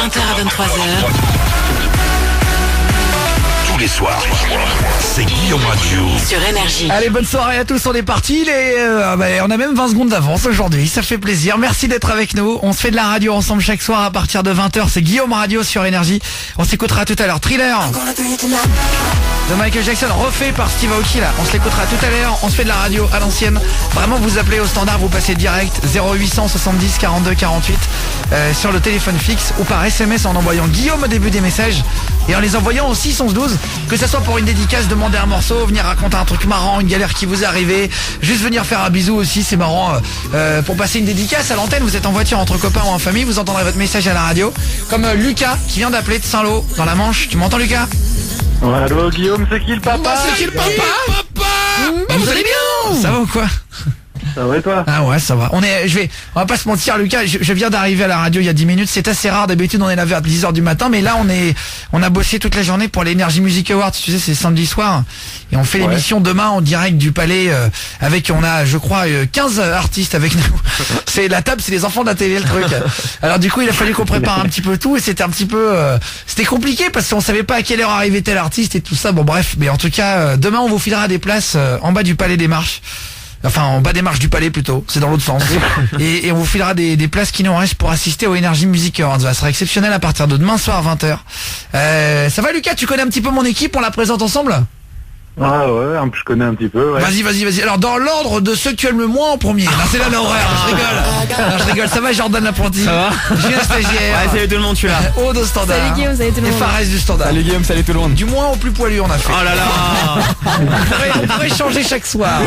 20h à 23h. Tous les soirs, c'est Guillaume Radio. Sur Énergie. Allez, bonne soirée à tous, on est parti. On a même 20 secondes d'avance aujourd'hui, ça fait plaisir. Merci d'être avec nous. On se fait de la radio ensemble chaque soir à partir de 20h. C'est Guillaume Radio sur Énergie. On s'écoutera tout à l'heure. Thriller de Michael Jackson, refait par Steve Aoki là. On se l'écoutera tout à l'heure. On se fait de la radio à l'ancienne. Vraiment, vous appelez au standard, vous passez direct 0800 70 42 48 sur le téléphone fixe ou par SMS en envoyant Guillaume au début des messages et en les envoyant au 611-12. Que ça soit pour une dédicace, demander un morceau, venir raconter un truc marrant, une galère qui vous est arrivée, juste venir faire un bisou aussi, c'est marrant. Pour passer une dédicace à l'antenne, vous êtes en voiture entre copains ou en famille, vous entendrez votre message à la radio. Comme Lucas qui vient d'appeler de Saint-Lô dans la Manche. Tu m'entends, Lucas? Ouais, allô Guillaume, c'est qui le papa? C'est qui le papa? Vous allez bien? Ça va ou quoi? Ça va et toi? Ah ouais, ça va. On va pas se mentir, Lucas, je viens d'arriver à la radio il y a 10 minutes. C'est assez rare, d'habitude on est là vers 10h du matin, mais là on a bossé toute la journée pour l'Energy Music Awards, tu sais, c'est samedi soir. Et on fait l'émission demain en direct du Palais on a, je crois, 15 artistes avec nous. C'est la table, c'est les enfants de la télé, le truc. Alors du coup, il a fallu qu'on prépare un petit peu tout et c'était un petit peu c'était compliqué parce qu'on savait pas à quelle heure arrivait tel artiste et tout ça. Bon bref, mais en tout cas, demain on vous filera des places en bas du Palais des Marches. Enfin, en bas des marches du Palais plutôt, c'est dans l'autre sens. Et on vous filera des places qui nous restent pour assister au Energy Music Awards. Ça sera exceptionnel à partir de demain soir à 20h. Ça va Lucas, tu connais un petit peu mon équipe, on la présente ensemble? Ah ouais, je connais un petit peu, ouais. Vas-y. Alors dans l'ordre de ceux qui aiment le moins en premier. Non, c'est là l'horreur, je rigole. Ça va Jordan l'apprenti? Ça va? Julien stagiaire. Ouais, salut tout le monde, tu es là. Aude au standard. Salut Guillaume, salut tout le monde. Et Fares du standard. Salut Guillaume, salut tout le monde. Du moins au plus poilu on a fait. Oh là là. On pourrait changer chaque soir.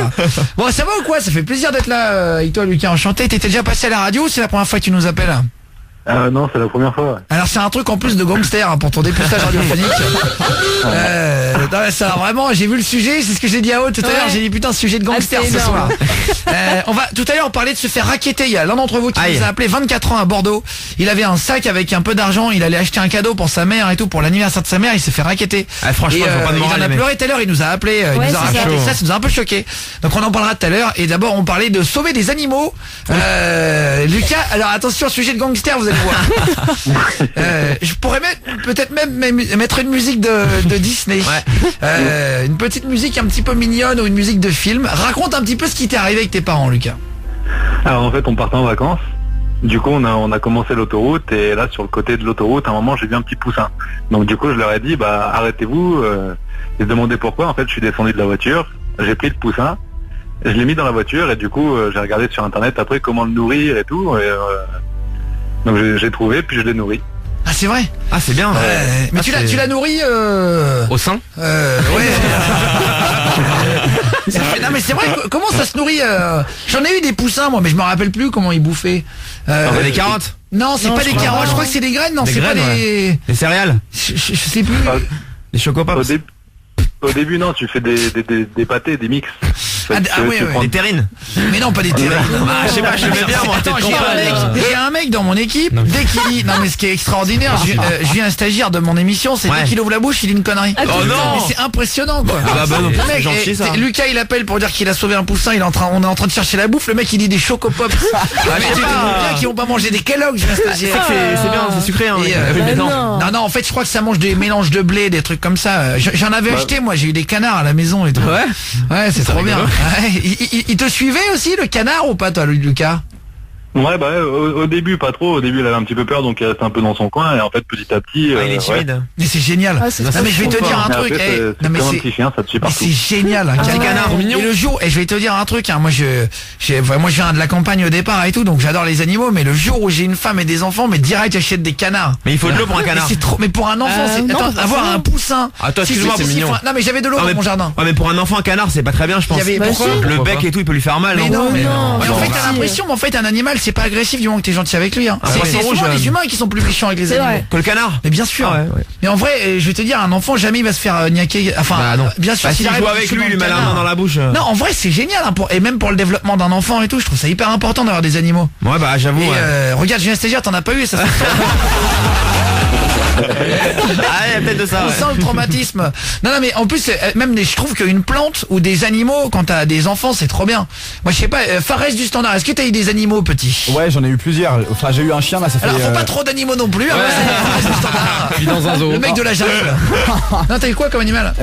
Bon, ça va ou quoi? Ça fait plaisir d'être là avec toi Lucas, enchanté. T'étais déjà passé à la radio ou c'est la première fois que tu nous appelles? Non, c'est la première fois, ouais. Alors c'est un truc en plus de gangster pour ton dépistage radiophonique. Ça vraiment, j'ai vu le sujet, c'est ce que j'ai dit à Aude tout à l'heure, j'ai dit putain sujet de gangster ce soir. On va tout à l'heure parler de se faire racketter. Il y a l'un d'entre vous qui nous a appelé, 24 ans à Bordeaux. Il avait un sac avec un peu d'argent, il allait acheter un cadeau pour sa mère et tout, pour l'anniversaire de sa mère, il s'est fait racketter. Franchement, il faut pas de morale, il en a pleuré tout à l'heure, il nous a appelé, il nous a raconté ça nous a un peu choqué. Donc on en parlera tout à l'heure. Et d'abord on parlait de sauver des animaux. Lucas, alors attention, sujet de gangster, vous allez voir. Je pourrais peut-être même mettre une musique de Disney. Une petite musique un petit peu mignonne ou une musique de film. Raconte un petit peu ce qui t'est arrivé avec tes parents, Lucas. Alors en fait, on partait en vacances. Du coup, on a commencé l'autoroute et là, sur le côté de l'autoroute, à un moment, j'ai vu un petit poussin. Donc du coup, je leur ai dit, arrêtez-vous. Ils se demandaient pourquoi. En fait, je suis descendu de la voiture, j'ai pris le poussin, je l'ai mis dans la voiture et du coup, j'ai regardé sur internet après comment le nourrir et tout. Donc j'ai trouvé, puis je l'ai nourri. Ah c'est vrai? Ah c'est bien. Mais tu l'as nourri au sein? Ouais. Non mais c'est vrai, comment ça se nourrit? J'en ai eu des poussins moi, mais je me rappelle plus comment ils bouffaient. Des carottes? Non, c'est pas des carottes, je crois que c'est des graines, non, c'est pas des... Des céréales? Je sais plus. Des chocopops? Au début, non, tu fais des pâtés, des mix. Des terrines. Mais non, pas des terrines. Je sais pas, je l'aimais bien moi. J'ai un mec dans mon équipe, dès qu'il dit... Non mais ce qui est extraordinaire, je viens un stagiaire de mon émission, c'est dès qu'il ouvre la bouche, il dit une connerie. Oh non. Mais c'est impressionnant quoi. C'est gentil ça. Lucas il appelle pour dire qu'il a sauvé un poussin, on est en train de chercher la bouffe, le mec il dit des chocopops. Mais tu bien qui vont pas manger des Kellogg's, je viens stagiaire. C'est bien, c'est sucré hein. Non, en fait je crois que ça mange des mélanges de blé, des trucs comme ça. J'en avais acheté moi, j'ai eu des canards à la maison et tout. Ouais, c'est trop bien. Il te suivait aussi le canard ou pas toi Lucas? Ouais, au début pas trop, au début il avait un petit peu peur donc il restait un peu dans son coin et en fait petit à petit... il est timide. Mais c'est génial. Non mais je vais te dire un truc. C'est comme un petit chien, ça te suit partout. C'est génial, un canard mignon. Et le jour, et je vais te dire un truc, moi je viens de la campagne au départ et tout, donc j'adore les animaux, mais le jour où j'ai une femme et des enfants, mais direct j'achète des canards. Mais il faut de l'eau pour un canard. C'est trop, mais pour un enfant, avoir un poussin. Attends, excuse-moi, c'est mignon. Non mais j'avais de l'eau dans mon jardin. Ouais mais pour un enfant un canard c'est pas très bien je pense. Le bec et tout il peut lui faire mal. Mais non. En fait t'as l'impression, mais en fait un animal c'est pas agressif du moment que t'es gentil avec lui. C'est souvent les humains qui sont plus méchants avec les animaux. Que le canard. Mais bien sûr. Mais en vrai, je vais te dire, un enfant jamais il va se faire niaquer. Enfin, bien sûr. S'il joue avec lui, il lui met la main dans la bouche. Non, en vrai, c'est génial. Et même pour le développement d'un enfant et tout, je trouve ça hyper important d'avoir des animaux. Ouais, j'avoue. Regarde, Julien Stagiaire, t'en as pas eu, ça. Ah, il y a peut-être de ça. On Ouais. sent le traumatisme. Non, mais en plus, je trouve qu'une plante ou des animaux, quand t'as des enfants, c'est trop bien. Moi, je sais pas, Fares du Standard, est-ce que t'as eu des animaux petits? Ouais, j'en ai eu plusieurs. Enfin, j'ai eu un chien là, ça fait. Alors, faut pas trop d'animaux non plus. Hein, Fares du Standard. Puis dans un zoo. Le mec de la jungle. Non, t'as eu quoi comme animal?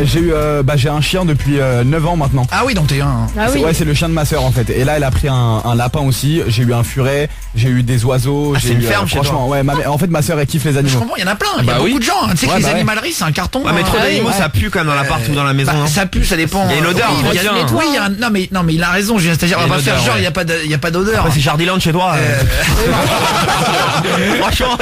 J'ai un chien depuis 9 ans maintenant. Ah oui, donc t'es un. Ah oui. Ouais, c'est le chien de ma sœur en fait. Et là, elle a pris un lapin aussi. J'ai eu un furet, j'ai eu des oiseaux. Ah, j'ai c'est une eu, ferme chez franchement, ouais. En fait, ma sœur elle kiffe les Je animaux. comprends, il y en a plein. Il y a Bah beaucoup oui. de gens. Tu sais que Ouais, les bah ouais. animaleries, c'est un carton. Ouais, mais trop d'animaux, ouais. ça pue quand même dans l'appart ou dans la maison. Bah, hein. ça pue, ça dépend. Il y a une odeur, Oui, il y a tiens. oui, il y a non mais il a raison, Julien. C'est-à-dire, on Il y a va une faire odeur, genre, ouais. il y a pas d'odeur. Après, c'est Jardiland chez toi. Franchement.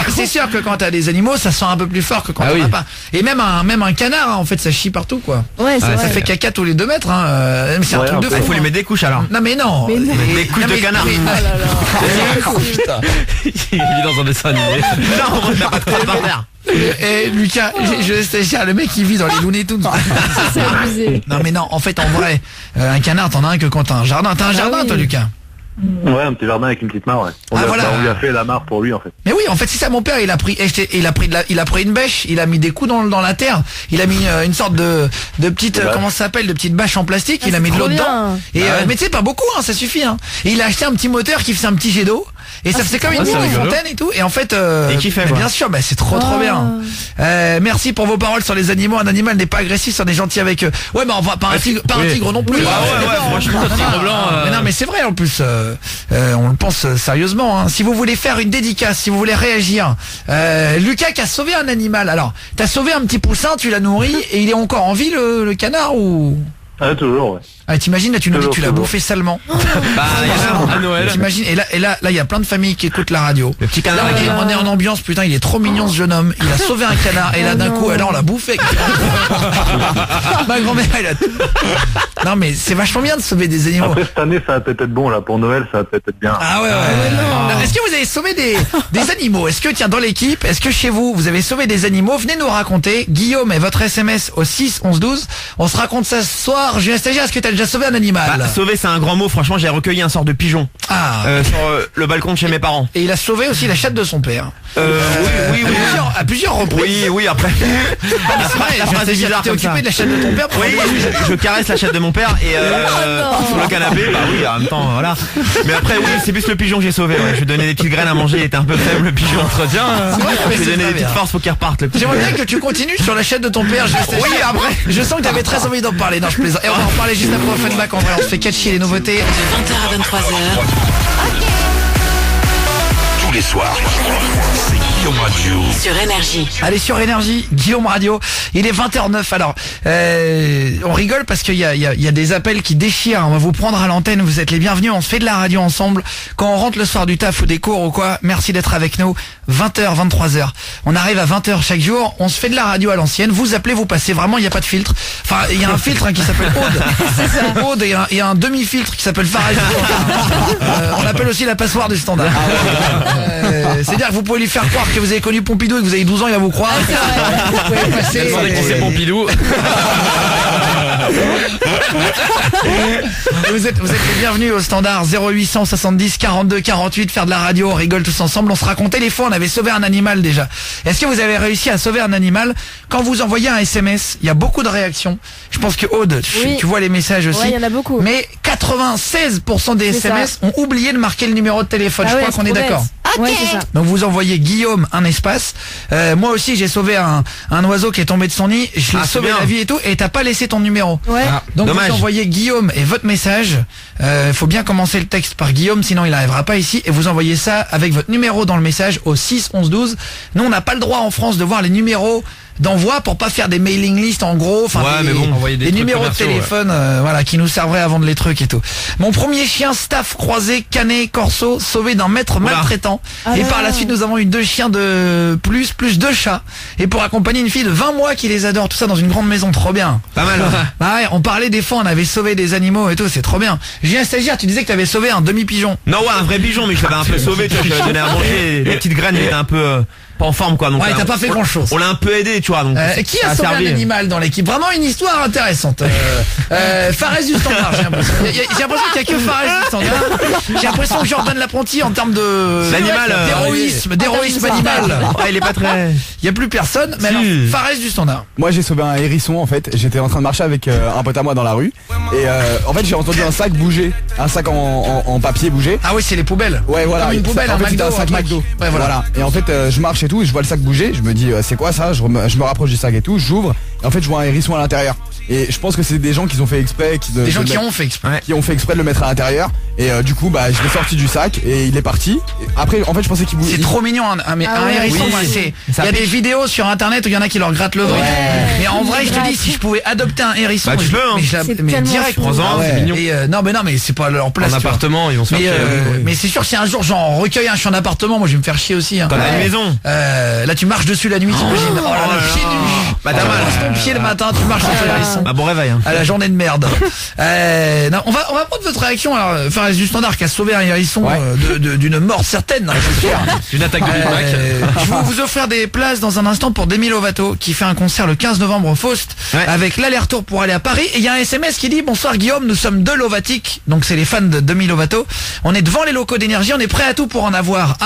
C'est sûr que quand t'as des animaux, ça sent un peu plus fort que quand Ah t'en oui. as pas. Et même un canard, hein, en fait, ça chie partout, quoi. Ouais, c'est Ça vrai. fait caca tous les 2 mètres. Hein. C'est un Ouais, truc de un peu. fou. Il faut lui hein. mettre des couches alors. Non mais non. Mais non. Des couches de canard. Il vit dans un dessin animé. Non, moi, t'as pas de crotte par terre. Et Lucas, le mec il vit dans les Looney Tunes. C'est abusé. Non mais non, en fait en vrai, un canard t'en as un que quand t'as un jardin. T'as un jardin oui. toi Lucas? Ouais, un petit jardin avec une petite mare, ouais. On lui a fait la mare pour lui, en fait. Mais oui, en fait c'est ça, mon père il a pris une bêche, il a mis des coups dans la terre, il a mis une sorte de petite Ouais. comment ça s'appelle, de petite bâche en plastique, Ah, il a c'est mis de l'eau trop dedans. bien. Et Ah ouais. mais tu sais pas beaucoup hein, ça suffit hein. Et il a acheté un petit moteur qui faisait un petit jet d'eau. Et ça faisait comme une c'est mini rigolo. fontaine et tout. Et en fait, Et qui fait, mais quoi. bien sûr, c'est trop Oh. bien. Merci pour vos paroles sur les animaux. Un animal n'est pas agressif, on est gentil avec eux. Ouais, mais on va pas un tigre non plus. Ah ouais, franchement, Non, tigre non, blanc, mais non, mais c'est vrai en plus. On le pense sérieusement. Hein. Si vous voulez faire une dédicace, si vous voulez réagir, Lucas qui a sauvé un animal. Alors, t'as sauvé un petit poussin, tu l'as nourri et il est encore en vie le canard ou? Ah, toujours, ouais. Ah, t'imagines là tu nous dis que tu l'as Toujours. bouffé salement. Bah, il y en a À Noël. T'imagines et là il y a plein de familles qui écoutent la radio. Le petit Là, canard. on est en ambiance, putain, il est trop mignon ce jeune homme. Il a sauvé un canard et là d'un coup, là on l'a bouffé. Ma grand-mère, elle a tout. Non mais c'est vachement bien de sauver des animaux. Après, cette année, ça va peut-être être bon, là. Pour Noël, ça va peut-être être bien. Ah ouais. Non, est-ce que vous avez sauvé des animaux? Est-ce que tiens dans l'équipe, est-ce que chez vous vous avez sauvé des animaux? Venez nous raconter. Guillaume et votre SMS au 6 11 12. On se raconte ça ce soir. Julien Stagiaire, est-ce que t'as déjà sauvé un animal? Bah, sauver, c'est un grand mot. Franchement, j'ai recueilli un sort de pigeon Ah. sur le balcon de chez mes parents. Et il a sauvé aussi la chatte de son père. Oui. À plusieurs reprises. Oui, après. C'est vrai, La phrase est bizarre t'es comme ça. occupé de la chatte de ton père. Oui, je caresse la chatte de mon père et sur le canapé, bah oui, en même temps, voilà. Mais après, oui, c'est plus le pigeon que j'ai sauvé. Ouais. Je lui donnais des petites graines à manger, il était un peu faible le pigeon. Entretien. Je lui donnais des petites forces pour qu'il reparte le pigeon. J'aimerais bien que tu continues sur la chaîne de ton père. Oui, après. Je sens que t'avais très envie d'en parler. Non, je plaisante. Et on va en parler juste après Offenbach. En vrai, on se fait catcher les nouveautés. De 20h à 23h. Tous les soirs, c'est Guillaume Radio. Sur Énergie. Allez sur Énergie, Guillaume Radio. Il est 20h09. Alors, on rigole parce qu'il y a des appels qui déchirent. On va vous prendre à l'antenne. Vous êtes les bienvenus. On se fait de la radio ensemble. Quand on rentre le soir du taf ou des cours ou quoi, merci d'être avec nous. 20h, 23h. On arrive à 20h chaque jour. On se fait de la radio à l'ancienne. Vous appelez, vous passez. Vraiment, il n'y a pas de filtre. Enfin, il y a un filtre qui s'appelle Aude. Aude et il y a un demi-filtre qui s'appelle Fares. On appelle aussi la passoire du standard. C'est-à-dire que vous pouvez lui faire croire que vous avez connu Pompidou et que vous avez 12 ans, il va vous croire. Vous pouvez passer. Attendez qui c'est Pompidou. Vous êtes les bienvenus au standard 0870 42 48, faire de la radio, on rigole tous ensemble, on se racontait les fois, on avait sauvé un animal déjà. Est-ce que vous avez réussi à sauver un animal? Quand vous envoyez un SMS, il y a beaucoup de réactions. Je pense que Aude, Oui. tu vois les messages aussi. Ouais, il y en a beaucoup. Mais 96% des C'est SMS ont oublié de marquer le numéro de téléphone. Ah Je ouais, crois qu'on est trop d'accord. bête. Ouais, c'est ça. Donc vous envoyez Guillaume un espace. Moi aussi j'ai sauvé un oiseau qui est tombé de son nid. Je l'ai Ah, c'est sauvé bien. la vie et tout. Et t'as pas laissé ton numéro. Ouais. Ah. Donc Dommage. vous envoyez Guillaume et votre message. Faut bien commencer le texte par Guillaume, sinon il n'arrivera pas ici. Et vous envoyez ça avec votre numéro dans le message au 6 11 12. Nous on n'a pas le droit en France de voir les numéros d'envoi pour pas faire des mailing lists en gros. Enfin Ouais, des, mais bon, envoyer des des trucs numéros de commerciaux, téléphone, voilà, qui nous servaient à vendre les trucs et tout. Mon premier chien staff croisé, canet, corso, sauvé d'un maître Oula. maltraitant. Ah Et là par la là. suite nous avons eu 2 chiens de plus 2 chats. Et pour accompagner une fille de 20 mois qui les adore, tout ça dans une grande maison, trop bien. Pas mal. Bah ouais, on parlait des fois, on avait sauvé des animaux et tout, c'est trop bien. Julien Stagiaire, tu disais que tu avais sauvé un demi-pigeon. Non, ouais, un vrai pigeon, mais je l'avais un peu sauvé, tu vois, je lui avais donné à manger, les petites graines, il était un peu pas en forme, quoi. Donc, Ouais, t'as pas fait grand-chose. On l'a un peu aidé, tu vois. Donc, Qui ça a sauvé servi. un animal dans l'équipe? Vraiment une histoire intéressante. Fares du Standard, j'ai l'impression. J'ai l'impression qu'il n'y a que Fares du Standard. J'ai l'impression que Jordan l'apprenti en termes de... L'animal animal. D'héroïsme animal. Ouais, il est pas très. Il y a plus personne. Mais Si. alors, Fares du standard. Moi j'ai sauvé un hérisson en fait. J'étais en train de marcher avec un pote à moi dans la rue. Et en fait j'ai entendu un sac bouger. Un sac en papier bouger. Ah oui, c'est les poubelles. Ouais voilà. Comme une poubelle, en un fait c'était McDo, un sac un truc. McDo. Ouais, voilà. Et en fait je marche et tout et je vois le sac bouger. Je me dis c'est quoi ça, je me rapproche du sac et tout, j'ouvre. Et en fait je vois un hérisson à l'intérieur. Et je pense que c'est des gens qui ont fait exprès. Des gens qui ont fait exprès. Qui ont fait exprès de le mettre à l'intérieur. Et du coup bah je l'ai sorti du sac et il est parti. Et après en fait je pensais qu'il bougeait. C'est trop mignon un hérisson. Oui. Moi, il y Ça a des pique. vidéos sur internet où il y en a qui leur grattent le ventre. Mais en vrai je te dis, si je pouvais adopter un hérisson, Bah, tu peux, hein. mais tellement direct. chou. 3 ans, Ah ouais. c'est mignon. Et non mais c'est pas leur place. En tu vois. appartement, ils vont se faire Mais, chier. mais c'est sûr, si un jour j'en recueille un, je suis en appartement, moi je vais me faire chier aussi. Hein. T'en as une maison. Là tu marches dessus la nuit, t'imagines. Oh là là, pied nu. Bah, t'as mal. Tu ton pied le matin, tu marches sur ton hérisson. Bah, bon réveil. Hein. À la journée de merde. Non, on va prendre votre réaction. Alors, Fares du standard qui a sauvé un hérisson d'une mort certaine, hein, c'est sûr. Une attaque de Big Mac. Je vais vous offrir des places dans un instant pour Demi Lovato qui fait un concert le 15 novembre au Faust avec l'aller-retour pour aller à Paris. Et il y a un SMS qui dit: bonsoir Guillaume, nous sommes 2 Lovatic, donc c'est les fans de Demi Lovato. On est devant les locaux d'énergie, on est prêt à tout pour en avoir.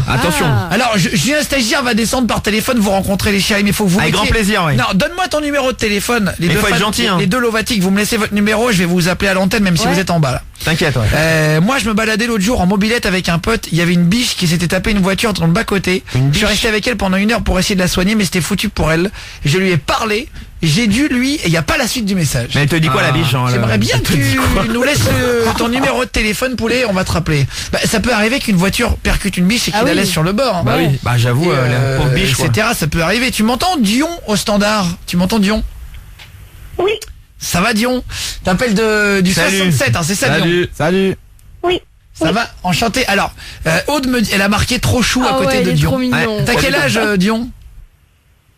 Attention. Alors Julien Stagiaire va descendre par téléphone, vous rencontrer les chéris, mais faut que vous Avec mettiez- grand plaisir, oui. Non, donne-moi ton numéro de téléphone. Les Mais deux faut être fans- gentil, hein. Les 2 Lovatic, vous me laissez votre numéro, je vais vous appeler à l'antenne même si vous êtes en bas là. T'inquiète, ouais. Moi je me baladais l'autre jour en mobilette avec un pote, il y avait une biche qui s'était tapé une voiture dans le bas côté. Je suis resté avec elle pendant 1 heure pour essayer de la soigner, mais c'était foutu pour elle. Je lui ai parlé, j'ai dû et il n'y a pas la suite du message. Mais elle te dit quoi la biche hein, J'aimerais là bien que tu nous laisses ton numéro de téléphone, poulet, on va te rappeler. Bah, ça peut arriver qu'une voiture percute une biche et qu'il la laisse sur le bord. Hein. Bah oui. Bah j'avoue, Et, la pauvre biche quoi. etc. Ça peut arriver. Tu m'entends, Dion, au standard? Tu m'entends, Dion? Oui. Ça va, Dion? T'appelles du Salut. 67, hein, c'est ça, Dion? Salut. Oui. Ça va? Enchanté. Alors, Aude me dit, elle a marqué trop chou à côté ouais, de il est Dion. trop mignon. T'as quel âge, Dion?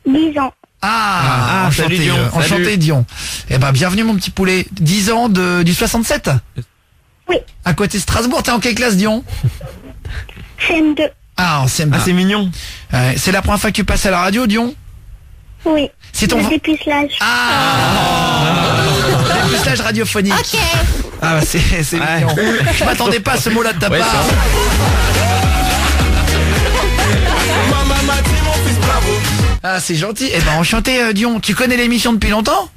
10 ans. Ah, enchanté, salut, Dion. enchanté, Salut. Dion. Eh ben, bienvenue, mon petit poulet. 10 ans du 67? Oui. À côté de Strasbourg, t'es en quelle classe, Dion? CM2. Ah, en CM2. Ah c'est mignon. C'est la première fois que tu passes à la radio, Dion? Oui. C'est ton... Le dépucelage. Dépucelage radiophonique. Ah, bah, c'est mignon. Je m'attendais pas à ce mot-là de ta part. Ah, c'est gentil. Eh ben, enchanté, Dion. Tu connais l'émission depuis longtemps?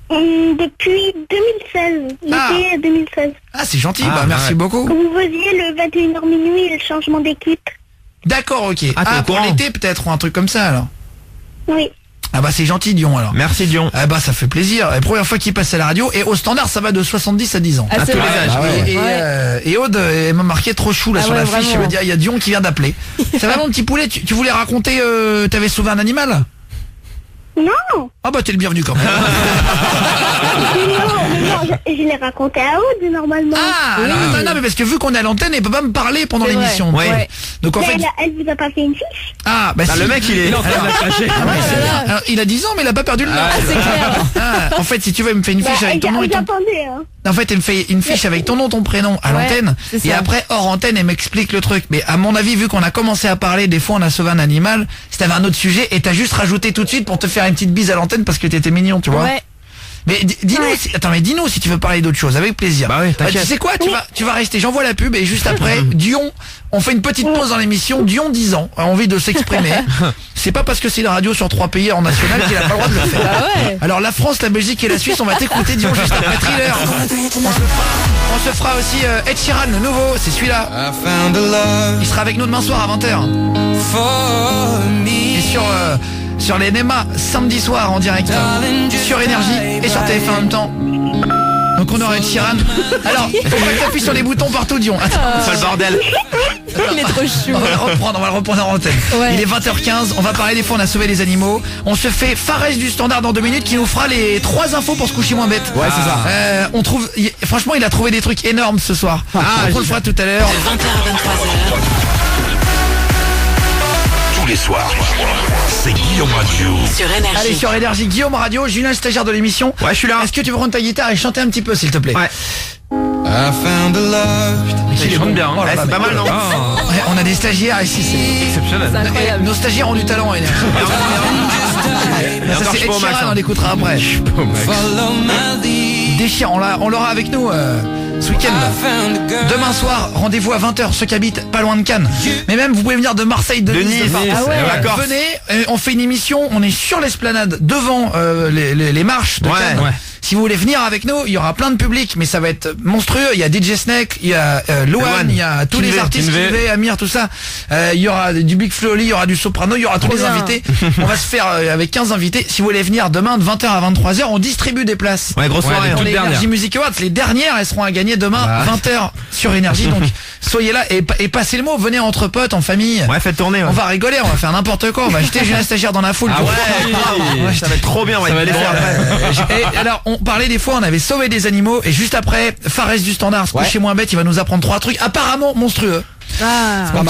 Depuis 2016. L'été 2016. Ah, c'est gentil. Ah, bah, merci ouais. beaucoup. Quand vous faisiez le 21h minuit et le changement d'équipe. D'accord, ok. Ah, t'es au pour courant. l'été, peut-être, ou un truc comme ça, alors. Oui. Ah bah c'est gentil, Dion, alors. Merci Dion. Ah bah ça fait plaisir. La première fois qu'il passe à la radio, et au standard ça va de 70 à 10 ans. Ah, c'est tous les vrai. âges. Ah ouais. Et Aude, elle m'a marqué trop chou là Ah sur ouais, la fiche. vraiment. Elle me dit, il y a Dion qui vient d'appeler. Ça va, mon petit poulet? Tu voulais raconter, t'avais sauvé un animal? Non. Ah bah t'es le bienvenu quand même. Non, je l'ai raconté à Aude normalement. Ah, alors, non, mais parce que vu qu'on est à l'antenne, elle peut pas me parler pendant C'est vrai. l'émission. Ouais. Donc en Mais fait, elle vous a pas fait une fiche? ah bah Ah, si. le mec il est. Ah, ouais, c'est- alors, il a 10 ans mais il a pas perdu le nom. C'est clair. Ah, en fait, si tu veux, il me fait une fiche avec ton nom et ton... J'attendais, hein. En fait, elle me fait une fiche avec ton nom, ton prénom à Ouais, l'antenne. c'est Et ça. après, hors antenne, elle m'explique le truc. Mais à mon avis, vu qu'on a commencé à parler, des fois on a sauvé un animal, si t'avais un autre sujet, et t'as juste rajouté tout de suite pour te faire une petite bise à l'antenne parce que t'étais mignon, tu vois. Ouais. Mais dis-nous, mais dis-nous si tu veux parler d'autre chose, avec plaisir. Bah oui, t'inquiète. tu sais quoi, tu vas rester, j'envoie la pub et juste après, Dion, on fait une petite pause dans l'émission. Dion 10 ans, a envie de s'exprimer. C'est pas parce que c'est une radio sur 3 pays en national qu'il a pas le droit de le faire. Bah ouais. Alors la France, la Belgique et la Suisse, on va t'écouter, Dion, juste après Thriller. On se fera aussi Ed Sheeran, le nouveau, c'est celui-là. Il sera avec nous demain soir à 20h. Et sur les NEMA, samedi soir en direct. Sur Énergie et sur TF1 en même temps. Donc on aura Ed Sheeran. Alors, faut pas que t'appuies sur les boutons partout, Dion. Attends. Pas le bordel. Il est trop chou. On va le reprendre en antenne. Ouais. Il est 20h15, on va parler des fois on a sauvé les animaux. On se fait Fares du standard dans 2 minutes qui nous fera les 3 infos pour se coucher moins bête. Ouais, c'est ça. Franchement il a trouvé des trucs énormes ce soir. Donc, on le fera tout à l'heure. De 20h à 23h. Tous les soirs, c'est Guillaume Radio. Sur Allez Énergie. sur Énergie, Guillaume Radio, Julien le stagiaire de l'émission. Ouais, je suis là. Est-ce que tu veux prendre ta guitare et chanter un petit peu s'il te plaît? Ouais. Il Il chante bien, hein. Oh là Ouais, là, c'est pas mais- mal non? Ouais, on a des stagiaires ici, c'est Exceptionnel. C'est incroyable. nos stagiaires ont du talent, Énergie. Ça encore, c'est je suis Ed pas au max, Sheeran, hein. on l'écoutera après. Il déchire, on l'aura avec nous ce week-end. Demain soir, rendez-vous à 20h, ceux qui habitent pas loin de Cannes. Mais même, vous pouvez venir de Marseille, de Nice, de partout. Ah ouais. D'accord. Venez, on fait une émission, on est sur l'esplanade, devant les marches de Cannes. Ouais. Si vous voulez venir avec nous, il y aura plein de public, mais ça va être monstrueux. Il y a DJ Snake, il y a Loan, il y a tous les artistes, Kinvé, Amir, tout ça. Il y aura du Big Flo Oli, il y aura du Soprano, il y aura tous les invités. On va se faire avec 15 invités. Si vous voulez venir demain de 20h à 23h, on distribue des places. Ouais, grosse soirée. Pour les Energy Music Awards, les dernières, elles seront à gagner demain 20h sur Énergie. Donc soyez là et passez le mot. Venez entre potes, en famille. Ouais, faites tourner. Ouais. On va rigoler, on va faire n'importe quoi. On va jeter Julien Stagiaire dans la foule. Ah ouais, ça va être trop bien. On va aller faire. Et alors, on parlait des fois, on avait sauvé des animaux et juste après, Fares du Standard, ce coucher moins bête, il va nous apprendre 3 trucs apparemment monstrueux. Donc,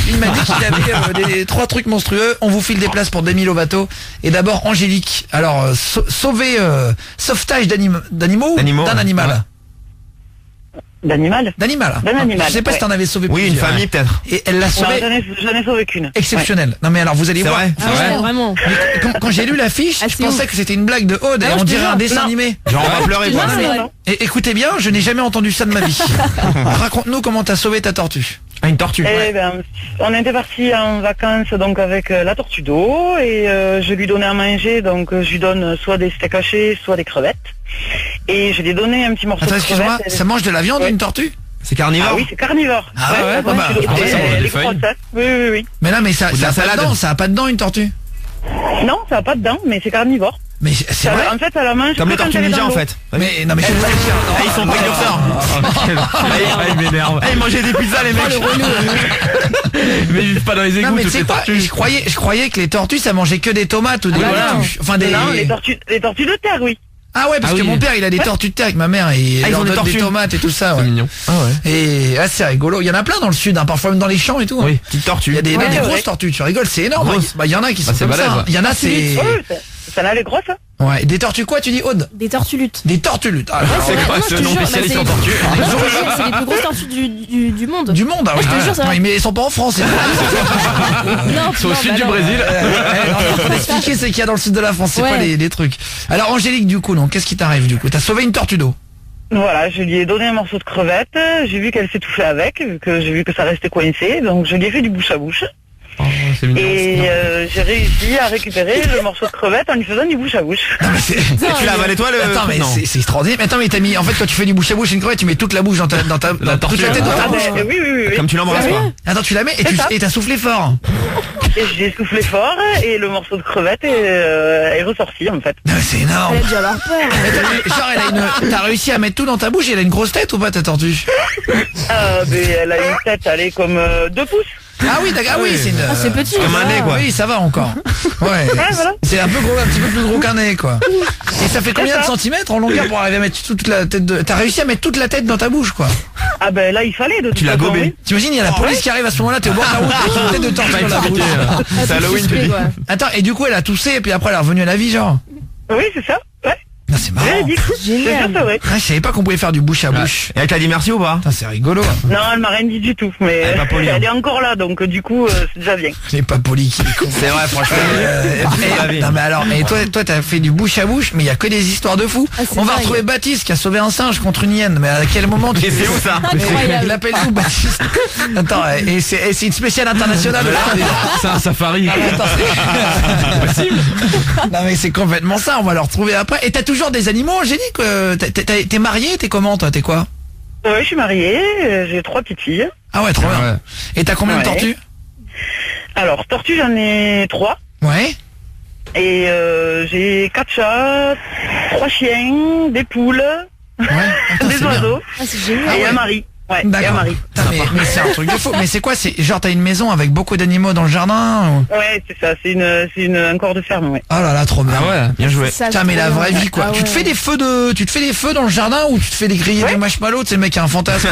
il m'a dit qu'il avait 3 trucs monstrueux. On vous file des places pour Demi Lovato. Et d'abord Angélique. Alors sauver sauvetage d'animaux ou d'un animal. D'animal. D'un animal. Je sais pas si t'en avais sauvé plusieurs. Oui, une famille peut-être. Et elle l'a sauvé. J'en ai sauvé qu'une. Exceptionnel. Non mais alors vous allez voir. C'est vrai. Vraiment. Quand j'ai lu l'affiche, je pensais que c'était une blague de Aude et on dirait un dessin animé. Genre on va pleurer quoi. Et écoutez bien, je n'ai jamais entendu ça de ma vie. Raconte-nous comment t'as sauvé ta tortue. Ah, une tortue. Eh ben, on était partis en vacances donc avec la tortue d'eau et je lui donnais à manger, donc je lui donne soit des steaks hachés, soit des crevettes. Et je lui ai donné un petit morceau de crevette. Excuse-moi, ça mange de la viande une tortue? C'est carnivore. Ah oui, c'est carnivore. Ah ouais, elle est grosse. Oui. Mais là, mais ça a pas de dents une tortue? Non, ça a pas de dents, mais c'est carnivore. Mais c'est vrai. En fait, elle la mange Comme les tortues ninja en fait. Mais non mais je ils sont précurseurs. Il m'énerve. Ils mangeaient des pizzas les mecs. Mais ils vivent pas dans les égouts, non mais toutes c'est les quoi, tortues. je croyais que les tortues ça mangeait que des tomates ou des enfin des Non, les tortues de terre, oui. Ah ouais, parce que mon père il a des tortues de terre avec ma mère et il leur donne des tomates et tout ça. C'est mignon. Ah ouais. Et c'est rigolo. Il y en a plein dans le sud, parfois même dans les champs et tout. Oui, petite tortue. Il y a des grosses tortues. Tu rigoles, c'est énorme. Bah il y en a qui sont comme ça. Il y en a c'est. Ça là, elle est grosse. Ouais. Des tortues quoi, tu dis Aude? Des tortulutes. Des tortulutes. Ah, c'est quoi ce nom spécialiste en tortue? C'est les plus grosses tortues du monde. Du monde, ah oui. Je te jure, ça va. Mais ils sont pas en France. C'est au sud du Brésil. On va expliquer ce qu'il y a dans le sud de la France. C'est pas les trucs. Alors Angélique, du coup, qu'est-ce qui t'arrive du coup? T'as sauvé une tortue d'eau. Voilà, je lui ai donné un morceau de crevette. J'ai vu qu'elle s'étouffait avec, j'ai vu que ça restait coincé, donc je lui ai fait du bouche à bouche. Oh, c'est mignon. Et j'ai réussi à récupérer le morceau de crevette en lui faisant du bouche à bouche. Non, mais tu l'as avalé toi le. Attends, mais c'est extraordinaire. Mais attends, mais t'as mis. En fait, quand tu fais du bouche à bouche une crevette, tu mets toute la bouche dans toute la tête dans ta bouche. Oui. Comme tu l'embrasses quoi. Attends, tu la mets et t'as soufflé fort. Et j'ai soufflé fort et le morceau de crevette est ressorti en fait. Non, mais c'est énorme. Elle a dû avoir peur. Genre, t'as réussi à mettre tout dans ta bouche et elle a une grosse tête ou pas ta tortue? Mais elle a une tête, elle est comme 2 pouces. Ah oui, d'accord, oui, c'est une. Ah, c'est petit. Comme un nez quoi. Oui, ça va encore. Ouais. Voilà. C'est un petit peu plus gros qu'un nez quoi. Et ça fait combien de centimètres en longueur pour arriver à mettre toute la tête de. T'as réussi à mettre toute la tête dans ta bouche quoi. Ah ben là il fallait de toute Tu l'as façon, gobé. oui. T'imagines, il y a la police qui arrive à ce moment-là, t'es au bord de la route avec une tête de tortue dans la bouche. C'est Halloween tu dis. Attends, et du coup elle a toussé et puis après elle est revenue à la vie genre. Oui c'est ça. Ouais. Non, c'est marrant. Génial. Je savais pas qu'on pouvait faire du bouche à bouche. Et elle t'a dit merci ou pas? Putain, c'est rigolo. Non, elle m'a rien dit du tout, mais Elle est pas polie, elle est encore là, donc du coup, c'est déjà bien. Elle est pas poli qui est con. C'est vrai franchement. Non mais alors, et toi t'as fait du bouche à bouche, mais il y a que des histoires de fous. On va retrouver Baptiste qui a sauvé un singe contre une hyène, mais à quel moment tu Et c'est où ça? Il appelle où Baptiste? Attends, et c'est une spéciale internationale. C'est un safari. C'est possible. Non mais c'est complètement ça, on va le retrouver après. Et t'as toujours des animaux, Angélique? T'es marié, t'es comment toi? T'es quoi? Oui, je suis mariée, j'ai 3 petites filles. Ah ouais, trop bien. Et t'as combien de tortues? Alors, tortues, j'en ai 3. Ouais. Et j'ai 4 chats, 3 chiens, des poules, des oiseaux, c'est génial. et un mari. Ouais, et un mari. Mais c'est un truc de fou. Mais c'est quoi? C'est genre t'as une maison avec beaucoup d'animaux dans le jardin ou... Ouais, c'est ça. C'est un corps de ferme. Ouais. Oh là là, trop bien. Ah ouais, bien joué. Putain, mais la vraie vie quoi. Tu te fais des feux dans le jardin ou tu te fais des griller des marshmallows? Tu sais, le mec qui a un fantasme.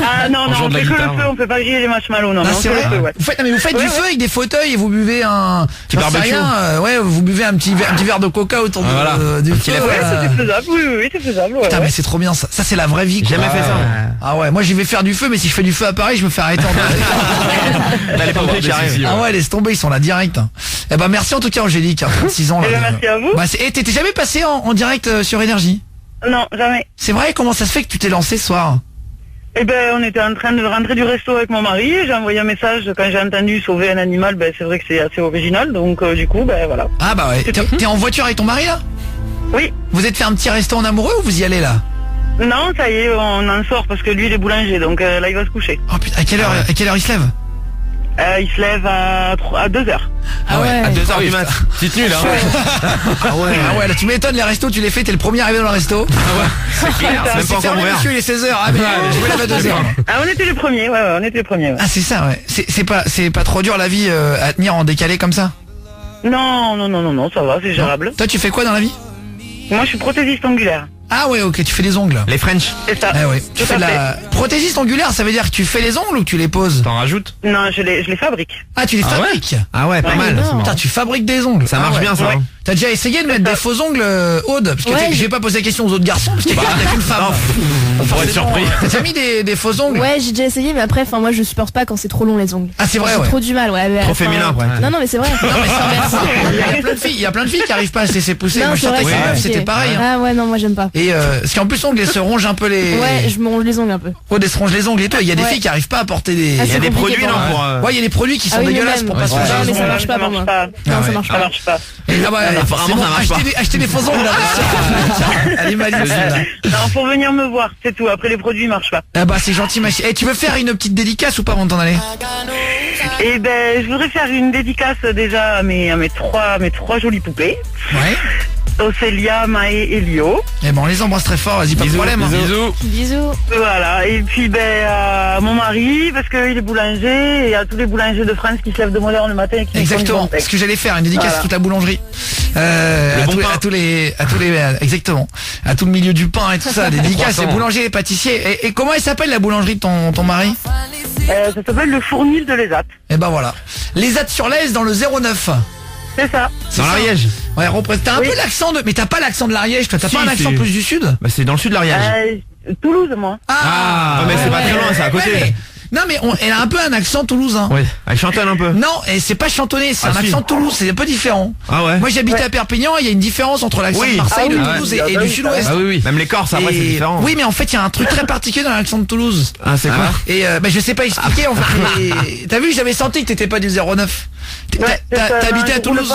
Ah non, on fait que le feu. On fait pas griller les marshmallows. Non, c'est vrai. Vous faites du feu avec des fauteuils et vous buvez un petit barbecue. Ouais, vous buvez un petit verre de coca autour du feu. Ouais, c'est faisable. Oui, c'est faisable. Putain, mais c'est trop bien ça. Ça c'est la vraie vie. J'ai jamais fait ça. Ah ouais, moi j'y vais faire du feu, mais si je fais du feu à Paris, je me fais arrêter en Les pompiers qui arrivent. Ah ouais, laisse tomber, ils sont là direct. Eh ben merci en tout cas Angélique, 36 ans là. Merci à vous. Bah, t'étais jamais passé en direct sur Énergie? Non, jamais. C'est vrai, comment ça se fait que tu t'es lancé ce soir? Eh ben, on était en train de rentrer du resto avec mon mari, j'ai envoyé un message quand j'ai entendu sauver un animal, ben c'est vrai que c'est assez original, donc du coup, ben voilà. Ah bah ouais, t'es en voiture avec ton mari là? Oui. Vous êtes fait un petit resto en amoureux ou vous y allez là? Non, ça y est, on en sort parce que lui il est boulanger, donc là il va se coucher. Oh putain, à quelle heure il se lève? Il se lève à 2h. Ah ouais, À 2h du mat. Petite nuit là. Ah ouais, là tu m'étonnes, les restos tu les fais, t'es le premier arrivé dans le resto. C'est clair, c'est même pas encore fermé, ouvert. monsieur, il est 16h. Ah mais je me lève à 2h. Ah, on était les premiers, ouais, on était les premiers. Ouais. Ah c'est ça, ouais. C'est pas trop dur la vie à tenir en décalé comme ça? Non, ça va, c'est gérable. Toi tu fais quoi dans la vie? Moi je suis prothésiste ongulaire. Ah ouais, ok, tu fais des ongles. Les French. C'est ça. Ah ouais. Tu Tout fais à de fait. la prothésiste ongulaire, ça veut dire que tu fais les ongles ou que tu les poses? T'en rajoutes? Non, je les fabrique. Ah tu les fabriques? Ah ouais, pas mal. Putain, tu fabriques des ongles. Ça Ah marche ouais. bien ça. Ouais. hein. T'as déjà essayé de mettre des faux ongles, Aude? Parce que Ouais. je vais pas poser la question aux autres garçons, parce qu'il y a qu'une femme. On pourrait être surpris. T'as déjà mis des faux ongles? Ouais, j'ai déjà essayé, mais après, moi je supporte pas quand c'est trop long les ongles. Ah c'est vrai, J'ai ouais. trop du mal, ouais. Trop féminin, ouais. Non, mais c'est vrai. Non mais il y a plein de filles qui arrivent pas à se laisser pousser. Non, Moi je c'est sentais vrai, que les c'est meufs vrai. c'était pareil. Hein. Ah ouais, non, moi j'aime pas. Et parce qu'en plus ongles, elles se rongent un peu les... Ouais, je me ronge les ongles un peu. Aude, elles se rongent les ongles et tout. Il y a des Ouais. filles qui arrivent pas à porter des... Ah, Il y a c'est des compliqué produits pour non moi. pour. Ouais, il y a des produits qui sont Ah oui, dégueulasses même. pour pas se Ouais, ronger les mais ça ongles. marche pas pour moi. pas. Non, Ah ça ouais. marche Ça pas. marche pas. Ah bah, apparemment, c'est bon, ça marche pas. acheter des faux ongles là. Elle est maligne celle-là. Non, faut venir me voir, c'est tout. Après les produits marchent pas. Ah bah c'est gentil ma chérie. Eh, tu veux faire une petite dédicace ou pas avant de t'en aller? Et ben, je voudrais faire une dédicace déjà à mes trois jolies poupées. Ouais. Océlia, Maë et Lio. Eh ben on les embrasse très fort, vas-y, pas de problème. hein. Bisous. Bisous. Voilà. Et puis à mon mari, parce qu'il est boulanger, et à tous les boulangers de France qui se lèvent de bonne heure le matin et qui Exactement, font du bon ce que j'allais faire, une dédicace Voilà. à toute la boulangerie. bon pain. À tous les exactement, à tout le milieu du pain et tout ça, des dédicaces, Croissant. les boulangers, les pâtissiers. Et comment elle s'appelle la boulangerie de ton mari? Ça s'appelle le Fournil de l'Esat. Eh ben voilà. Les Attes sur l'Aise dans le 09. C'est ça. C'est Dans ça. l'Ariège. Ouais, t'as un Oui. peu l'accent de... Mais t'as pas l'accent de l'Ariège, toi, t'as Si, pas un accent c'est- plus du sud? Bah c'est dans le sud de l'Ariège. Toulouse, moi. Ah, mais c'est pas très loin, c'est à côté. Ouais, mais... Non mais elle a un peu un accent toulousain. Ouais. Elle chantonne un peu. Non, et c'est pas chantonné, c'est Ah, un si. accent de Toulouse, c'est un peu différent. Ah ouais. Moi j'habite à Perpignan, il y a une différence entre l'accent Oui. de Marseille, Ah de oui. Toulouse Ah et bah du oui, sud-ouest. Ah oui, oui. Même les Corses après c'est Et- différent. Oui mais en fait il y a un truc très particulier dans l'accent de Toulouse. Ah c'est quoi? Et je sais pas expliquer en fait. Et t'as vu, j'avais senti que t'étais pas du 09. Ouais, c'est ça. T'as habité Non, à Toulouse?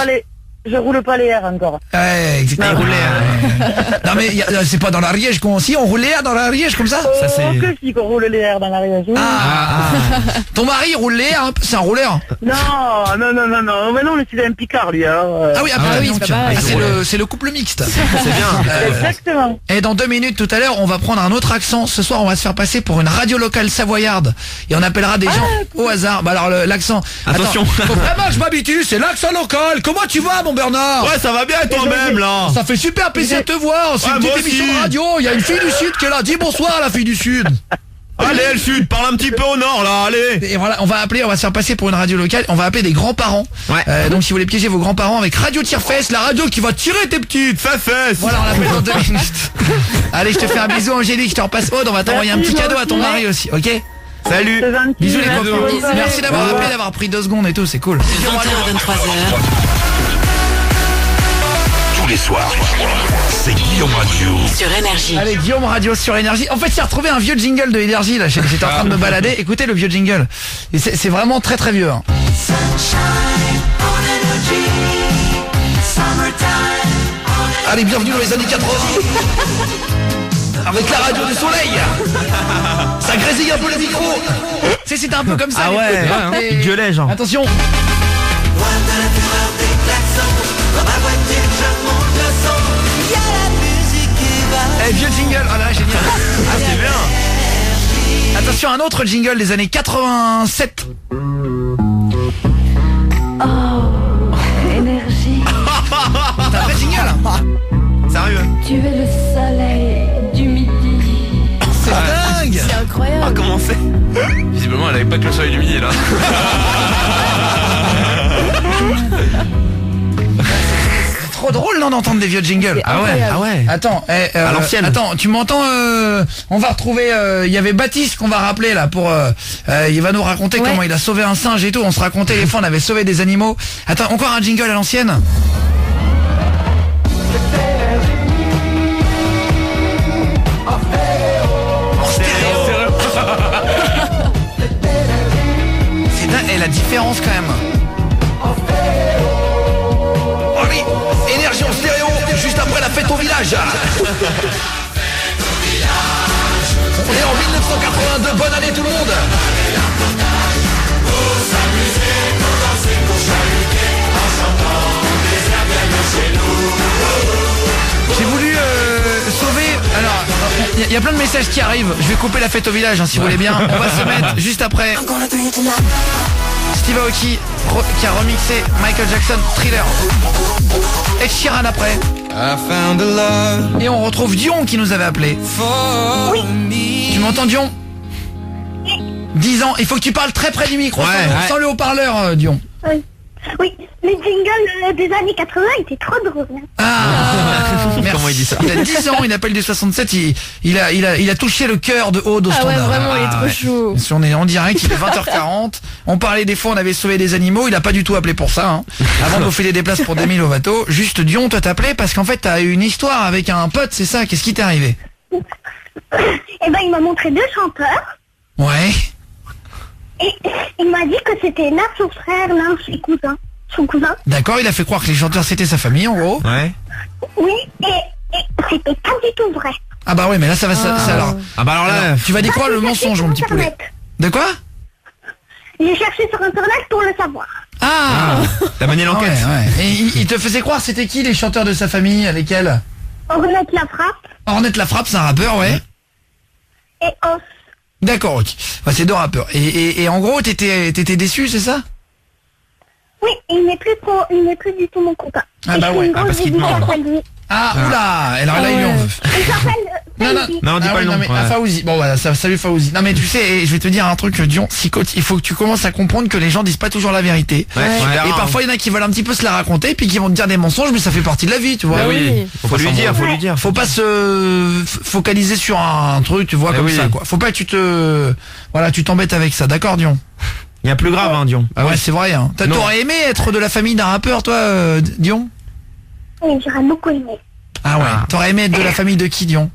Je roule pas les airs encore. Ouais, exactement. Il roulait, Non mais c'est pas dans l'Ariège qu'on si on roulait dans l'Ariège comme ça. Ça, c'est- Oh, que si qu'on roule les airs dans l'Ariège. Oui. Ton mari roule les airs, c'est un rouleur. Non, mais non, mais c'est un picard lui. Alors, Ah oui, Ah oui, donc, c'est pas pareil. c'est le couple mixte. C'est bien. Exactement. Et dans 2 minutes tout à l'heure, on va prendre un autre accent. Ce soir, on va se faire passer pour une radio locale savoyarde et on appellera des gens au hasard. Bah alors l'accent. Attention. Attends, faut vraiment que je m'habitue. C'est l'accent local. Comment tu vas, mon Bernard? Ouais, ça va bien toi-même là. Ça fait super plaisir de te voir. C'est Ouais, une petite moi émission aussi. de radio. Il y a une fille du Sud qui est là. Dis bonsoir, la fille du Sud. Allez, le sud, parle un petit peu au nord là, allez. Et voilà, on va se faire passer pour une radio locale. On va appeler des grands-parents. Ouais. Donc si vous voulez piéger vos grands-parents avec Radio Tire-Fesse, la radio qui va tirer tes petites. Fesse. Voilà, on l'appelle dans 2 minutes. Allez, je te fais un bisou, Angélique. Je te repasse Aude. On va t'envoyer un petit cadeau à ton mari aussi, ok? Salut. C'est gentil. Bisous les merci copains. beaucoup. Merci d'avoir appelé, d'avoir pris 2 secondes et tout, c'est cool. De 20h à 23h, Tous les soirs, c'est Guillaume Radio. sur Énergie. Allez, Guillaume Radio sur Énergie. En fait, j'ai retrouvé un vieux jingle de Énergie là. J'étais en train de me balader. Écoutez le vieux jingle. Et c'est vraiment très très vieux. Hein. Allez, bienvenue dans les années 80. Avec la radio du soleil. Ça grésille un peu les micros. Tu sais, c'était un peu comme ça. Ah ouais, Et- il gueulait genre. Attention. Eh, vieux jingle. Ah là, génial. Ah c'est bien. Attention, un autre jingle des années 87. Énergie, C'est un vrai jingle. Sérieux? tu es le soleil du midi. C'est dingue. C'est Ah incroyable. comment c'est? Visiblement, elle avait pas que le soleil du midi là. C'est trop drôle non d'entendre des vieux jingles. C'est incroyable. Ah ouais. Attends, À l'ancienne. Attends, tu m'entends on va retrouver. Il y avait Baptiste qu'on va rappeler là pour. Il va nous raconter Ouais. comment il a sauvé un singe et tout. On se racontait les fois, on avait sauvé des animaux. Attends, encore un jingle à l'ancienne. différence quand même. Allez, énergie en stéréo, juste après la fête au village. On est en 1982, bonne année tout le monde. J'ai voulu sauver. Alors, il y a plein de messages qui arrivent. Je vais couper la fête au village si vous voulez bien. On va se mettre juste après Steve Aoki qui a remixé Michael Jackson, Thriller. Ed Sheeran après. Et on retrouve Dion qui nous avait appelé. Tu m'entends, Dion? 10 ans, il faut que tu parles très près du micro, sans le haut-parleur, Dion. Oui, les jingles des années 80 étaient trop drôles. Merci. Comment il dit ça? Il a 10 ans, il appelle du 67, il a touché le cœur de Aude au standard. Ouais, vraiment, il est trop chaud. Si on est en direct, il est 20h40. On parlait des fois, on avait sauvé des animaux, il a pas du tout appelé pour ça. Hein. Avant de vous filer des places pour Demi Lovato, juste Dion, toi t'appelais parce qu'en fait t'as eu une histoire avec un pote, c'est ça? Qu'est-ce qui t'est arrivé? Eh ben, il m'a montré 2 chanteurs. Ouais. Et il m'a dit que c'était l'un son frère, l'un son cousin. D'accord, il a fait croire que les chanteurs c'était sa famille en gros. Ouais. Oui, et c'était pas du tout vrai. Ah bah ouais, mais là ça va ça alors. Ah bah alors là, Tu vas découvrir le J'ai cherché mensonge sur mon petit poulet. Internet. De quoi? J'ai cherché sur internet pour le savoir. Ah, t'as mené l'enquête. ouais. Et il te faisait croire c'était qui les chanteurs de sa famille? Lesquels? Ornette la frappe Ornette la frappe, c'est un rappeur, ouais. et Os. D'accord, ok. Bah, c'est 2 rappeurs. Et en gros, t'étais déçu, c'est ça? Oui, il n'est plus du tout mon copain. Ah Et bah je fais ouais. une grosse parce qu'il te dédicace ment. à lui. Ah, oula. Alors là, il lui en veut. Il s'appelle Non, Fauzi. Non, on dit Ah pas oui, le nom. non, mais, Ouais. Fauzi. Bon voilà, salut Fauzi. Non mais tu sais, je vais te dire un truc, Dion, il faut que tu commences à comprendre que les gens disent pas toujours la vérité. Ouais, Et parfois il y en a qui veulent un petit peu se la raconter, puis qui vont te dire des mensonges, mais ça fait partie de la vie, tu vois. Bah oui. Faut lui dire, faut lui dire. Faut pas se focaliser sur un truc, tu vois, comme oui. ça, quoi. Faut pas que tu t'embêtes avec ça, d'accord, Dion? Il y a plus grave, hein, Dion. Ah ouais, c'est vrai, hein. Non. T'aurais aimé être de la famille d'un rappeur, toi, Dion? Oui, j'aurais beaucoup aimé. Ah ouais. T'aurais aimé être de la famille de qui, Dion?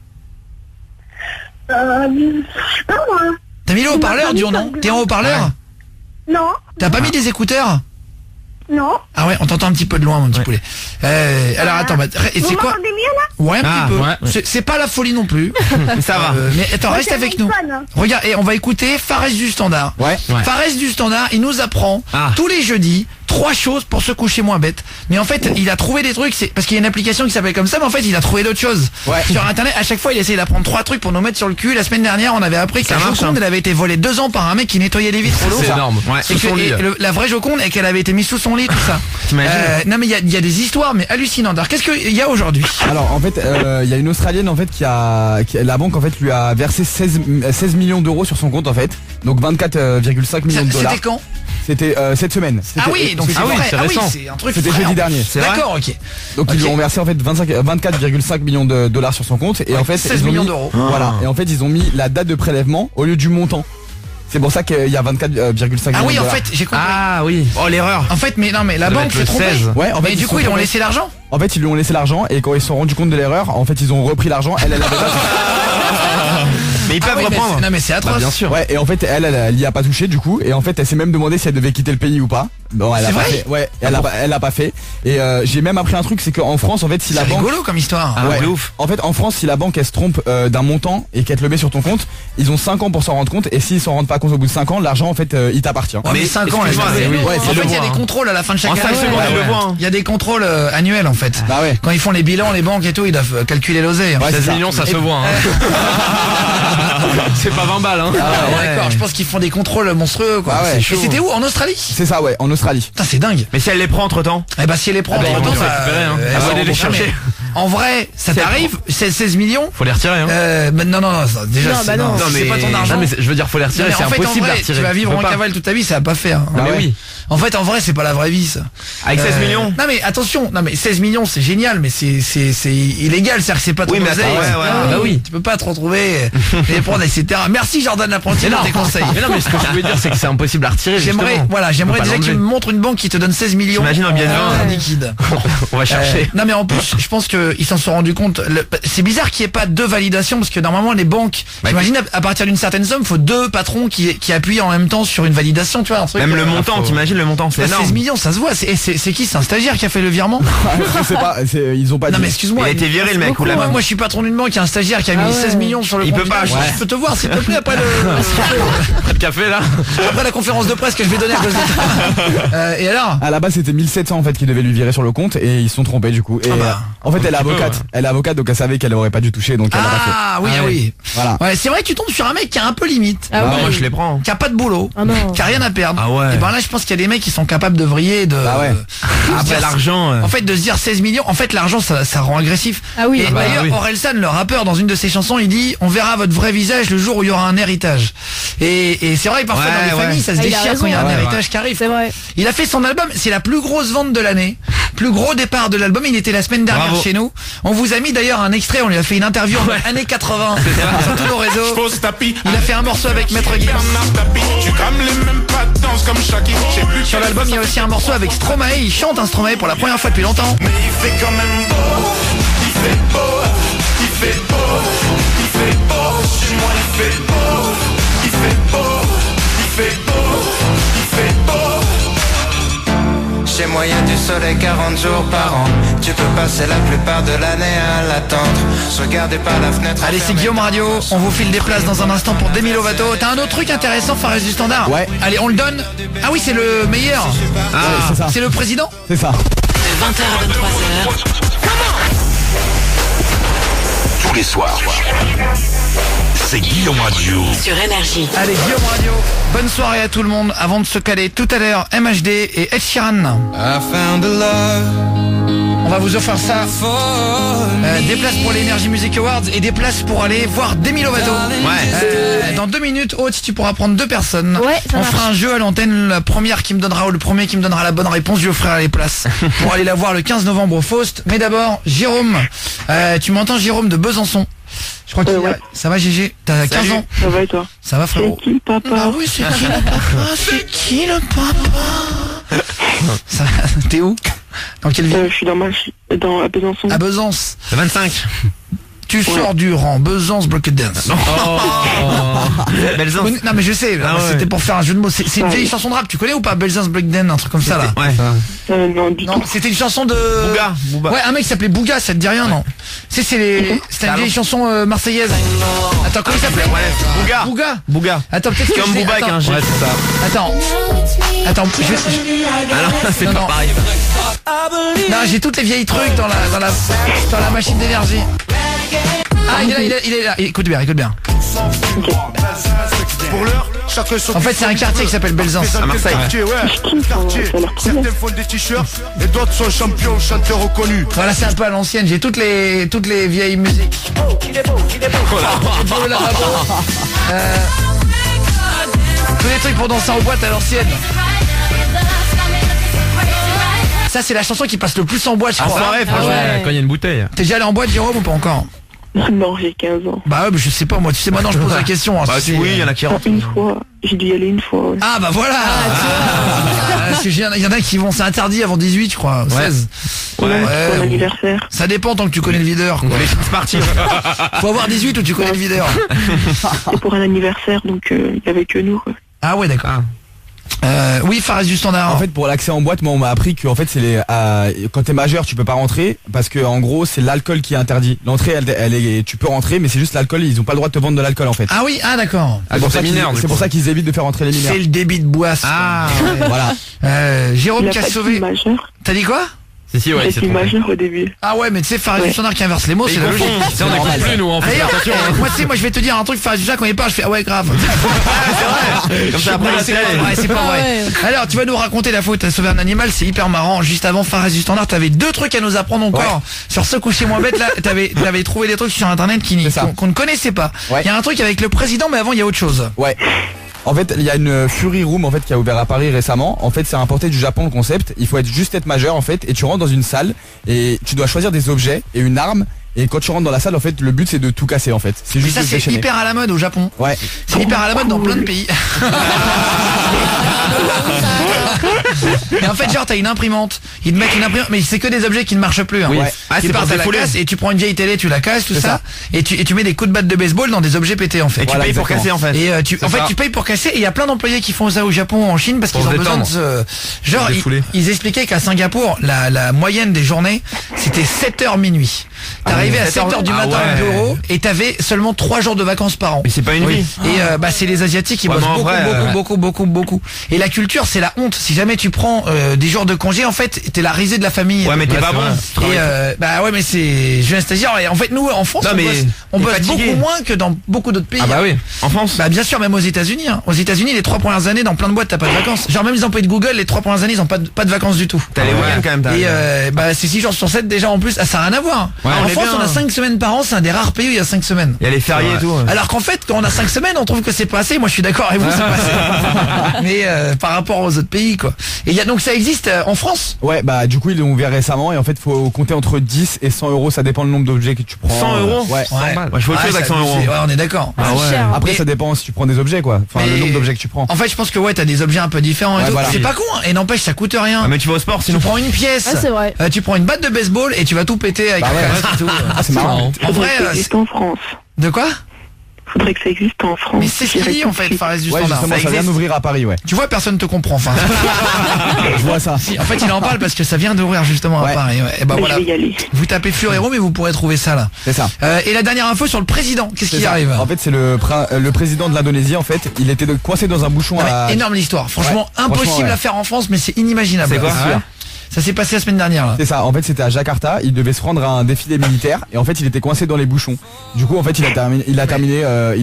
Je sais pas moi. T'as mis le haut-parleur, Dion, non? T'es en haut-parleur? Non, T'as pas mis des écouteurs? non. Ah ouais, on t'entend un petit peu de loin, mon petit poulet. Alors attends, et Vous c'est quoi? m'entendez mieux là? Ouais, un petit peu. ouais. C'est pas la folie non plus. Ça va. Mais attends, Moi, reste j'ai un avec nous. iPhone, hein. Regarde, et on va écouter Fares du Standard. Ouais. Fares du Standard, il nous apprend tous les jeudis 3 choses pour se coucher moins bête. Mais en fait, il a trouvé des trucs, c'est parce qu'il y a une application qui s'appelle comme ça, mais en fait, il a trouvé d'autres choses. Ouais. Sur internet, à chaque fois, il essaye d'apprendre 3 trucs pour nous mettre sur le cul. La semaine dernière, on avait appris que Ça la marche, Joconde, hein. elle avait été volée 2 ans par un mec qui nettoyait les vitres au lot. C'est énorme. Ouais. Et Sous son lit. la vraie Joconde est qu'elle avait été mise sous son lit, tout ça. T'imagines Non mais il y a des histoires mais hallucinantes. Alors qu'est-ce qu'il y a aujourd'hui? Alors en fait, il y a une Australienne en fait la banque en fait lui a versé 16 millions d'euros sur son compte en fait. Donc 24,5 millions de dollars. C'était quand? C'était cette semaine. Ah oui, donc c'est c'était- vrai. c'est Ah oui, récent. c'est un truc. C'était frais, jeudi en dernier. plus. D'accord, ok. Donc ils lui Ok. ont versé en fait 24,5 millions de dollars sur son compte et en fait 16 ils ont millions mis, d'euros. Voilà. Et en fait ils ont mis la date de prélèvement au lieu du montant. C'est pour ça qu'il y a 24,5 millions Ah oui, de en dollars. fait, j'ai compris. Ah oui. Oh l'erreur. En fait, mais non, mais la Ça doit banque être le s'est trompée. 16. Ouais, en fait, Mais du coup, ils ont laissé l'argent. En fait, ils lui ont laissé l'argent et quand ils se sont rendus compte de l'erreur, en fait, ils ont repris l'argent. Elle avait pas. Mais ils peuvent Ah oui, mais reprendre. c'est- non mais c'est atroce. bien sûr. Ouais, et en fait, elle y a pas touché du coup, et en fait, elle s'est même demandé si elle devait quitter le pays ou pas. Bon, elle a C'est pas vrai fait. Ouais, elle a pas fait. Et j'ai même appris un truc, c'est qu'en France, en fait, si C'est la banque, rigolo comme histoire. Ah ouais, ouais, ouf. en fait, en France, si la banque elle se trompe d'un montant et qu'elle te le met sur ton compte, ils ont 5 ans pour s'en rendre compte. Et s'ils s'en rendent pas compte au bout de 5 ans, l'argent en fait, il t'appartient. Ouais, mais 5 ans, là, excuse-moi, c'est- mais oui. Ouais, en c'est fait, le il y a voir, des hein. contrôles à la fin de chaque En année. 5 secondes, il le voit, hein. Il y a des contrôles annuels en fait. Bah ouais. Quand ils font les bilans, les banques et tout, ils doivent calculer l'oseille. Ouais, 16 c'est ça. millions, ça se voit. C'est pas 20 balles, hein. Ah, d'accord, je pense qu'ils font des contrôles monstrueux quoi. Ah ouais, Et chaud. c'était où? En Australie? C'est ça, ouais, en Australie. Putain, c'est dingue. Mais si elle les prend entre temps. Eh bah si elle les prend Ah bah, en ils temps, vont les récupérer, hein. elles Ah, sont faut aller les remboursées. chercher. En vrai, ça Si elle t'arrive, c'est 16 millions. Faut les retirer, hein. Bah, non, déjà, Non, c'est bah non. c'est mais- pas ton argent. Non, mais je veux dire, faut les Non, retirer, mais c'est en fait, impossible en à vrai, retirer. tu vas vivre Tu en peux pas. cavale toute ta vie, ça va pas faire. Bah mais ouais. oui. En fait, en vrai, c'est pas la vraie vie, ça. Avec 16 millions. Non mais attention, non mais 16 millions c'est génial, mais c'est illégal, c'est-à-dire que c'est pas ton Oui, mais oseille. attends, ouais, ouais. Ah bah oui, tu peux pas te retrouver les prendre, etc. Merci Jordan Apprenti pour tes conseils. Mais non, mais ce que je voulais dire, c'est que c'est impossible à retirer. J'aimerais, justement. voilà, On j'aimerais peut pas déjà que tu l'enlever. me montres une banque qui te donne 16 millions. T'imagines un bien de vin, liquide. On va chercher. Non mais en plus, je pense que que ils s'en sont rendus compte. C'est bizarre qu'il n'y ait pas 2 validations parce que normalement les banques, j'imagine à partir d'une certaine somme, il faut 2 patrons qui appuient en même temps sur une validation, tu vois. Un truc, Même le montant, t'imagines le montant, c'est énorme. 16 millions, ça se voit. C'est qui? C'est un stagiaire qui a fait le virement? Je sais pas, ils ont pas Non dit. mais excuse-moi. Il a été viré le mec ou la Moi je suis patron d'une banque, il y a un stagiaire qui a mis 16 millions sur le compte. Il peut pas. Je peux te voir s'il te plaît après Le café là. après la conférence de presse que je vais donner à cause de ça. Et alors? À la base c'était 1700 en fait qui devaient lui virer sur le compte et ils se sont trompés du coup. Et en fait elle est avocate. Elle est avocate donc elle savait qu'elle aurait pas dû toucher donc elle l'a pas fait. Ah oui. Voilà. Ouais, c'est vrai que tu tombes sur un mec qui a un peu limite. Ah ouais. Moi je les prends. Qui a pas de boulot, qui a rien à perdre. Ah ouais. Et ben là je pense qu'il y a des mecs qui sont capables de vriller de. Ah ouais. Après l'argent. En fait de se dire 16 millions, en fait l'argent ça rend agressif. Ah oui. Et Ah bah d'ailleurs oui. Orelsan, le rappeur, dans une de ses chansons, il dit on verra votre vrai visage le jour où il y aura un héritage. Et c'est vrai que parfois dans les familles ça se Ah, il a déchire raison. quand il y a un Ouais, héritage qui arrive. C'est vrai. Il a fait son album, c'est la plus grosse vente de l'année, plus gros départ de l'album, il était la semaine dernière Bravo. chez nous. On vous a mis d'ailleurs un extrait, on lui a fait une interview en années 80 sur tous nos réseaux. Il a fait un morceau avec Maître Gims. Sur l'album il y a aussi un morceau avec Stromae, il chante un Stromae pour la première fois depuis longtemps. Mais il fait quand même beau, il fait beau, il fait beau, il fait beau, chez moi il fait beau, il fait beau, il fait beau, il fait beau. Chez moi y a du soleil 40 jours par an. Tu peux passer la plupart de l'année à l'attendre. Je regardais par la fenêtre. Allez, c'est Guillaume Radio, on vous file des places dans un instant pour Demi Lovato. T'as un autre truc intéressant, Fares du Standard? Ouais. Allez, on le donne. Ah oui, c'est le meilleur. C'est ça. C'est le président? C'est ça. De 20h à 23h, Tous les soirs, c'est Guillaume Radio. sur Énergie. Allez, Guillaume Radio, bonne soirée à tout le monde. Avant de se caler tout à l'heure, MHD et Ed Sheeran. On va vous offrir ça. Des places pour les Energy Music Awards et des places pour aller voir Demi Lovato. Ouais. Dans 2 minutes, Haute, tu pourras prendre 2 personnes. Ouais, ça on marche. fera un jeu à l'antenne. La première qui me donnera ou le premier qui me donnera la bonne réponse, je lui offrirai les places pour aller la voir le 15 novembre au Faust. Mais d'abord, Jérôme, tu m'entends, Jérôme de Besançon? Je crois qu'il ouais. Ça va, Gégé? T'as 15 ans? Ça va et toi? Ça va, frérot? C'est qui, papa? Ah oui, c'est qui le papa? C'est qui le papa? Ça, t'es où? Dans quelle ville? Je suis à Besançon. À Besançon. Le 25. Tu sors du rang Besançon Block Dance. Belzance. Non mais je sais, Ah ouais. c'était pour faire un jeu de mots. C'est une vieille chanson de rap, tu connais ou pas? Besançon Block Dance, un truc comme ça là. Ouais. Non, du Non, tout. c'était une chanson de Booba. Ouais, un mec qui s'appelait Bouga, ça te dit rien, non? C'était une vieille chanson marseillaise. Attends, comment il s'appelait? Bouga. Bouga. Attends, peut-être que Comme je l'ai- Booba avec attends. un G. Ouais, c'est ça. Attends, Ah non, c'est Non, pas non. pareil. non, j'ai toutes les vieilles trucs dans la machine d'énergie. Ah, il est là. Écoute bien. Pour l'heure, chacun son En fait, c'est un quartier qui s'appelle Belzance. À Marseille. quartier, ouais. Quartier. Ça a l'air trop bien. Certains font des t-shirts et d'autres sont champions, chanteurs reconnus. Voilà, c'est un peu à l'ancienne. J'ai toutes les vieilles musiques. Tous les trucs pour danser en boîte à l'ancienne. Ça, c'est la chanson qui passe le plus en boîte, je En crois. soirée, franchement. ouais. Quand il y a une bouteille. T'es déjà allé en boîte, Jérôme, ou pas encore? Non, j'ai 15 ans. Bah ouais, mais je sais pas, moi, tu sais, maintenant je pose la question. Hein, Bah c'est- oui, il y en a qui rentrent. Une fois. J'ai dû y aller une fois. Ouais. Ah bah voilà. Parce que il y en a qui vont, c'est interdit avant 18, je crois, 16. Ouais, Ouais, pour ou- l'anniversaire. Ça dépend tant que tu connais le videur, quoi. C'est parti. Faut avoir 18 ou tu connais le videur. C'était pour un anniversaire, donc il y avait que nous. Quoi. Ah ouais, d'accord. Oui, Fares du Standard. En fait, pour l'accès en boîte, moi, on m'a appris que en fait, c'est quand t'es majeur, tu peux pas rentrer parce que en gros, c'est l'alcool qui est interdit. L'entrée, elle est, tu peux rentrer, mais c'est juste l'alcool. Ils ont pas le droit de te vendre de l'alcool en fait. Ah oui, ah d'accord. C'est pour ça qu'ils- mineurs, du c'est pour coup. ça qu'ils évitent de faire entrer les mineurs. C'est le débit de boisse. Ah, Voilà. Jérôme Il a qui a pas dit sauvé. majeur. T'as dit quoi? Si, ouais, J'ai c'est dit trompé. majeur au début. Ah ouais, mais tu sais, Fares du Ouais. Standard qui inverse les mots, c'est Il la confond. logique. Ça, on n'écoute plus, nous, en fait. D'ailleurs, Attention, hein. moi tu sais, moi je vais te dire un truc, Fares du Standard, quand il parle, je fais ah ouais grave. comme ça après Ouais, la c'est télé. pas vrai, c'est pas Ah vrai. ouais. Alors, tu vas nous raconter la fois où t'as sauvé un animal, c'est hyper marrant. Juste avant, Fares du Standard, t'avais 2 trucs à nous apprendre encore. Sur ce coucher moins bête, là, t'avais trouvé des trucs sur internet C'est ça. qu'on ne connaissait pas. Il Ouais. y a un truc avec le président, mais avant, il y a autre chose. Ouais. En fait, il y a une Fury Room en fait qui a ouvert à Paris récemment. En fait, c'est importé du Japon le concept. Il faut juste être majeur en fait et tu rentres dans une salle et tu dois choisir des objets et une arme. Et quand tu rentres dans la salle, en fait, le but c'est de tout casser en fait. C'est Mais juste ça, de se c'est déchaîner. hyper à la mode au Japon. Ouais. C'est hyper à la mode dans plein de pays. Mais en fait, genre, t'as une imprimante. Ils te mettent une imprimante, mais c'est que des objets qui ne marchent plus. Hein. Oui. Ouais. Ah, Tu c'est pars pour à la défouler. casse et tu prends une vieille télé, tu la casses, tout C'est ça, et tu mets des coups de batte de baseball dans des objets pétés en fait. Et tu Voilà, payes pour exactement. casser en fait. Et en fait, ça. tu payes pour casser. Et il y a plein d'employés qui font ça au Japon, en Chine, parce qu'ils Pour ont se besoin de détendre. genre, Pour défouler. ils expliquaient qu'à Singapour, la moyenne des journées, c'était 7h minuit. T'arrivais à 7h du matin ouais. au bureau et t'avais seulement 3 jours de vacances par an. Mais c'est pas une vie. Et c'est les Asiatiques qui Ouais, bossent mais en beaucoup, vrai, beaucoup. Et la culture, c'est la honte. Si jamais tu prends des jours de congé, en fait, t'es la risée de la famille. Ouais, mais t'es Ouais, pas c'est bon. vrai. Et ouais, mais je suis un stagiaire. Et en fait, nous, en France, Non, on mais bosse t'es fatigué. beaucoup moins que dans beaucoup d'autres pays. Ah bah oui. En France. Bah bien sûr, même aux États-Unis. Hein. Aux États-Unis, les 3 premières années, dans plein de boîtes, t'as pas de vacances. Genre même les employés de Google, les 3 premières années, ils ont pas de vacances du tout. T'as les week-ends quand même. t'as- Et c'est 6 jours sur 7 déjà en plus. Ah, ça n'a rien à voir. Ouais, en on est France, bien. on a 5 semaines par an. C'est un des rares pays où il y a 5 semaines. Il y a les fériés et tout. Alors qu'en fait, quand on a 5 semaines, on trouve que c'est pas assez. Moi, je suis d'accord avec vous, c'est pas assez. Mais par rapport aux autres pays, quoi. Et donc ça existe en France. Ouais, bah du coup ils l'ont ouvert récemment et en fait faut compter entre 10 et 100 euros, ça dépend le nombre d'objets que tu prends. 100 euros Ouais. Moi, je veux autre chose avec 100 euros. Ouais, on est d'accord. Ah ouais. cher. Après Mais- ça dépend si tu prends des objets quoi. Enfin Mais- le nombre d'objets que tu prends. En fait, je pense que t'as des objets un peu différents et Ouais, tout. voilà. C'est pas con, hein. Et n'empêche, ça coûte rien. Ah, mais tu vas au sport Tu sinon. prends une pièce, Ah, c'est vrai. tu prends une batte de baseball et tu vas tout péter avec Bah la ouais. casse et tout. Ah c'est marrant. En vrai, ça existe en France. de quoi? Faudrait que ça existe en France. Mais c'est ce qu'il dit en fait, Fares du Ouais Standard. justement ça vient existe. d'ouvrir à Paris ouais. Tu vois, personne te comprend. Enfin, Je vois ça. si, en fait, il en parle parce que ça vient d'ouvrir justement à Ouais. Paris. Ouais. Et bah Mais voilà. je vais y aller. Vous tapez Furero, mais vous pourrez trouver ça là. C'est ça. Et la dernière info sur le président, qu'est-ce C'est qui ça. arrive? En fait c'est le président de l'Indonésie en fait, il était coincé dans un bouchon Non, mais à... énorme l'histoire. Franchement, Ouais, impossible franchement, ouais. à faire en France, mais c'est inimaginable. C'est quoi Ah ouais. Ça s'est passé la semaine dernière là. C'est ça, en fait c'était à Jakarta, il devait se rendre à un défilé militaire et en fait il était coincé dans les bouchons. Du coup en fait il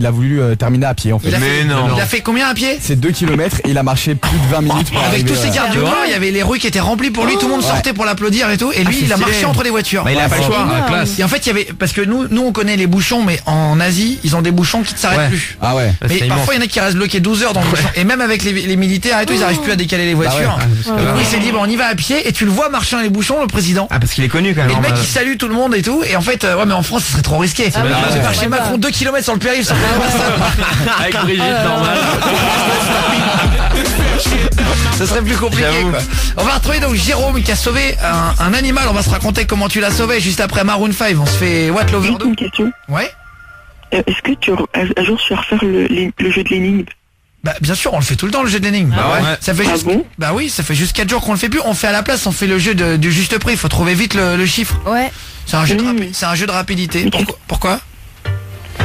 a voulu terminer à pied en fait. Mais non. Il a fait combien à pied? C'est 2 km et il a marché plus de 20 minutes pour Avec arriver, tous ces gardes du corps, il y avait les rues qui étaient remplies pour lui, tout le monde sortait pour l'applaudir et tout, et lui c'est il a stylé. marché entre les voitures. Bah, il a pas le choix. énorme. classe. Et en fait il y avait, parce que nous on connaît les bouchons, mais en Asie ils ont des bouchons qui ne s'arrêtent Ouais. plus. Ah ouais. Mais C'est parfois il y en a qui restent bloqués 12 heures dans le bouchon. Et même avec les militaires et tout, ils n'arrivent plus à décaler les voitures. ouais. Et du coup, il s'est dit bon, on y va à pied, et tu le vois marcher dans les bouchons, le président. Ah, parce qu'il est connu quand Et même. le mec normal. il salue tout le monde et tout, et en fait ouais, mais en France ce serait trop risqué. Ah oui, Je vais ouais. faire chez Macron 2 km sur le périph', ça fait personne. Avec Brigitte, normal. Ce serait plus compliqué J'avoue. quoi. On va retrouver donc Jérôme qui a sauvé un animal. On va se raconter comment tu l'as sauvé juste après Maroon 5. On se fait What Lover Juste 2. une question. Ouais. Est-ce que un jour tu vas refaire le jeu de l'énigme? Bah bien sûr, on le fait tout le temps le jeu de l'énigme. Ah ouais. Ça fait Ah juste... bon Bah oui, ça fait juste 4 jours qu'on le fait plus. On fait à la place, on fait le jeu du juste prix. Il faut trouver vite le chiffre. Ouais. C'est un jeu c'est un jeu de rapidité. Pourquoi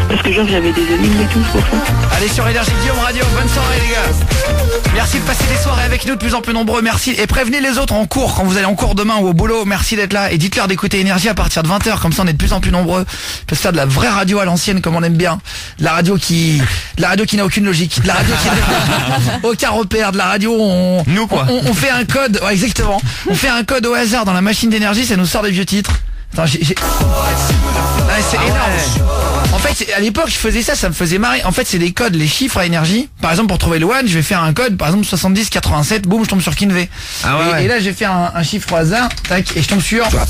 Parce que genre j'avais des énigmes et tout, c'est pour ça. Allez sur Énergie Guillaume Radio, bonne soirée les gars. Merci de passer des soirées avec nous de plus en plus nombreux, merci. Et prévenez les autres en cours, quand vous allez en cours demain ou au boulot, merci d'être là. Et dites-leur d'écouter Énergie à partir de 20h, comme ça on est de plus en plus nombreux. On peut se faire de la vraie radio à l'ancienne comme on aime bien. De la radio qui n'a aucune logique. De la radio qui n'a aucun repère. De la radio, Nous, quoi. on fait un code, ouais, exactement. On fait un code au hasard dans la machine d'énergie, ça nous sort des vieux titres. Attends, Ouais, c'est énorme. En fait, à l'époque, je faisais ça, ça me faisait marrer. En fait, c'est des codes, les chiffres à énergie. Par exemple, pour trouver le one, je vais faire un code, par exemple 70 87, boum, je tombe sur Kinvé. Ah ouais. Et là, j'ai fait un chiffre au hasard, tac, et je tombe sur. Pas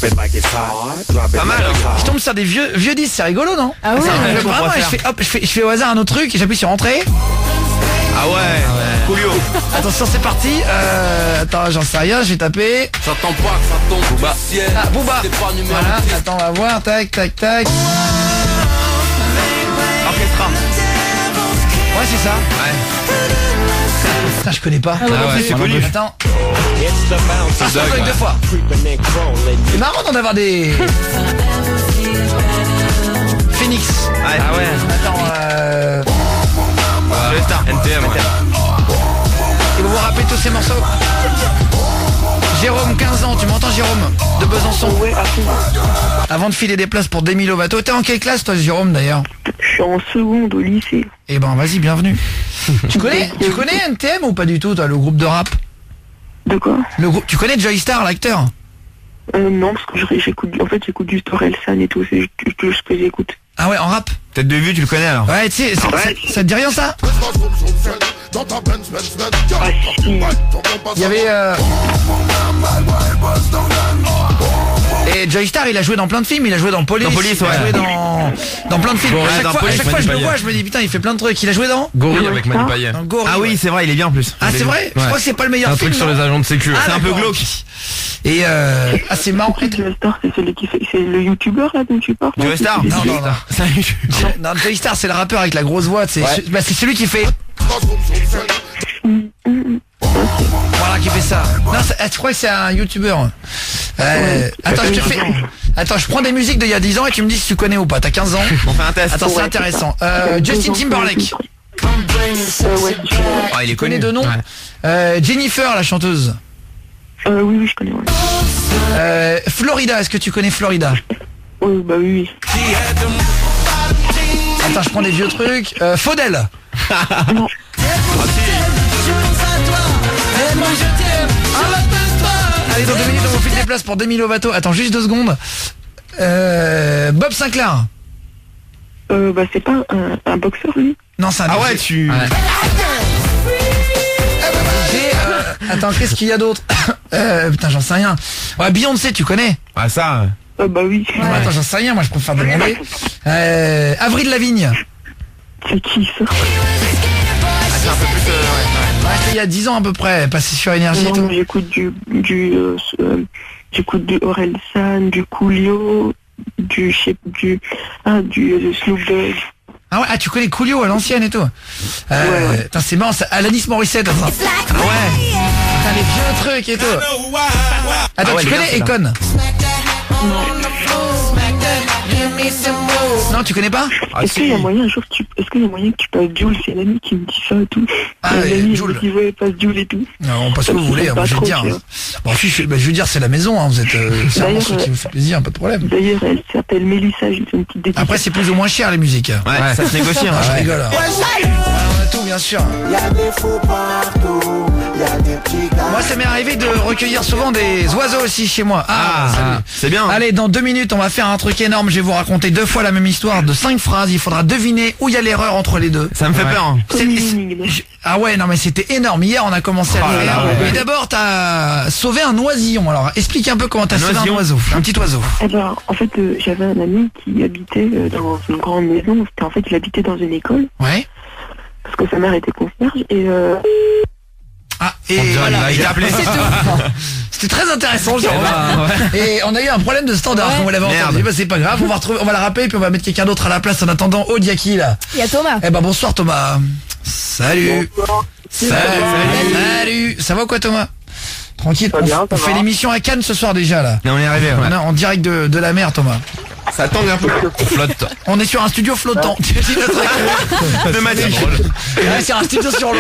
mal. Je tombe sur des vieux disques, c'est rigolo, non? Ah ouais. C'est qu'on vraiment, pourra et faire. je fais au hasard un autre truc, et j'appuie sur entrée. Ah ouais. Coolio. Attention, c'est parti. Attends, j'en sais rien, je vais taper. J'attends pas que ça tombe Booba. du ciel. Ah, Booba. C'est pas numéro Voilà, 10. attends, on va voir, tac, tac, tac. Orchestra. Ouais, c'est ça. Ouais. Putain, je connais pas. Ah ouais, c'est connu. Attends. Ah, ça Doug, bloque deux fois. C'est marrant d'en avoir des... Phoenix. Ouais. Ah ouais. Attends, Le star. NTM. Ouais. et vous vous rappelez tous ces morceaux? Jérôme, 15 ans, tu m'entends Jérôme? De Besançon. Ouais, à fond. Avant de filer des places pour Demi Lovato. T'es en quelle classe toi Jérôme d'ailleurs? Je suis en seconde au lycée. Eh ben vas-y, bienvenue. tu connais NTM ou pas du tout toi, le groupe de rap? De quoi? Tu connais Joy Star, l'acteur? Non, parce que j'écoute du Torelsan et tout, c'est juste ce que j'écoute. Ah ouais, en rap? Tête de vue, tu le connais alors? Ouais, tu sais, ça te dit rien ça? Ah si. Il y avait Joey Star, il a joué dans plein de films, il a joué dans Police, il a joué dans plein de films. À chaque fois je le vois, je me dis putain, il fait plein de trucs. Il a joué dans Gorille avec Manu Payet. Ah oui, c'est vrai, il est bien en plus. Ah c'est vrai. Je crois que c'est pas le meilleur Un film. truc sur les agents de sécu. C'est un peu glauque. Et c'est marrant. Joey Star, c'est celui qui fait, c'est le youtubeur là dont tu parles. Joey Star. Non, Joey Star, c'est le rappeur avec la grosse voix. C'est celui qui fait. Voilà, qui fait ça. Non, je crois que c'est un youtubeur. Attends, je prends des musiques d'il y a 10 ans et tu me dis si tu connais ou pas. T'as 15 ans. On fait un test. Attends, c'est intéressant. Justin Timberlake. Ah, il est connu de nom. Jennifer, la chanteuse. Oui, je connais. Florida, est-ce que tu connais Florida? Bah oui. Attends, je prends des vieux trucs. Faudel. Non. Allez, dans 2 minutes, on vous file des places pour Demi Lovato. Attends, juste 2 secondes. Bob Sinclair. Bah c'est pas un boxeur lui. Non, c'est un Ah ouais, tu... Attends, qu'est-ce qu'il y a d'autre? Putain, j'en sais rien. Ouais, Beyoncé, tu connais? Ah ça... Bah oui. Ouais. Attends, j'en sais rien, moi je préfère demander. Avril Lavigne. C'est qui ça? C'est un peu plus... C'était il y a 10 ans à peu près, passé sur Énergie et tout. Non, j'écoute j'écoute du Orelsan, du Coolio, du Snoop Dogg. Ah ouais, tu connais Coolio à l'ancienne et tout. Putain, c'est marrant, Alanis Morissette. Ah ouais. Putain, les vieux trucs et tout. Attends, tu connais Akon? Non, tu connais pas? Est-ce qu'il y a moyen un jour que tu passes Jules? C'est l'ami qui me dit ça et tout. L'ami qui me dit ouais, passe Jules et tout. Non, on passe ce que vous voulez, moi je vais dire. Bon, je veux dire, c'est la maison, hein, vous êtes c'est un monstre qui vous fait plaisir, pas de problème. D'ailleurs, elle s'appelle Mélissa, j'ai fait une petite dédicace. Après, c'est plus ou moins cher les musiques. Ouais, ça se négocie. Ah, je rigole. On a tout, bien sûr. Moi, ça m'est arrivé de recueillir souvent des oiseaux aussi chez moi. C'est bien. Allez, dans 2 minutes, on va faire un truc énorme. Je vais vous raconter 2 fois la même histoire de 5 phrases. Il faudra deviner où il y a l'erreur entre les deux. Ça me fait peur. Ah ouais, non mais c'était énorme. Hier, on a commencé à le faire. Mais d'abord, t'as sauvé un oisillon. Alors, explique un peu comment t'as sauvé un oiseau. Un petit oiseau. Alors, en fait, j'avais un ami qui habitait dans une grande maison. En fait, il habitait dans une école. Ouais. Parce que sa mère était concierge et voilà, il a appelé. C'est tout. C'était très intéressant, genre. Et on a eu un problème de standard quand on l'avait entendu. Bah, c'est pas grave, on va la rappeler puis on va mettre quelqu'un d'autre à la place en attendant. Oh, il y a qui là? Il y a Thomas. Eh ben bonsoir Thomas. Salut. Bonsoir. Salut. Ça va ou quoi Thomas? Tranquille, on fait l'émission à Cannes ce soir déjà là. Et on est arrivé. On est en direct de la mer Thomas. Ça tangue un peu. On flotte. On est sur un studio flottant. De magique. Ouais, c'est un studio sur l'eau.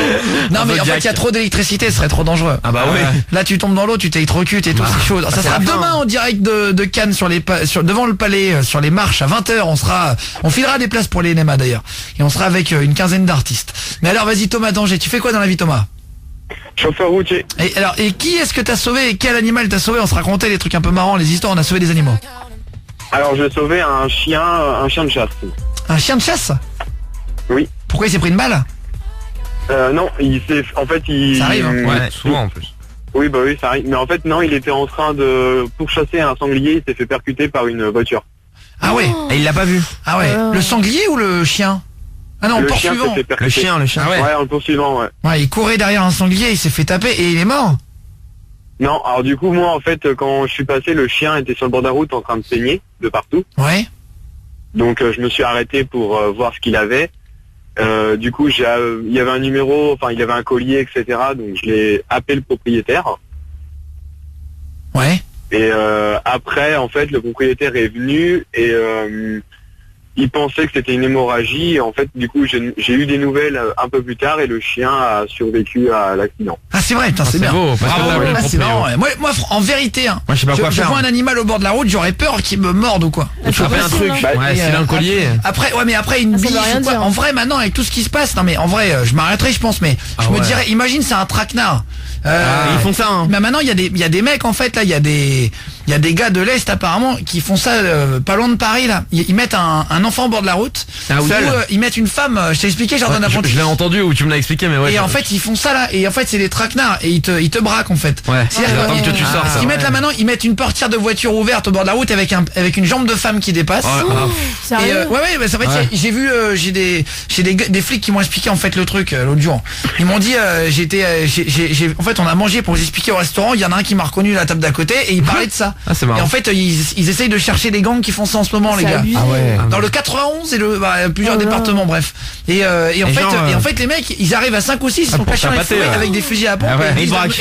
Non mais en fait il y a trop d'électricité, ce serait trop dangereux. Ah bah ouais. Là tu tombes dans l'eau, tu t'électrocutes et tout, c'est chaud. Ça sera demain en direct de Cannes devant le palais, sur les marches à 20h. On filera des places pour les NMA d'ailleurs. Et on sera avec une quinzaine d'artistes. Mais alors vas-y Thomas Danger, tu fais quoi dans la vie Thomas? Chauffeur routier. Et qui est-ce que t'as sauvé et quel animal t'as sauvé? On se racontait les trucs un peu marrants, les histoires, on a sauvé des animaux. Alors j'ai sauvé un chien de chasse. Un chien de chasse? Oui. Pourquoi il s'est pris une balle? Non, Ça arrive, hein. Ouais, souvent en plus. Oui, bah oui, ça arrive. Mais en fait, non, il était en train de pourchasser un sanglier, il s'est fait percuter par une voiture. Ah ouais. Et il l'a pas vu? Ah ouais. Le sanglier ou le chien? Ah non, le poursuivant. Le chien. Ah ouais. Ouais, le poursuivant, ouais. Ouais, il courait derrière un sanglier, il s'est fait taper et il est mort. Non, alors du coup, moi, en fait, quand je suis passé, le chien était sur le bord de la route en train de saigner de partout. Ouais. Donc, je me suis arrêté pour voir ce qu'il avait. Du coup, il y avait un numéro, enfin, il avait un collier, etc. Donc, je l'ai appelé le propriétaire. Ouais. Et après, en fait, le propriétaire est venu et il pensait que c'était une hémorragie. Et en fait, du coup, j'ai eu des nouvelles un peu plus tard et le chien a survécu à l'accident. Ah c'est vrai, putain, c'est bien. Beau, bravo, c'est marrant. Ouais. Moi, en vérité, hein, moi, je sais pas quoi je faire. vois un animal au bord de la route, j'aurais peur qu'il me morde ou quoi. Tu rappelles un truc. Ouais, c'est un collier. Après, ouais, mais après une bille ou quoi. En vrai, maintenant, avec tout ce qui se passe, non mais en vrai, je m'arrêterai, je pense, mais je me dirais, imagine, c'est un traquenard. Ils font ça, hein. Mais maintenant, il y a des mecs, en fait, là, il y a il y a des gars de l'Est apparemment qui font ça pas loin de Paris là. Ils mettent un enfant au bord de la route. Ah oui. Ils mettent une femme, je t'ai expliqué, genre d'un apprenti. Je l'ai entendu ou tu me l'as expliqué, mais ouais. Et en fait ils font ça là, et en fait c'est des traquenards, et ils te braquent en fait. Ouais. C'est-à-dire Ils attendent que tu sors. ce qu'ils mettent là maintenant, ils mettent une portière de voiture ouverte au bord de la route avec une jambe de femme qui dépasse. Et ouais, ça va être, j'ai vu, j'ai des flics qui m'ont expliqué en fait le truc l'autre jour. Ils m'ont dit, en fait on a mangé pour vous expliquer au restaurant, il y en a un qui m'a reconnu à la table d'à côté et il parlait de ça. Ah, c'est marrant. Et en fait ils essayent de chercher des gangs qui font ça en ce moment, les gars. Ah ouais. Dans le 91 et plusieurs départements, bref. Et en fait les mecs ils arrivent à 5 ou 6, ils sont cachés dans les forêts avec des fusils à pompe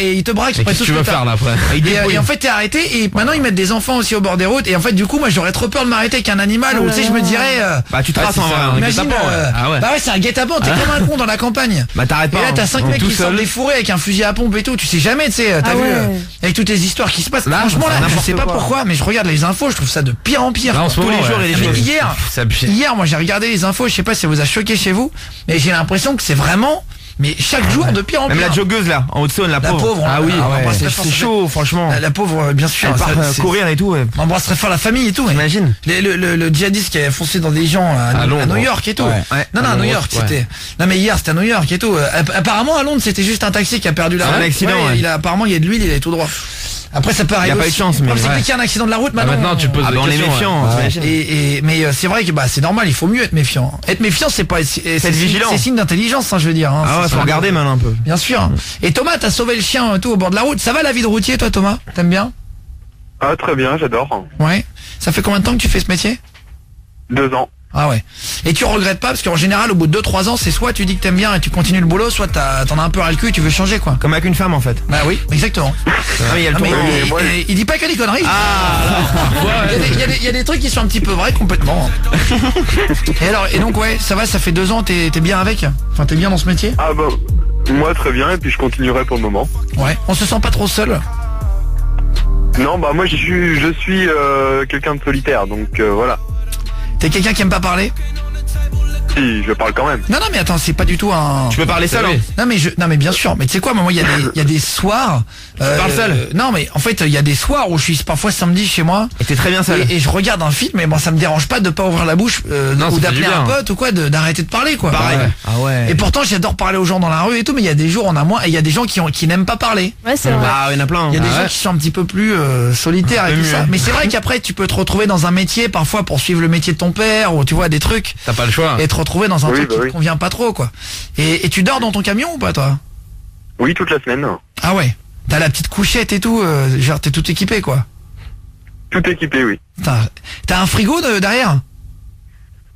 et ils te braquent. Qu'est-ce que tu veux faire là après? Et en fait t'es arrêté, et maintenant ils mettent des enfants aussi au bord des routes, et en fait du coup moi j'aurais trop peur de m'arrêter avec un animal, ou tu sais je me dirais bah tu traces en vrai. imagine, bah ouais c'est un guet-apens, t'es comme un con dans la campagne. Bah t'arrêtes pas. Et là t'as 5 mecs qui sortent des fourrés avec un fusil à pompe et tout, tu sais jamais, tu sais, t'as vu avec toutes les histoires qui se passent. Franchement là je sais pas pourquoi, mais je regarde les infos, je trouve ça de pire en pire. Tous les jours il y a des choses. Hier moi j'ai regardé les infos, je sais pas si ça vous a choqué chez vous, mais j'ai l'impression que c'est vraiment, mais chaque jour de pire en pire. Même la joggeuse là, en Haute-Saône, la pauvre. Ah oui, c'est chaud franchement. La pauvre, bien sûr. Elle part courir et tout. On embrasse très fort la famille et tout. Imagine. Le djihadiste qui a foncé dans des gens à New York et tout. Non, à New York c'était. Non mais hier c'était à New York et tout. Apparemment à Londres c'était juste un taxi qui a perdu la route. Un accident. Apparemment il y a de l'huile, il est tout droit. Après ça peut arriver. Il n'y a pas eu de chance, mais c'est qu'il y a un accident de la route maintenant. Tu poses des questions. On est méfiant. Mais c'est vrai que c'est normal, il faut mieux être méfiant. Être méfiant c'est pas, c'est vigilant. C'est signe d'intelligence, je veux dire. Ah ouais, faut regarder maintenant un peu. Bien sûr. Et Thomas, t'as sauvé le chien tout au bord de la route. Ça va la vie de routier, toi Thomas? T'aimes bien? Ah très bien, j'adore. Ouais. Ça fait combien de temps que tu fais ce métier? 2 ans. Ah ouais. Et tu regrettes pas, parce qu'en général au bout de 2-3 ans c'est soit tu dis que t'aimes bien et tu continues le boulot, soit t'en as un peu ras le cul et tu veux changer quoi. Comme avec une femme en fait. Bah oui, exactement. Il dit pas que des conneries. Il y a des trucs qui sont un petit peu vrais complètement. Et donc ouais, ça va, ça fait 2 ans, t'es bien avec? Enfin t'es bien dans ce métier? Ah bah moi très bien, et puis je continuerai pour le moment. Ouais. On se sent pas trop seul? Non bah moi je suis quelqu'un de solitaire, donc voilà. T'es quelqu'un qui aime pas parler? Si, je parle quand même. Non mais attends, c'est pas du tout un... Tu peux parler seul hein. Non mais bien sûr, mais tu sais quoi, moi il y a des soirs... Tu parles seul? Non mais en fait il y a des soirs où je suis parfois samedi chez moi. Et t'es très bien seul. Et je regarde un film, mais bon ça me dérange pas de pas ouvrir la bouche ou d'appeler un pote ou quoi, d'arrêter de parler quoi. Pareil. Ah ouais. Et pourtant j'adore parler aux gens dans la rue et tout, mais il y a des jours on a moins, et il y a des gens qui n'aiment pas parler. Ouais c'est vrai. Ah il y en a plein. Il y a des gens qui sont un petit peu plus solitaires et tout ça. Mais c'est vrai qu'après tu peux te retrouver dans un métier parfois pour suivre le métier de ton père, ou tu vois des trucs. T'as pas le choix. Et te retrouver dans un truc qui te convient pas trop quoi. Et tu dors dans ton camion ou pas toi? Oui, toute la semaine. Ah ouais. T'as la petite couchette et tout, genre t'es tout équipé quoi. Tout équipé, oui. T'as un frigo derrière?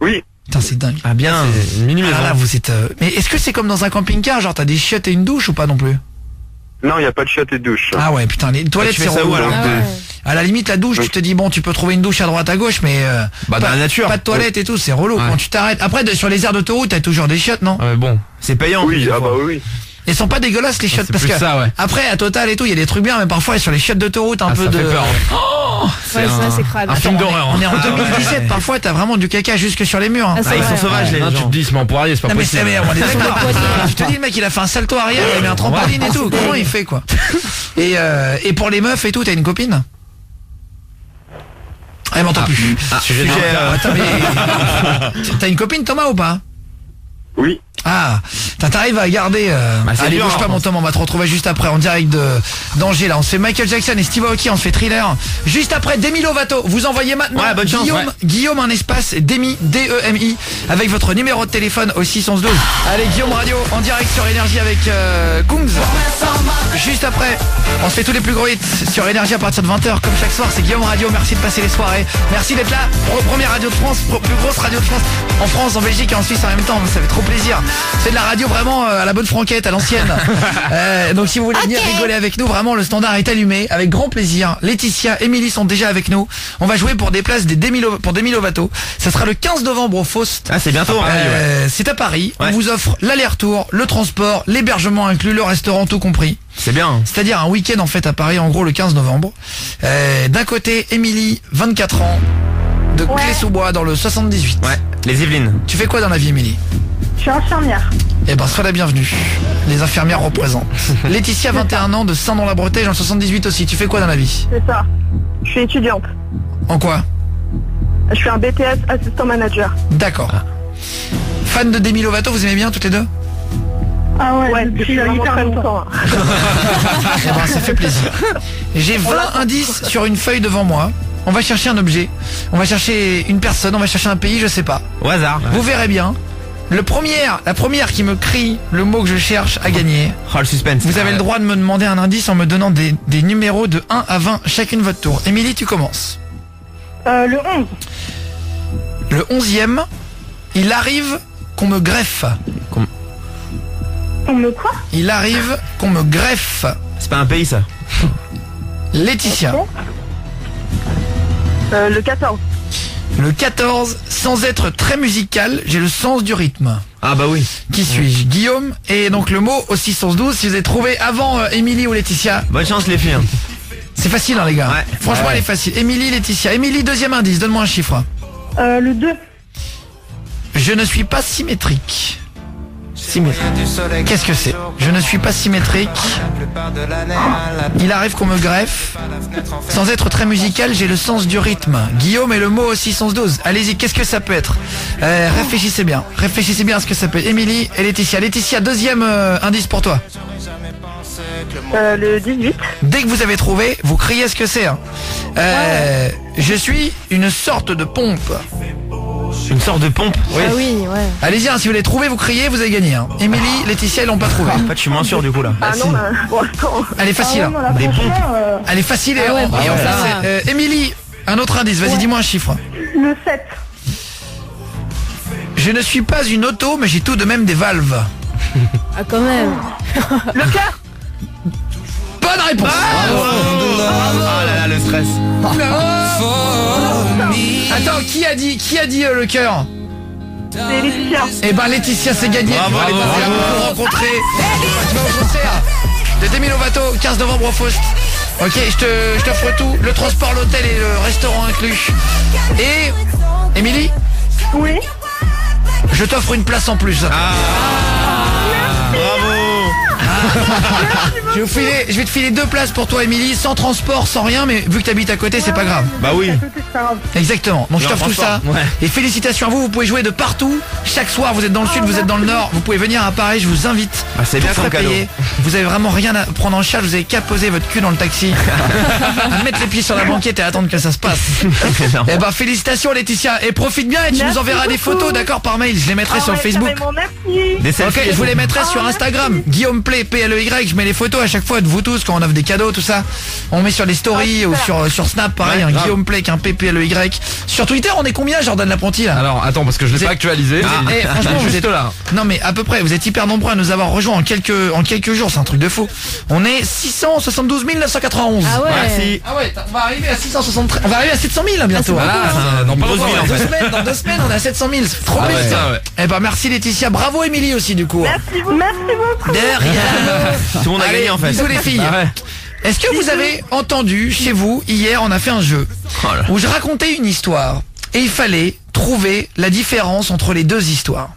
Oui. Putain c'est dingue. Ah bien. Mini maison. Là, vous êtes. Mais est-ce que c'est comme dans un camping-car, genre t'as des chiottes et une douche ou pas non plus? Non, il n'y a pas de chiottes et de douche. Ah ouais, putain, les toilettes c'est relou. À la limite la douche, tu te dis bon, tu peux trouver une douche à droite à gauche, mais dans la nature. Pas de toilette et tout, c'est relou quand tu t'arrêtes. Après sur les aires d'autoroute, t'as toujours des chiottes, non? Ouais bon, c'est payant. Oui, ah bah oui. Elles sont pas dégueulasses les chiottes parce que après à Total et tout, il y a des trucs bien, mais parfois sur les chiottes d'autoroute un peu de. Ça fait peur. Ouais, ça c'est crade. Un film d'horreur. On est en 2017, parfois t'as vraiment du caca jusque sur les murs. Ah, ils sont sauvages les gens. Tu te dis c'est mon poirier, c'est pas possible. Mais on est d'accord. Je te dis le mec il a fait un salto arrière, il a mis un trampoline et tout. Comment il fait quoi? Et pour les meufs et tout, t'as une copine? Ah, elle m'entend plus. Sujet. Attends, mais t'as une copine Thomas ou pas? Oui. Ah, t'arrives à garder allez bouge pas mon Tom, on va te retrouver juste après en direct d'Angers là. On se fait Michael Jackson et Steve Aoki, on se fait Thriller. Juste après Demi Lovato, vous envoyez maintenant bonne chance, Guillaume un espace Demi D-E-M-I avec votre numéro de téléphone au 612. Allez Guillaume Radio en direct sur Énergie avec Kungs. Juste après, on se fait tous les plus gros hits sur Énergie à partir de 20h comme chaque soir. C'est Guillaume Radio, merci de passer les soirées. Merci d'être là, première radio de France, plus grosse radio de France en France, en Belgique et en Suisse en même temps, ça fait trop plaisir. C'est de la radio vraiment à la bonne franquette, à l'ancienne. Donc si vous voulez venir rigoler avec nous, vraiment le standard est allumé, avec grand plaisir. Laetitia, Émilie sont déjà avec nous. On va jouer pour des places pour Demi Lovato. Ça sera le 15 novembre au Faust. Ah c'est bientôt. C'est à Paris. On vous offre l'aller-retour, le transport, l'hébergement inclus, le restaurant tout compris. C'est bien. C'est-à-dire un week-end en fait à Paris, en gros le 15 novembre. D'un côté, Émilie, 24 ans. de Clé-sous-Bois dans le 78. Ouais, les Yvelines. Tu fais quoi dans la vie, Émilie? Je suis infirmière. Eh ben, sois la bienvenue. Les infirmières représentent. Laetitia, 21 ans, de Saint-Don-la-Bretèche, dans le 78 aussi. Tu fais quoi dans la vie? C'est ça. Je suis étudiante. En quoi? Je suis un BTS assistant manager. D'accord. Fan de Demi Lovato, vous aimez bien toutes les deux? Ah ouais, depuis hyper longtemps. Eh ben, ça fait plaisir. J'ai 20 indices sur une feuille devant moi. On va chercher un objet. On va chercher une personne. On va chercher un pays, je sais pas. Au hasard. Vous verrez bien. La première qui me crie le mot que je cherche a gagné. Oh, le suspense. Vous avez le droit de me demander un indice en me donnant des numéros de 1 à 20, chacune votre tour. Émilie, tu commences. Le 11. Le 11e, il arrive qu'on me greffe. On me quoi? Il arrive qu'on me greffe. C'est pas un pays, ça. Laetitia. Le 14. Le 14, sans être très musical, j'ai le sens du rythme. Ah bah oui. Qui suis-je? Guillaume. Et donc le mot au 612, si vous avez trouvé avant Émilie ou Laetitia. Bonne chance les filles. C'est facile hein les gars. Ouais. Franchement elle est facile. Émilie, Laetitia. Émilie, deuxième indice, donne-moi un chiffre. Le 2. Je ne suis pas symétrique. Qu'est-ce que c'est? Je ne suis pas symétrique. Il arrive qu'on me greffe. Sans être très musical, j'ai le sens du rythme. Guillaume et le mot aussi 612. Allez-y, qu'est-ce que ça peut être? Réfléchissez bien. Réfléchissez bien à ce que ça peut être. Émilie et Laetitia. Laetitia, deuxième indice pour toi. Le 18. Dès que vous avez trouvé, vous criez ce que c'est. Hein. Je suis une sorte de pompe. Une sorte de pompe. Oui. Ah oui, ouais. Allez-y, hein, si vous les trouvez, vous criez, vous avez gagné. Hein. Émilie, Laetitia, ils l'ont pas trouvé. En fait, je suis moins sûr du coup là. Ah non, bon, attends. Elle est facile. Ah, Des pompes. Elle est facile. Ah ouais, et on Émilie, un autre indice. Vas-y, dis-moi un chiffre. Le 7. Je ne suis pas une auto, mais j'ai tout de même des valves. Ah quand même. Le cœur. Bonne réponse. Oh là là, le stress. Attends, qui a dit le cœur? C'est Laetitia. Eh ben Laetitia, c'est gagné. Bravo, tu vas bravo. rencontrer. Tu vas au concert de Demi Lovato, 15 novembre au Faust. Ok, je t'offre tout, le transport, l'hôtel et le restaurant inclus. Et Émilie, Oui. je t'offre une place en plus. Bravo. Je vais te filer 2 places pour toi, Émilie, sans transport, sans rien, mais vu que t'habites à côté, c'est pas grave. Bah oui. Exactement. Donc je Et en t'offre tout ça. transport, ouais. Et félicitations à vous. Vous pouvez jouer de partout. Chaque soir, vous êtes dans le sud, vous êtes dans le nord. Vous pouvez venir à Paris. Je vous invite. Bah, c'est Tout bien frais comme cadeau. payé. Vous avez vraiment rien à prendre en charge. Vous avez qu'à poser votre cul dans le taxi, à mettre les pieds sur la banquette et à attendre que ça se passe. Eh ben félicitations Laetitia. Et profite bien et tu nous enverras des photos, d'accord, par mail. Je les mettrai sur le Facebook. Merci. Des selfies. Ok, je vous les mettrai sur Instagram. Guillaume Play, PLEY. Je mets les photos à chaque fois de vous tous quand on offre des cadeaux, tout ça. On met sur les stories ou sur Snap, pareil, Ouais, grave. Guillaume Play, un PLEY. Sur Twitter, on est combien, Jordan L'Apprenti là? Alors attends parce que je l'ai C'est- pas actualisé. Eh, franchement, vous juste êtes là. Non mais à peu près, vous êtes hyper nombreux à nous avoir rejoints en quelques jours, c'est un truc de fou. On est 672 991. Ah ouais. Merci. Ah ouais, on va arriver à 673. On va arriver à 700 000 là, bientôt. Voilà, ça, dans pas grosse longtemps, ville, en ouais. fait. Dans 2 semaines, on est à 700 000. C'est trop Ah ouais, plaisir. ça, ouais. Eh ben merci Laetitia, bravo Émilie aussi du coup. Merci beaucoup. Derrière. Tout le monde a Allez, gagné en fait. bisous les filles. Ah ouais. Est-ce que vous avez entendu chez vous, hier on a fait un jeu Oh là. où je racontais une histoire et il fallait trouver la différence entre les deux histoires.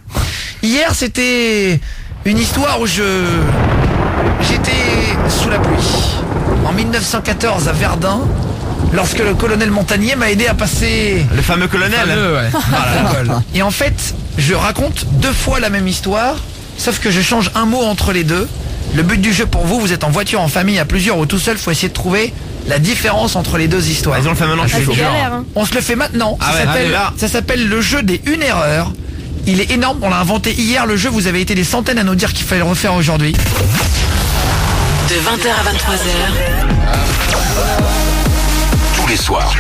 Hier c'était une histoire où j'étais sous la pluie en 1914 à Verdun lorsque le colonel Montagnier m'a aidé à passer Le fameux colonel. Ouais. l'école. Et en fait, je raconte 2 fois la même histoire, sauf que je change un mot entre les deux. Le but du jeu pour vous, vous êtes en voiture, en famille, à plusieurs ou tout seul, faut essayer de trouver la différence entre les deux histoires. Ils ont le fait maintenant, je Ah, suis c'est chaud. galère, hein. On se le fait maintenant. Ah ouais, allez, là. Ça s'appelle le jeu des 1 erreur. Il est énorme, on l'a inventé hier le jeu, vous avez été des centaines à nous dire qu'il fallait le refaire aujourd'hui. De 20h à 23h Tous les soirs,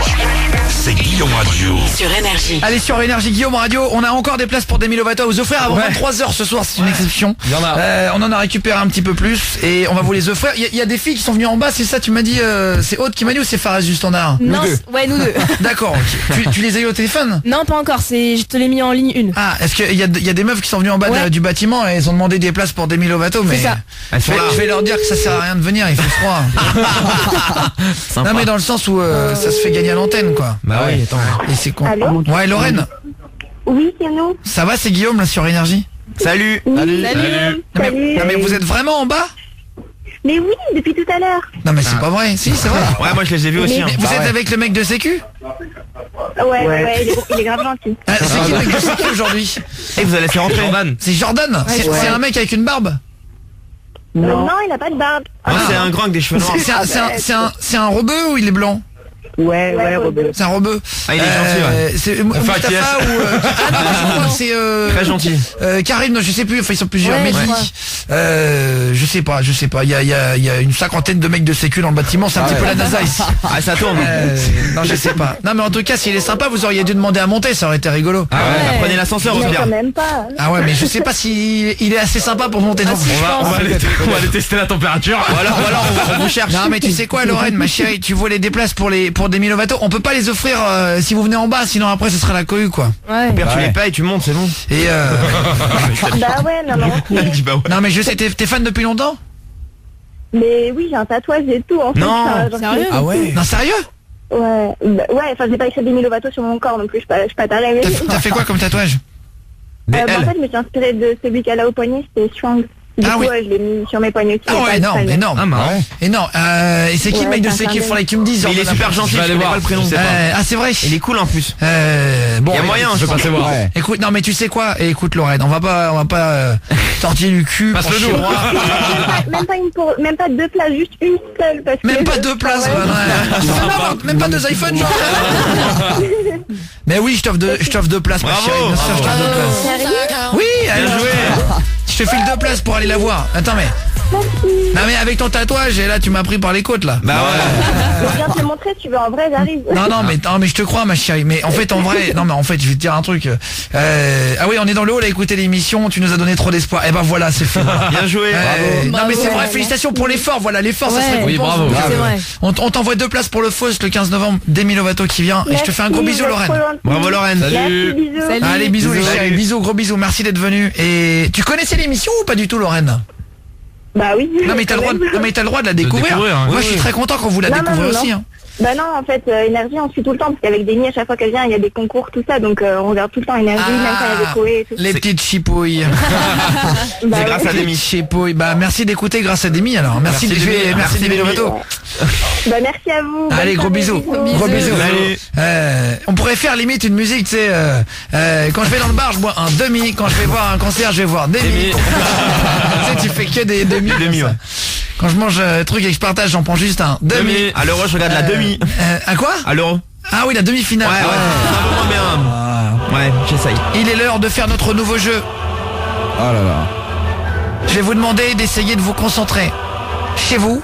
c'est Guillaume Radio. sur Énergie. Allez sur Énergie Guillaume Radio, on a encore des places pour Demi Lovato à vous offrir avant 23h ce soir, c'est une exception. Il y en a. On en a récupéré un petit peu plus et on va vous les offrir. Il y a des filles qui sont venues en bas, c'est ça tu m'as dit, c'est Aude qui m'a dit ou c'est Faraz du Standard? Non, ouais, nous deux. D'accord, ok. tu les as eu au téléphone? Non, pas encore, je te l'ai mis en ligne 1. Ah, est-ce qu'il y a des meufs qui sont venues en bas Ouais. du bâtiment et elles ont demandé des places pour Demi Lovato, mais ça. Elles sont là. je vais leur dire que ça sert à rien de venir, il fait froid. Sympa. Non mais dans le sens où ça se fait gagner à l'antenne quoi. Bah Bah oui, attends. Et c'est con. Allô Ouais, Lorraine. Oui, c'est nous. Ça va, c'est Guillaume là sur Énergie. Salut. Salut. Non mais vous êtes vraiment en bas? Mais oui, depuis tout à l'heure. Non mais c'est pas vrai. Si, c'est vrai. Ouais, moi je les ai vus aussi. Mais vous êtes avec le mec de Sécu? Ouais, il est grave gentil. Ah, c'est qui le mec de Sécu aujourd'hui? Et vous allez laisser rentrer. Jordan. C'est Jordan. C'est un mec avec une barbe. Non, il a pas de barbe. C'est un grand avec des cheveux noirs. C'est un rebeu ou il est blanc? Ouais, Robert. C'est un rebeu. Ah, il est gentil, ouais. C'est Enfin, Mustapha ou ah non, je crois que c'est Très gentil. Karim, non, je sais plus, enfin ils sont plusieurs. Ouais, Mehdi. Je sais pas. Il y a une cinquantaine de mecs de sécu dans le bâtiment, c'est un petit peu la NASA ici. Ah, ça tourne. Non, je sais pas. Non mais en tout cas, s'il est sympa, vous auriez dû demander à monter, ça aurait été rigolo. Ah ouais, prenez l'ascenseur au Non, pire. quand même pas. Ah ouais, mais je sais pas si il est assez sympa pour monter non plus. On va aller tester la température. Ou alors on vous cherche. Non mais tu sais quoi, Lorraine, ma chérie, tu voulais des places pour Demi Lovato. On peut pas les offrir si vous venez en bas, sinon après ce sera la cohue quoi. Ouais. Au pire, tu les payes, tu montes, c'est bon. Et Bah ouais, non, Il dit bah ouais. non mais je sais, t'es fan depuis longtemps? Mais oui, j'ai un tatouage et tout, en fait. Non. Genre, Sérieux? Ah ouais. Non sérieux? Ouais, enfin, j'ai pas écrit Demi Lovato sur mon corps non plus, je suis pas tarée, mais... T'as fait quoi comme tatouage? Des en L. fait, je me suis inspirée de celui qu'elle a au poignet, c'était Strong. Du Ah coup, oui. je l'ai mis sur mes poignets aussi. Ah ouais, énorme, énorme. Ah, marrant. Énorme. Et c'est qui le Ouais, mec de c'est un Sécu? clin Faudrait que tu me dises. Mais il est Jordan, super après. gentil, Je vais je aller connais voir, pas le prénom. je sais pas. Ah c'est vrai. Il est cool en plus. Bon. Il y a moyen, Je vais passer voir. Ouais. Écoute, non mais tu sais quoi? Écoute Lorraine, on va pas sortir du cul. Passe pour le chez dos. moi. Même pas deux places, juste une seule. Parce que Même pas deux places. Ouais. Ouais. Même pas deux iPhones, genre. Mais oui, je t'offre deux places, ma Bravo. chérie. Bien sûr, je t'offre deux places. Sérieux? Oui, allez Bien joué. Je te file deux places pour aller la voir. Attends mais. Non mais avec ton tatouage, et là tu m'as pris par les côtes là. Bah ouais. Je viens te le montrer, si tu veux, en vrai, j'arrive. Non mais je te crois ma chérie. Mais en fait je vais te dire un truc. Ah oui, on est dans le hall à écouter l'émission. Tu nous as donné trop d'espoir. Et ben voilà, c'est fait. Voilà. Bien joué. Non mais c'est vrai, félicitations pour l'effort. Voilà, l'effort, ça serait Oui, récompense. bravo. C'est vrai. On t'envoie deux places pour le Faust le 15 novembre. Demi Lovato qui vient. Et je te fais un gros bisou, Lorraine. Bravo Lorraine. Merci, bisous. Salut. Allez, bisous les Salut. chéris, bisous, gros bisous, merci d'être venu. Et tu connaissais l'émission ou pas du tout, Lorraine? Bah oui. Non mais t'as le droit de la découvrir. découvrir, hein. Moi Oui, je suis oui. très content quand vous la Non, découvrez non. aussi. Hein. Bah non, en fait, Énergie, on suit tout le temps, parce qu'avec Demi, à chaque fois qu'elle vient, il y a des concours, tout ça, donc on regarde tout le temps Énergie, même quand il y a des Koé et tout. Les petites chipouilles. Bah C'est grâce ouais. à Demi. Les chipouilles. Bah merci d'écouter grâce à Demi alors. Merci Demi Lovato. Bah merci à vous. Bonne Allez, gros soirée, bisous. Gros bisous. Salut. On pourrait faire limite une musique, tu sais, quand je vais dans le bar, je bois un demi, quand je vais voir un concert, je vais voir demi. Demi. Tu sais, tu fais que des demi. Demi, comme ça. ouais. Quand je mange un truc et que je partage, j'en prends juste un demi. À l'euro, je regarde la demi. À quoi? À l'euro. Ah oui, la demi-finale. Ouais, ouais. Un peu moins bien. Ouais, j'essaye. Il est l'heure de faire notre nouveau jeu. Oh là là. Je vais vous demander d'essayer de vous concentrer chez vous.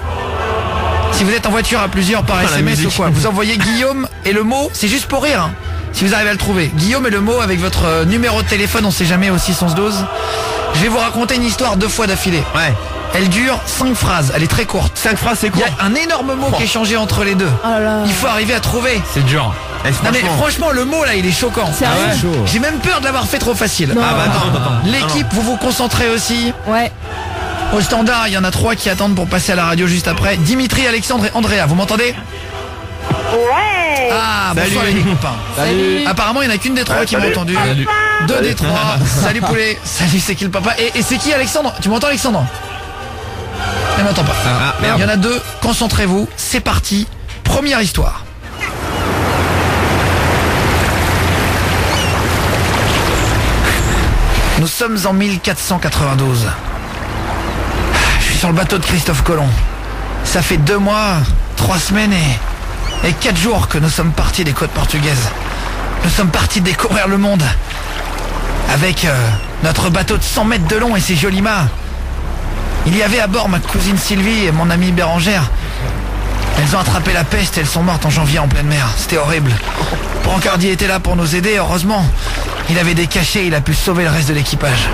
Si vous êtes en voiture à plusieurs par la SMS ou musique. quoi, vous envoyez Guillaume et le mot, c'est juste pour rire, hein, si vous arrivez à le trouver. Guillaume et le mot avec votre numéro de téléphone, on sait jamais, au 611-12. Je vais vous raconter une histoire 2 fois d'affilée. Ouais. Elle dure 5 phrases, elle est très courte. 5 phrases, c'est Il y court. a un énorme mot qui est changé entre les deux. Oh là là. Il faut arriver à trouver. C'est dur. Eh, Non mais franchement. franchement, le mot là, il est choquant. Sérieux? Ah ouais. J'ai même peur de l'avoir fait trop facile. Non. Ah bah attends. L'équipe, vous vous concentrez aussi. Ouais. Au standard, il y en a 3 qui attendent pour passer à la radio juste après. Dimitri, Alexandre et Andrea, vous m'entendez? Ouais. Ah, Salut. bonsoir les copains. Salut. Apparemment, il n'y en a qu'une des 3 qui m'a entendu. Salut. 2 des 3. Salut poulet. Salut, c'est qui le papa? Et c'est qui Alexandre? Tu m'entends Alexandre? Il m'entend pas. Ah, merde. Il y en a 2, concentrez-vous. C'est parti. Première histoire. Nous sommes en 1492. Je suis sur le bateau de Christophe Colomb. Ça fait 2 mois, 3 semaines et 4 jours que nous sommes partis des côtes portugaises. Nous sommes partis découvrir le monde avec notre bateau de 100 mètres de long et ses jolis mâts. Il y avait à bord ma cousine Sylvie et mon amie Bérangère. Elles ont attrapé la peste et elles sont mortes en janvier en pleine mer. C'était horrible. Brancardier était là pour nous aider, heureusement. Il avait des cachets, il a pu sauver le reste de l'équipage.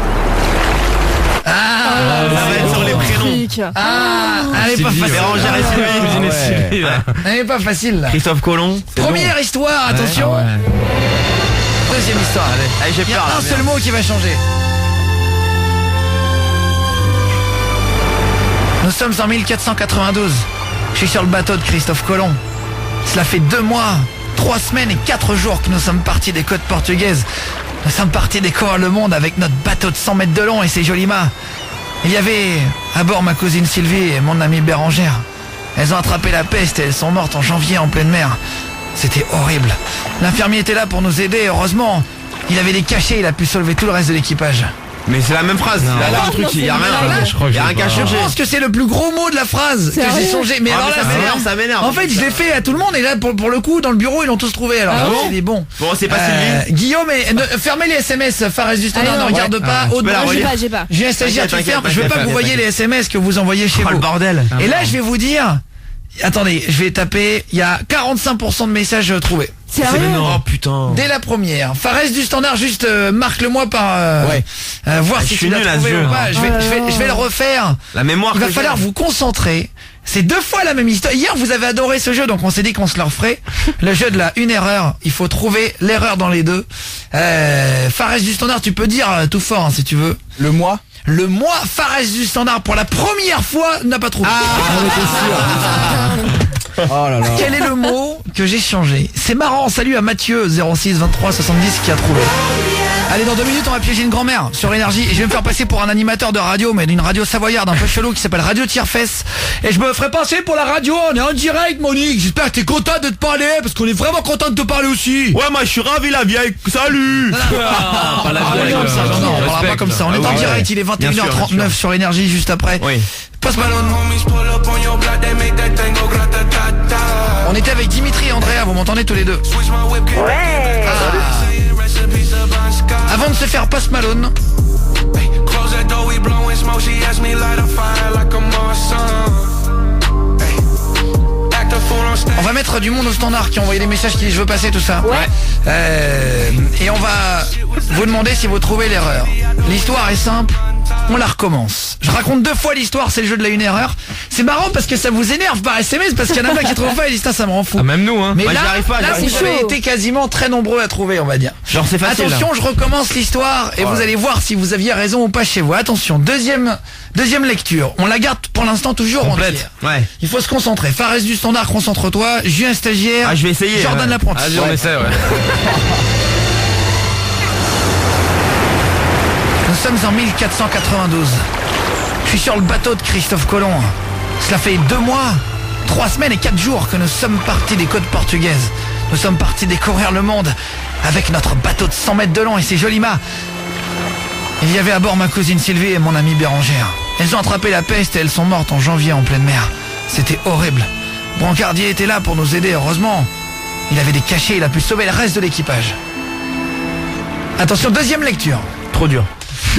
Ça va être sur les prénoms. Magnifique. Elle est pas Sylvie, facile. Bérangère et Sylvie. Cousine et ouais. Sylvie, là. Elle est pas facile là. Christophe Colomb. Première histoire, attention. Ah ouais. Deuxième histoire. Allez, j'ai Il y a peur là. un seul mot qui va changer. Nous sommes en 1492. Je suis sur le bateau de Christophe Colomb. Cela fait 2 mois, 3 semaines et 4 jours que nous sommes partis des côtes portugaises. Nous sommes partis découvrir le monde avec notre bateau de 100 mètres de long et ses jolies mâts. Il y avait à bord ma cousine Sylvie et mon amie Bérangère. Elles ont attrapé la peste et elles sont mortes en janvier en pleine mer. C'était horrible. L'infirmier était là pour nous aider, heureusement. Il avait des cachets, il a pu sauver tout le reste de l'équipage. Mais c'est la même phrase. Là, le truc, il y a rien. Il y a rien qu'à changer. Je pense que c'est le plus gros mot de la phrase que j'ai changé. Mais alors là, ça m'énerve. En fait, je l'ai fait à tout le monde et là, pour le coup, dans le bureau, ils l'ont tous trouvé. Alors, c'est des bons. Bon, c'est pas Sylvie. Guillaume, fermez les SMS. Fares du Standard, ne regarde pas. J'ai pas. J'ai un stagiaire, tu fermes. Je veux pas que vous voyez les SMS que vous envoyez chez vous. Le bordel. Et là, je vais vous dire. Attendez, je vais taper. Il y a 45% de messages trouvés. C'est vrai. Oh putain. Dès la première. Fares du Standard, juste marque-le-moi par voir si tu l'as trouvé ou pas. Je vais le refaire. La mémoire. Il va falloir vous concentrer. C'est 2 fois la même histoire. Hier, vous avez adoré ce jeu, donc on s'est dit qu'on se le referait. Le jeu de la une erreur. Il faut trouver l'erreur dans les deux. Fares du Standard, tu peux dire tout fort hein, si tu veux. Le mois. Le mois Fares du Standard pour la première fois n'a pas trouvé. Oh là là. Quel est le mot que j'ai changé? C'est marrant, salut à Mathieu 06 23 70 qui a trouvé. Allez, dans 2 minutes on va piéger une grand-mère sur Énergie et je vais me faire passer pour un animateur de radio, mais d'une radio savoyarde un peu chelou qui s'appelle Radio Tire-Fesse. Et je me ferai passer pour la radio, on est en direct Monique. J'espère que t'es content de te parler parce qu'on est vraiment content de te parler aussi. Ouais, moi je suis ravi la vieille, salut. On parlera pas comme ça, on est en direct, il est 21h39 sur Énergie juste après. Oui. Post Malone. On était avec Dimitri et Andrea, vous m'entendez tous les deux? Ouais. Avant de se faire Post Malone, on va mettre du monde au standard qui ont envoyé des messages qui disent je veux passer tout ça. Ouais. Et on va vous demander si vous trouvez l'erreur. L'histoire est simple, on la recommence. Je raconte 2 fois l'histoire, c'est le jeu de la une erreur. C'est marrant parce que ça vous énerve par SMS parce qu'il y en a plein qui trouvent pas et disent ça me rend fou. Ah, même nous hein. Mais moi, là, j'y arrive pas, là j'arrive vous avez été quasiment très nombreux à trouver, on va dire. Genre c'est facile. Attention, je recommence l'histoire et vous allez voir si vous aviez raison ou pas chez vous. Attention, deuxième lecture. On la garde pour l'instant toujours entière. Ouais. Il faut se concentrer. Fares du Standard, concentre-toi. Julien stagiaire. Ah, je vais essayer. Jordan l'apprenti. Vas-y, on essaie, ouais. Nous sommes en 1492. Je suis sur le bateau de Christophe Colomb. Cela fait 2 mois, 3 semaines et 4 jours que nous sommes partis des côtes portugaises. Nous sommes partis découvrir le monde avec notre bateau de 100 mètres de long et ses jolis mâts. Il y avait à bord ma cousine Sylvie et mon amie Bérangère. Elles ont attrapé la peste et elles sont mortes en janvier en pleine mer. C'était horrible. Brancardier était là pour nous aider, heureusement. Il avait des cachets, il a pu sauver le reste de l'équipage. Attention, deuxième lecture. Trop dur.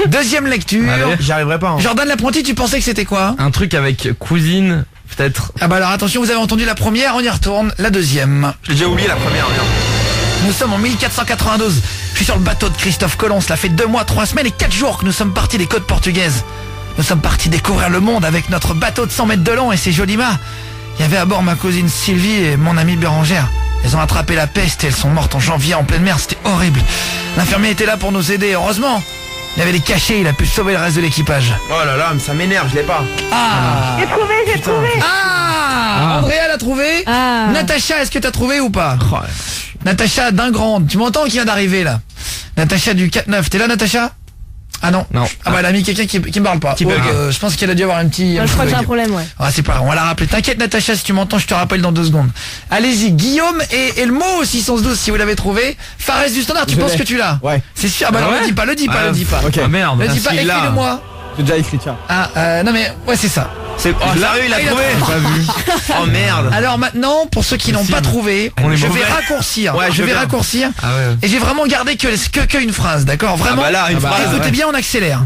Deuxième lecture. Allez. J'y arriverai pas. Hein. Jordan l'apprenti, tu pensais que c'était quoi? Un truc avec cousine, peut-être. Ah bah alors attention, vous avez entendu la première, on y retourne. La deuxième. J'ai déjà oublié la première. Merde. Nous sommes en 1492. Je suis sur le bateau de Christophe Colomb. Cela fait 2 mois, 3 semaines et 4 jours que nous sommes partis des côtes portugaises. Nous sommes partis découvrir le monde avec notre bateau de 100 mètres de long et ses jolis mâts. Il y avait à bord ma cousine Sylvie et mon amie Bérangère. Elles ont attrapé la peste et elles sont mortes en janvier en pleine mer. C'était horrible. L'infirmier était là pour nous aider, heureusement. Il avait des cachets, il a pu sauver le reste de l'équipage. Oh là là, mais ça m'énerve, je l'ai pas. Ah, J'ai trouvé. Andrea l'a trouvé. Natacha, est-ce que t'as trouvé ou pas? Natacha Dingrande, tu m'entends qui vient d'arriver là? Natacha du 4-9, t'es là Natacha? Ah non. Ah bah elle a mis quelqu'un qui me parle pas. Qui bug. Je pense qu'elle a dû avoir un petit... Je crois que j'ai un problème, ouais. Ah c'est pas grave, on va la rappeler. T'inquiète Natacha, si tu m'entends, je te rappelle dans 2 secondes. Allez-y, Guillaume et le mot 612 si vous l'avez trouvé. Fares du Standard, tu penses que tu l'as? Ouais. C'est sûr, ah bah alors ouais. le dis pas. Ok. Ah merde. Le dis pas, écris-le-moi. J'ai déjà écrit, tiens. Non mais, ouais c'est ça. C'est sérieux, il a trouvé. Pas vu. Oh merde. Alors maintenant, pour ceux qui n'ont pas trouvé, On est je vais mauvais. raccourcir. Ouais, je vais raccourcir. Ah ouais. Et j'ai vraiment gardé que une phrase, d'accord? Vraiment. Ah bah là, une phrase, Écoutez ouais. bien, on accélère.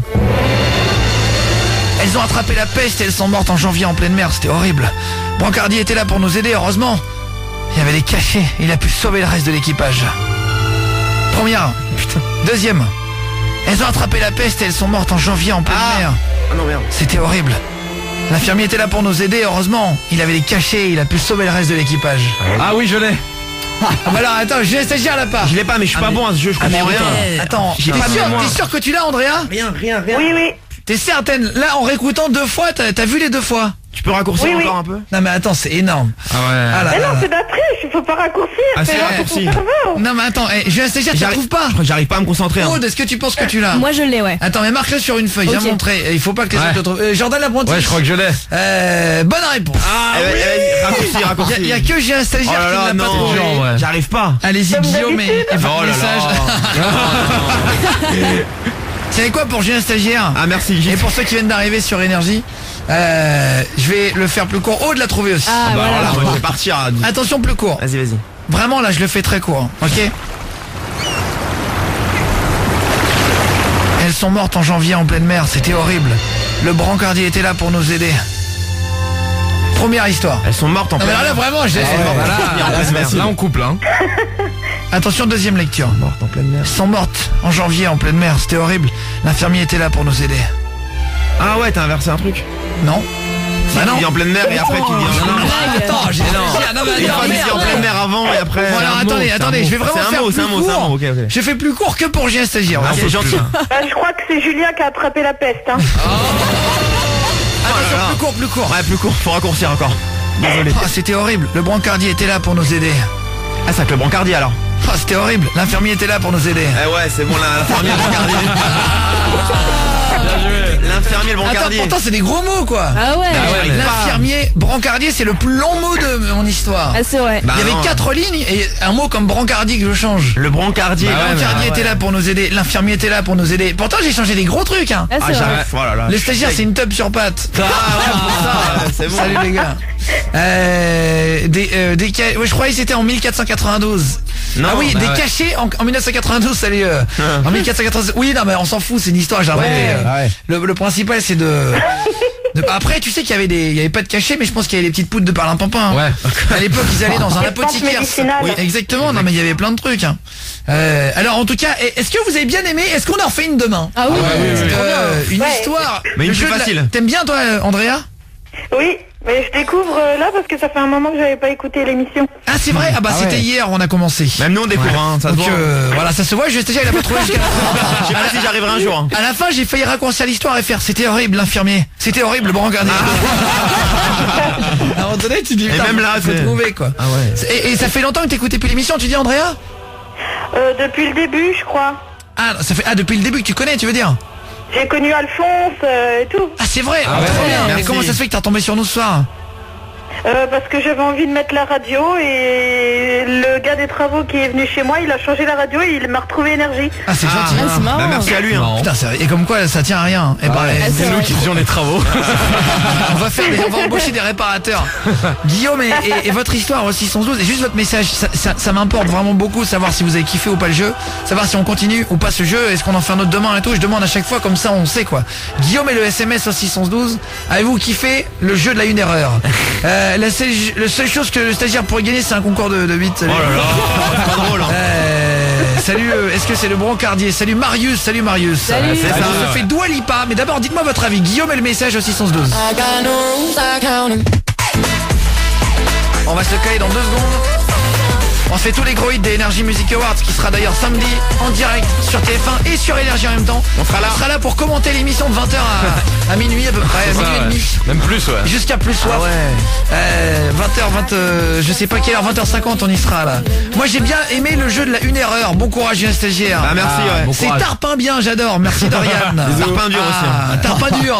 Elles ont attrapé la peste et elles sont mortes en janvier en pleine mer. C'était horrible. Brancardier était là pour nous aider, heureusement. Il y avait des cachets. Il a pu sauver le reste de l'équipage. Première. Putain. Deuxième. Elles ont attrapé la peste et elles sont mortes en janvier en pleine mer. Ah non, merde. C'était horrible. L'infirmier était là pour nous aider, heureusement. Il avait des cachets, il a pu sauver le reste de l'équipage. Ah oui, je l'ai. Ah bah alors attends, je vais stagiaire là pas. Je l'ai pas, mais je suis pas bon à ce jeu, je comprends rien. Attends, J'ai pas de mémoire. t'es sûr que tu l'as Andrea? Rien. Oui. T'es certaine? Là en réécoutant 2 fois, t'as vu les 2 fois? Tu peux raccourcir Oui, oui. encore un peu? Non mais attends, c'est énorme. Ah ouais. Ah là Mais là non, là. c'est d'après, il faut pas raccourcir. Ah, c'est là, raccourci. ton cerveau. Non mais attends, je viens stagiaire, tu la trouves pas? Je crois que j'arrive pas à me concentrer. hein. Aude, est-ce que tu penses que tu l'as? Moi je l'ai, ouais. Attends, mais marque-le sur une feuille, viens Ok. montrer. Il faut pas que les Ouais. autres te trouvent. Jordan l'apprenti. Ouais, je crois que je l'ai. Bonne réponse. Ah oui. Raccourci. Il y a que j'ai un Oh stagiaire là qui là, ne l'a pas non, trouvé. en vrai. J'arrive pas. Allez-y Comme Guillaume et d'habitude. votre Oh là message. Vous savez quoi pour Julien stagiaire? Ah merci Et Gilles. pour ceux qui viennent d'arriver sur Énergie, je vais le faire plus court. Aude l'a trouvé aussi. Ah, Bah voilà. voilà, moi, je vais partir. Attention, plus court. Vas-y. Vraiment là, je le fais très court. Ok. Elles sont mortes en janvier en pleine mer. C'était horrible. Le brancardier était là pour nous aider. Première histoire. Elles sont mortes en Non mais plein là air. vraiment, je l'ai fait. Là on couple hein. Attention, deuxième lecture. Mortes en pleine mer. Elles sont mortes en janvier en pleine mer. C'était horrible. L'infirmier était là pour nous aider. Ah ouais, t'as inversé un truc. Non. Bah Tu non. dis en pleine mer et après tu dis Attends, j'ai non mais Une attends, fois, tu dis en pleine mer avant et après. Bon, alors, attendez, je vais vraiment faire C'est un plus mot, court. ok. Je fais plus court que pour Julien stagiaire. Ah, ok. c'est gentil. Bah, je crois que c'est Julien qui a attrapé la peste. Hein. Attention, plus court. Ouais, plus court, faut raccourcir encore. Désolé. Ah, c'était horrible. Le brancardier était là pour nous aider. Ah, c'est avec le brancardier alors. Ah, c'était horrible. L'infirmier était là pour nous aider. Eh ouais, c'est bon, l'infirmier, le brancardier. L'infirmier, le Attends, brancardier. pourtant c'est des gros mots quoi. Ah ouais. L'infirmier, brancardier, c'est le plus long mot de mon histoire. Ah c'est vrai. Bah Il y avait non. 4 lignes et un mot comme brancardier que je change. Le brancardier. Le brancardier était là pour nous aider. L'infirmier était là pour nous aider. Pourtant j'ai changé des gros trucs hein. Ah c'est vrai. j'arrive. Oh là là. Le stagiaire c'est une tub sur pattes. Ah ouais, pour ça, c'est bon. Salut les gars. Ouais, je croyais que c'était en 1492. Non, ah oui, bah des ouais. cachets en 1992, salut. En 1492. Oui, non mais on s'en fout, c'est une histoire, j'ai inventé. Le principal c'est Après, tu sais qu'il y avait il y avait pas de cachet, mais je pense qu'il y avait des petites poudres de perlimpinpin. Hein. Ouais. À l'époque, ils allaient dans un Des apothicaire. plantes médicinales. Oui, exactement. Non, mais il y avait plein de trucs. Hein. Alors, en tout cas, est-ce que vous avez bien aimé? Est-ce qu'on en refait une demain? Ah oui. Une Ouais. histoire. Mais une Le jeu plus de la- facile. T'aimes bien toi, Andrea? Oui, mais je découvre là parce que ça fait un moment que j'avais pas écouté l'émission. Ah, c'est vrai. Ah bah c'était hier, on a commencé. Même nous on découvre, hein, ça se Donc voit. voilà, ça se voit. Je stagiaire, il a pas trouvé jusqu'à la fin. Je sais pas si j'arriverai un jour. Hein. À la fin, j'ai failli raccourcir l'histoire et faire c'était horrible l'infirmier. C'était horrible le brancardier. À un moment donné, tu dis putain, même là, faut c'est- trouver quoi. Ah ouais. Et ça fait longtemps que t'écoutes plus l'émission, tu dis Andrea? Depuis le début, je crois. Ah, ça fait depuis le début que tu connais, tu veux dire? J'ai connu Alphonse et tout. Ah, c'est vrai. Ah ouais, trop bien. Mais merci. comment ça se fait que t'es retombé sur nous ce soir? Parce que j'avais envie de mettre la radio et le gars des travaux qui est venu chez moi, il a changé la radio et il m'a retrouvé énergie. Ah, c'est Ah, gentil. c'est marrant. bah, merci à lui. Hein. Putain, et comme quoi ça tient à rien. Et c'est vrai. Qui faisions les travaux. on va embaucher des réparateurs. Guillaume et votre histoire aussi 612 et juste votre message, ça m'importe vraiment beaucoup savoir si vous avez kiffé ou pas le jeu, savoir si on continue ou pas ce jeu, est-ce qu'on en fait un autre demain et tout. Je demande à chaque fois comme ça on sait quoi. Guillaume et le SMS au 612, avez-vous kiffé le jeu de la 1 erreur? La seule chose que le stagiaire pourrait gagner c'est un concours de 8. Oh là là, c'est pas drôle. Hein. Salut, est-ce que c'est le brancardier? Salut Marius, Salut. C'est C'est ça. ça, On se fait Dua Lipa, mais d'abord dites-moi votre avis. Guillaume et le message au 612. On va se caler dans 2 secondes. On se fait tous les gros hits des Energy Music Awards qui sera d'ailleurs samedi en direct sur TF1 et sur Énergie en même temps. On sera là. Pour commenter l'émission de 20h à minuit à peu près, Ça, minuit et demi. Même plus ouais. Jusqu'à plus soif. 20h, je sais pas quelle heure, 20h50 on y sera là. Moi j'ai bien aimé le jeu de la 1 erreur. Bon courage Julien stagiaire. Bah merci, ouais. bon C'est courage. tarpin bien, j'adore. Merci Dorian. Les tarpins durs aussi, hein. Tarpin dur.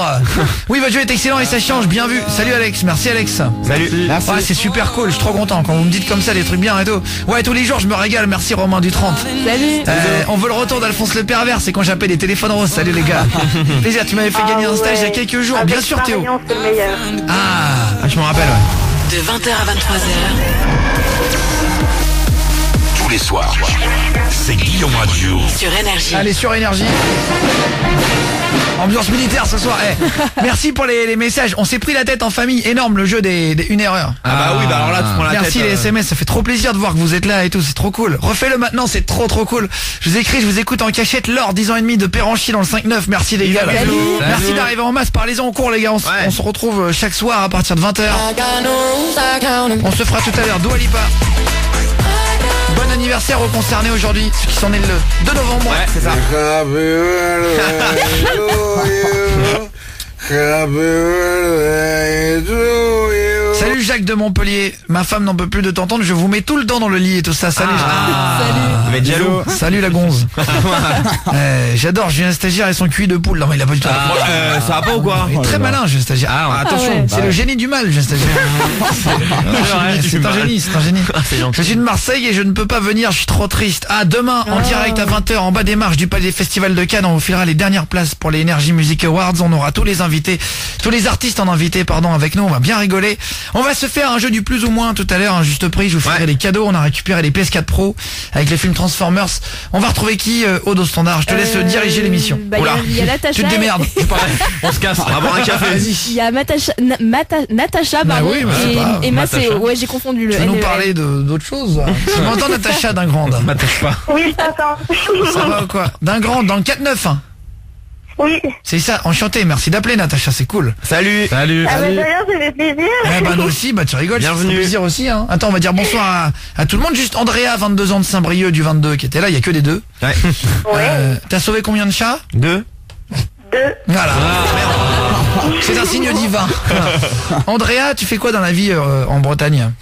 Oui, votre jeu est excellent et ça change. Bien vu. Salut Alex. Merci Alex. Salut. Ouais, c'est super cool. Je suis trop content quand vous me dites comme ça des trucs bien et tout. Ouais, tous les jours je me régale. Merci Romain du 30. Salut. On veut le retour d'Alphonse le pervers. C'est quand j'appelle les téléphones roses. Salut les gars. Plaisir. Tu m'avais fait gagner un stage il y a quelques jours. Avec Bien sûr Théo. Marion, c'est le meilleur. Ah. Je m'en rappelle, ouais. De 20h à 23h, Tous les soirs, c'est Guillaume Radio. sur Énergie. Allez sur Énergie. Ambiance militaire ce soir. Merci pour les messages. On s'est pris la tête en famille. Énorme le jeu des 1 erreur. Ah bah oui, bah alors là tu prends la tête. Merci les SMS, ça fait trop plaisir de voir que vous êtes là et tout, c'est trop cool. Refais-le maintenant, c'est trop cool. Je vous écris, je vous écoute en cachette. Laure, 10 ans et demi de Péranchy dans le 5-9. Merci les gars. Salut. Merci d'arriver en masse. Parlez-en en cours les gars. On se retrouve chaque soir à partir de 20h. On se fera tout à l'heure. Dua Lipa. Bon anniversaire aux concernés aujourd'hui, ceux qui sont nés le 2 novembre. Ouais, c'est ça. Salut Jacques de Montpellier, ma femme n'en peut plus de t'entendre, je vous mets tout le temps dans le lit et tout ça. Salut. Vous êtes jaloux. Salut la gonze. J'adore, j'ai un stagiaire et son QI de poule. Non mais il a pas du tout. Ça va pas ou quoi? Il est très malin, j'ai un stagiaire. Attention, ouais. c'est le génie du mal, j'ai un stagiaire. C'est un génie, c'est un génie. Je suis de Marseille et je ne peux pas venir, je suis trop triste. Demain, en direct à 20h, en bas des marches du Palais Festival de Cannes, on vous filera les dernières places pour les Energy Music Awards. On aura tous les invités, tous les artistes en invités, avec nous. On va bien rigoler. On va se faire un jeu du plus ou moins tout à l'heure, un juste prix. Je vous ferai les cadeaux. On a récupéré les PS4 Pro avec les films Transformers. On va retrouver qui, Aude au standard? Je te laisse diriger l'émission. Il y a Natacha. Tu te démerdes. On se casse, on va boire un café. Il y a Natacha, pardon. oui, c'est pas et Maceo. Ouais, j'ai confondu le. Tu veux nous parler d'autre chose? Tu m'entends, Natacha d'un grand? M'attache pas. Oui, j'entends. Ça va ou quoi? D'un grand, dans le 4-9, hein? Oui. C'est ça, enchanté, merci d'appeler Natacha, c'est cool. Salut. Ah bah d'ailleurs, ça fait plaisir. Nous aussi, tu rigoles, Bienvenue. ça fait plaisir aussi, hein. Attends, on va dire bonsoir à tout le monde, juste Andrea, 22 ans de Saint-Brieuc du 22, qui était là, il y a que des deux. Ouais. T'as sauvé combien de chats? 2. Voilà. C'est un signe divin. Andrea, tu fais quoi dans la vie en Bretagne?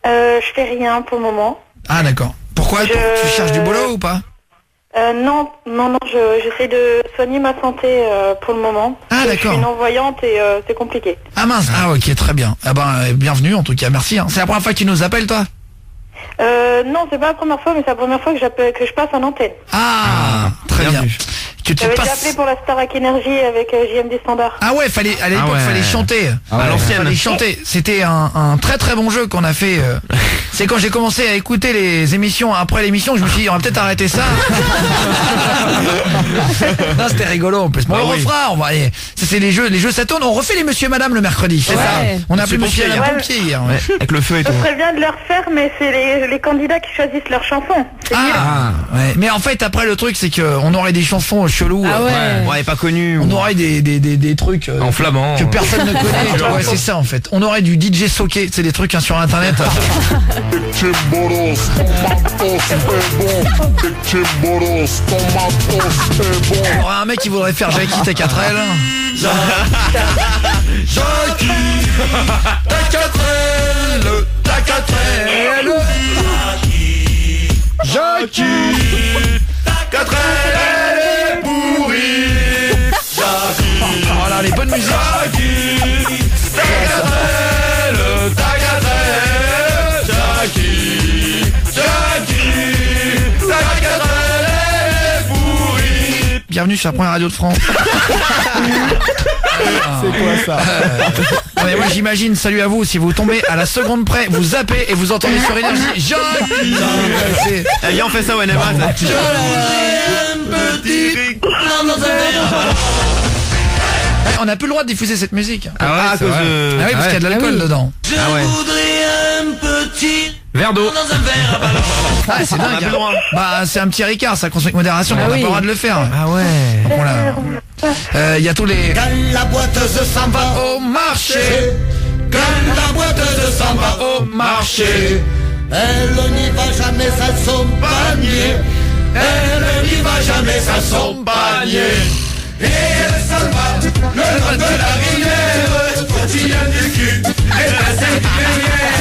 Je fais rien pour le moment. Ah d'accord. Pourquoi? Tu cherches du boulot ou pas? Non, j'essaie de soigner ma santé pour le moment. Ah d'accord. Je suis non-voyante et c'est compliqué. Ah mince, ok, très bien. Bienvenue en tout cas, merci. C'est la première fois que tu nous appelles, toi? Non, c'est pas la première fois, mais c'est la première fois que je passe en antenne. Très bien. J'avais déjà appelé pour la Starac Energy avec JMD Standard. Ah ouais, à l'époque, fallait chanter. À l'ancienne. Fallait chanter. C'était un très très bon jeu qu'on a fait. C'est quand j'ai commencé à écouter les émissions après l'émission, je me suis dit on va peut-être arrêter ça. Non, c'était rigolo en plus. Bon, on refera, c'est les jeux ça tourne. On refait les monsieur et madame le mercredi, c'est ça. On a appelé monsieur et madame pompier hier. Avec le feu et tout. Ce serait bien de le refaire, mais c'est les candidats qui choisissent leurs chansons. Ouais. Mais en fait après le truc c'est que on aurait des chansons chelous. Ouais, pas connu. On aurait des trucs en flamand que personne ne connaît. Ouais, c'est ça en fait. On aurait du DJ soqué, c'est des trucs sur internet. On aurait un mec qui voudrait faire Jackie T4L. Jackie T4L. Jackie 4L est pourri. Voilà les bonnes musiques. Bienvenue sur la première radio de France. C'est quoi ça? Mais moi j'imagine, salut à vous, si vous tombez à la seconde près, vous zappez et vous entendez sur Énergie Jackie. Viens, on fait ça, ouais, on n'a plus le droit de diffuser cette musique. À cause de... parce qu'il y a de l'alcool dedans. Verre d'eau. C'est dingue. C'est un petit Ricard, ça consomme avec modération, on n'a pas le droit de le faire. Il y a tous les... Quand la boiteuse s'en va au marché, quand la boiteuse s'en va au marché, elle n'y va jamais sans son panier, elle n'y va jamais sans son panier. Et elle s'en va le long de la rivière, tortillant du cul,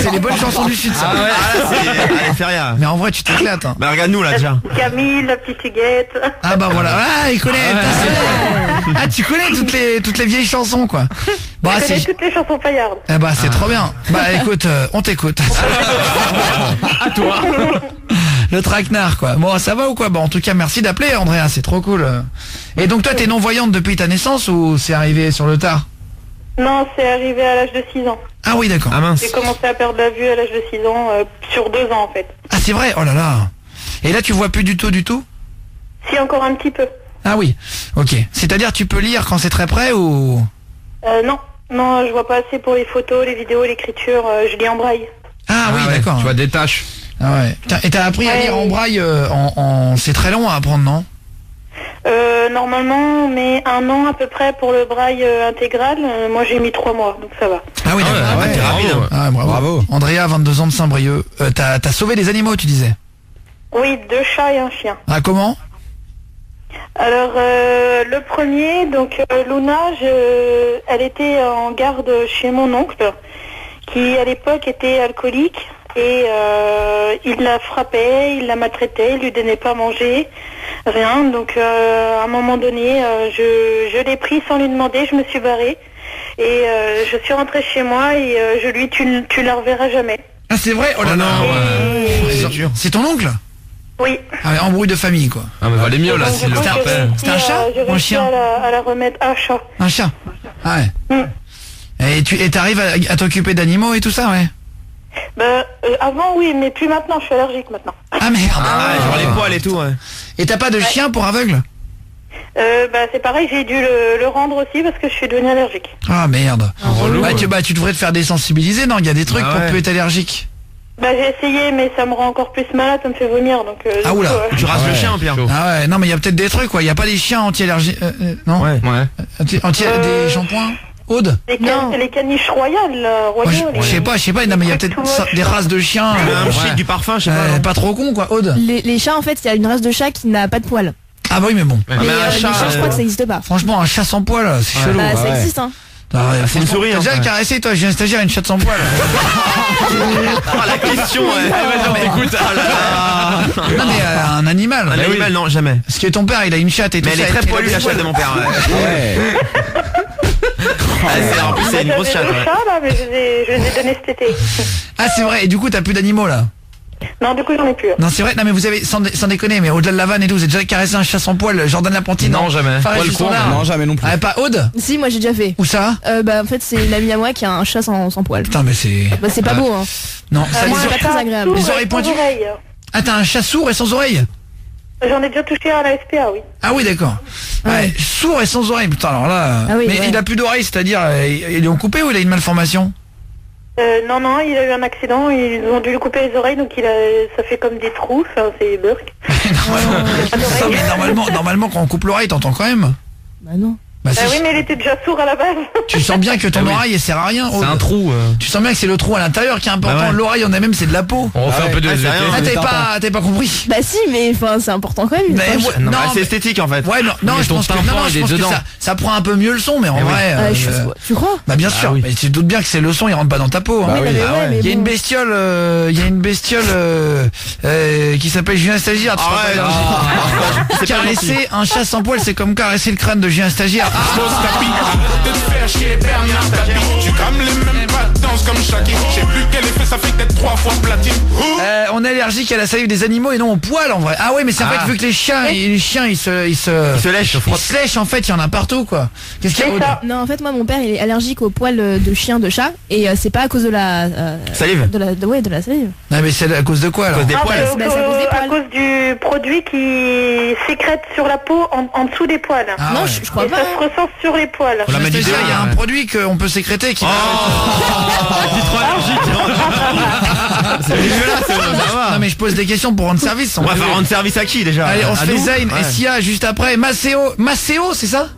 c'est les bonnes chansons du Sud, ça. Allez, fais rien. Mais en vrai, tu t'éclates. Hein. Regarde-nous là déjà. Camille, la petite Huguette. Voilà. Il connaît. Tu connais toutes les vieilles chansons, quoi. Je connais toutes les chansons paillardes. C'est trop bien. Écoute, on t'écoute. À toi. Le traquenard, quoi. Bon, ça va ou quoi? En tout cas, merci d'appeler, Andrea, c'est trop cool. Et donc toi, t'es non-voyante depuis ta naissance ou c'est arrivé sur le tard? Non, c'est arrivé à l'âge de 6 ans. Ah oui, d'accord. J'ai commencé à perdre la vue à l'âge de 6 ans, sur 2 ans en fait. Ah c'est vrai? Oh là là. Et là, tu vois plus du tout? Si, encore un petit peu. Ah oui, ok. C'est-à-dire, tu peux lire quand c'est très près ou... Non, je vois pas assez pour les photos, les vidéos, l'écriture, je lis en braille. Ah oui, d'accord. Tu vois des tâches. Ah ouais. Et t'as appris à lire en braille c'est très long à apprendre, non? Normalement, mais 1 an à peu près pour le braille intégral. Moi, j'ai mis 3 mois, donc ça va. Ah oui, d'accord. Bravo. Andrea, 22 ans de Saint-Brieuc. T'as sauvé des animaux, tu disais? Oui, 2 chats et un chien. Ah, comment? Alors, le premier, donc Luna, elle était en garde chez mon oncle, qui à l'époque était alcoolique, et il la frappait, il la maltraitait, il lui donnait pas à manger, rien. Donc, à un moment donné, je l'ai pris sans lui demander, je me suis barrée, et je suis rentrée chez moi, et je lui dis, tu la reverras jamais. Ah, c'est vrai? Oh là là. C'est ton oncle? Oui. Ah ouais, embrouille de famille, quoi. Ah, mais valait mieux là, s'il le frappait. C'était un chat ou un chien? À la remettre, un chat. Un chat. Ah ouais. Et t'arrives à t'occuper d'animaux et tout ça, ouais? Avant, oui, mais plus maintenant, je suis allergique maintenant. Ah merde. Genre les poils et tout, ouais. Et t'as pas de chien pour aveugle? C'est pareil, j'ai dû le rendre aussi parce que je suis devenue allergique. Ah merde. Tu devrais te faire désensibiliser, non? Il y a des trucs pour plus être allergique. J'ai essayé, mais ça me rend encore plus malade, ça me fait vomir, donc... Ah oula, tu rases le chien, Pierre. Ah ouais, non mais il y a peut-être des trucs, quoi. Il y a pas des chiens anti-allergiques, non? Ouais. Des shampoings? Aude? Les caniches royales, je sais pas, non mais il y a peut-être des races de chiens. Un shit, du parfum, je sais pas. Pas trop con, quoi, Aude? Les chats, en fait, il y a une race de chat qui n'a pas de poils. Ah bah oui, mais bon. Mais les chats, je crois que ça n'existe pas. Franchement, un chat sans poils, c'est chelou. Bah, ça existe, hein. C'est une souris. T'as déjà caressé, toi? J'ai un stagiaire, une chatte sans poils. La question, écoute. Non mais un animal. Un animal, non, jamais. Parce que ton père, il a une chatte et tout ça. Mais elle est très poilue, la chatte de mon père. En plus, c'est une grosse chatte. J'ai chats, là, mais je les ai donnés cet été. Ah, c'est vrai. Et du coup, t'as plus d'animaux, là? Non, du coup, j'en ai plus. Non, c'est vrai. Non, mais vous avez, sans déconner, mais au-delà de la vanne et tout, vous avez déjà caressé un chat sans poil, Jordan Lapantine? Non, jamais. Non, jamais non plus. Ah, pas Aude? Si, moi j'ai déjà fait. Où ça? En fait, c'est une amie à moi qui a un chat sans poil. Putain, mais c'est... c'est pas beau, hein. Non, ça c'est pas très agréable. Les oreilles pointues? Ah, t'as un chat sourd et sans oreilles? J'en ai déjà touché à la SPA, oui. Ah oui, d'accord. Ouais, sourd et sans oreilles, putain, alors là... mais il a plus d'oreilles, c'est-à-dire, ils l'ont coupé ou il a une malformation? Non, il a eu un accident, ils ont dû lui couper les oreilles, donc ça fait comme des trous, c'est burk. Normalement, quand on coupe l'oreille, t'entends quand même. Bah non. Oui, mais il était déjà sourd à la base. Tu sens bien que ton oreille, elle sert à rien. C'est un trou. Tu sens bien que c'est le trou à l'intérieur qui est important. L'oreille, on a même, c'est de la peau. On refait un peu de t'avais pas compris. Bah si, mais c'est important quand même. Non, c'est esthétique en fait. Ouais, non, je pense que ça prend un peu mieux le son, mais en vrai. Tu crois? Bah bien sûr. Mais tu te doutes bien que c'est le son, il rentre pas dans ta peau. Il y a une bestiole, qui s'appelle Julien Stagiaire. Caresser un chat sans poil, c'est comme caresser le crâne de Julien Stagiaire. De te faire chier Bernard Tapie. Tu crames les mêmes pas de danse comme Shaki. Je sais plus quel effet ça fait d'être 3 fois platine. On est allergique à la salive des animaux et non au poil en vrai. Ah ouais, mais c'est en fait vu que les chiens ils se lèchent en fait, il y en a partout quoi. Qu'est-ce qu'il y a? Non, en fait moi mon père il est allergique aux poils de chien, de chat et c'est pas à cause de la salive. De la salive. Non mais c'est à cause de quoi alors? Des poils. À cause du produit qui sécrète sur la peau en dessous des poils. Non, je crois pas. Ça se ressent sur les poils. Il y a un produit qu'on peut sécréter qui... trop allergique. C'est dégueulasse. Non mais je pose des questions pour rendre service. On va faire rendre service à qui déjà? Allez, on se fait Zayn et Sia juste après. Maceo, c'est ça?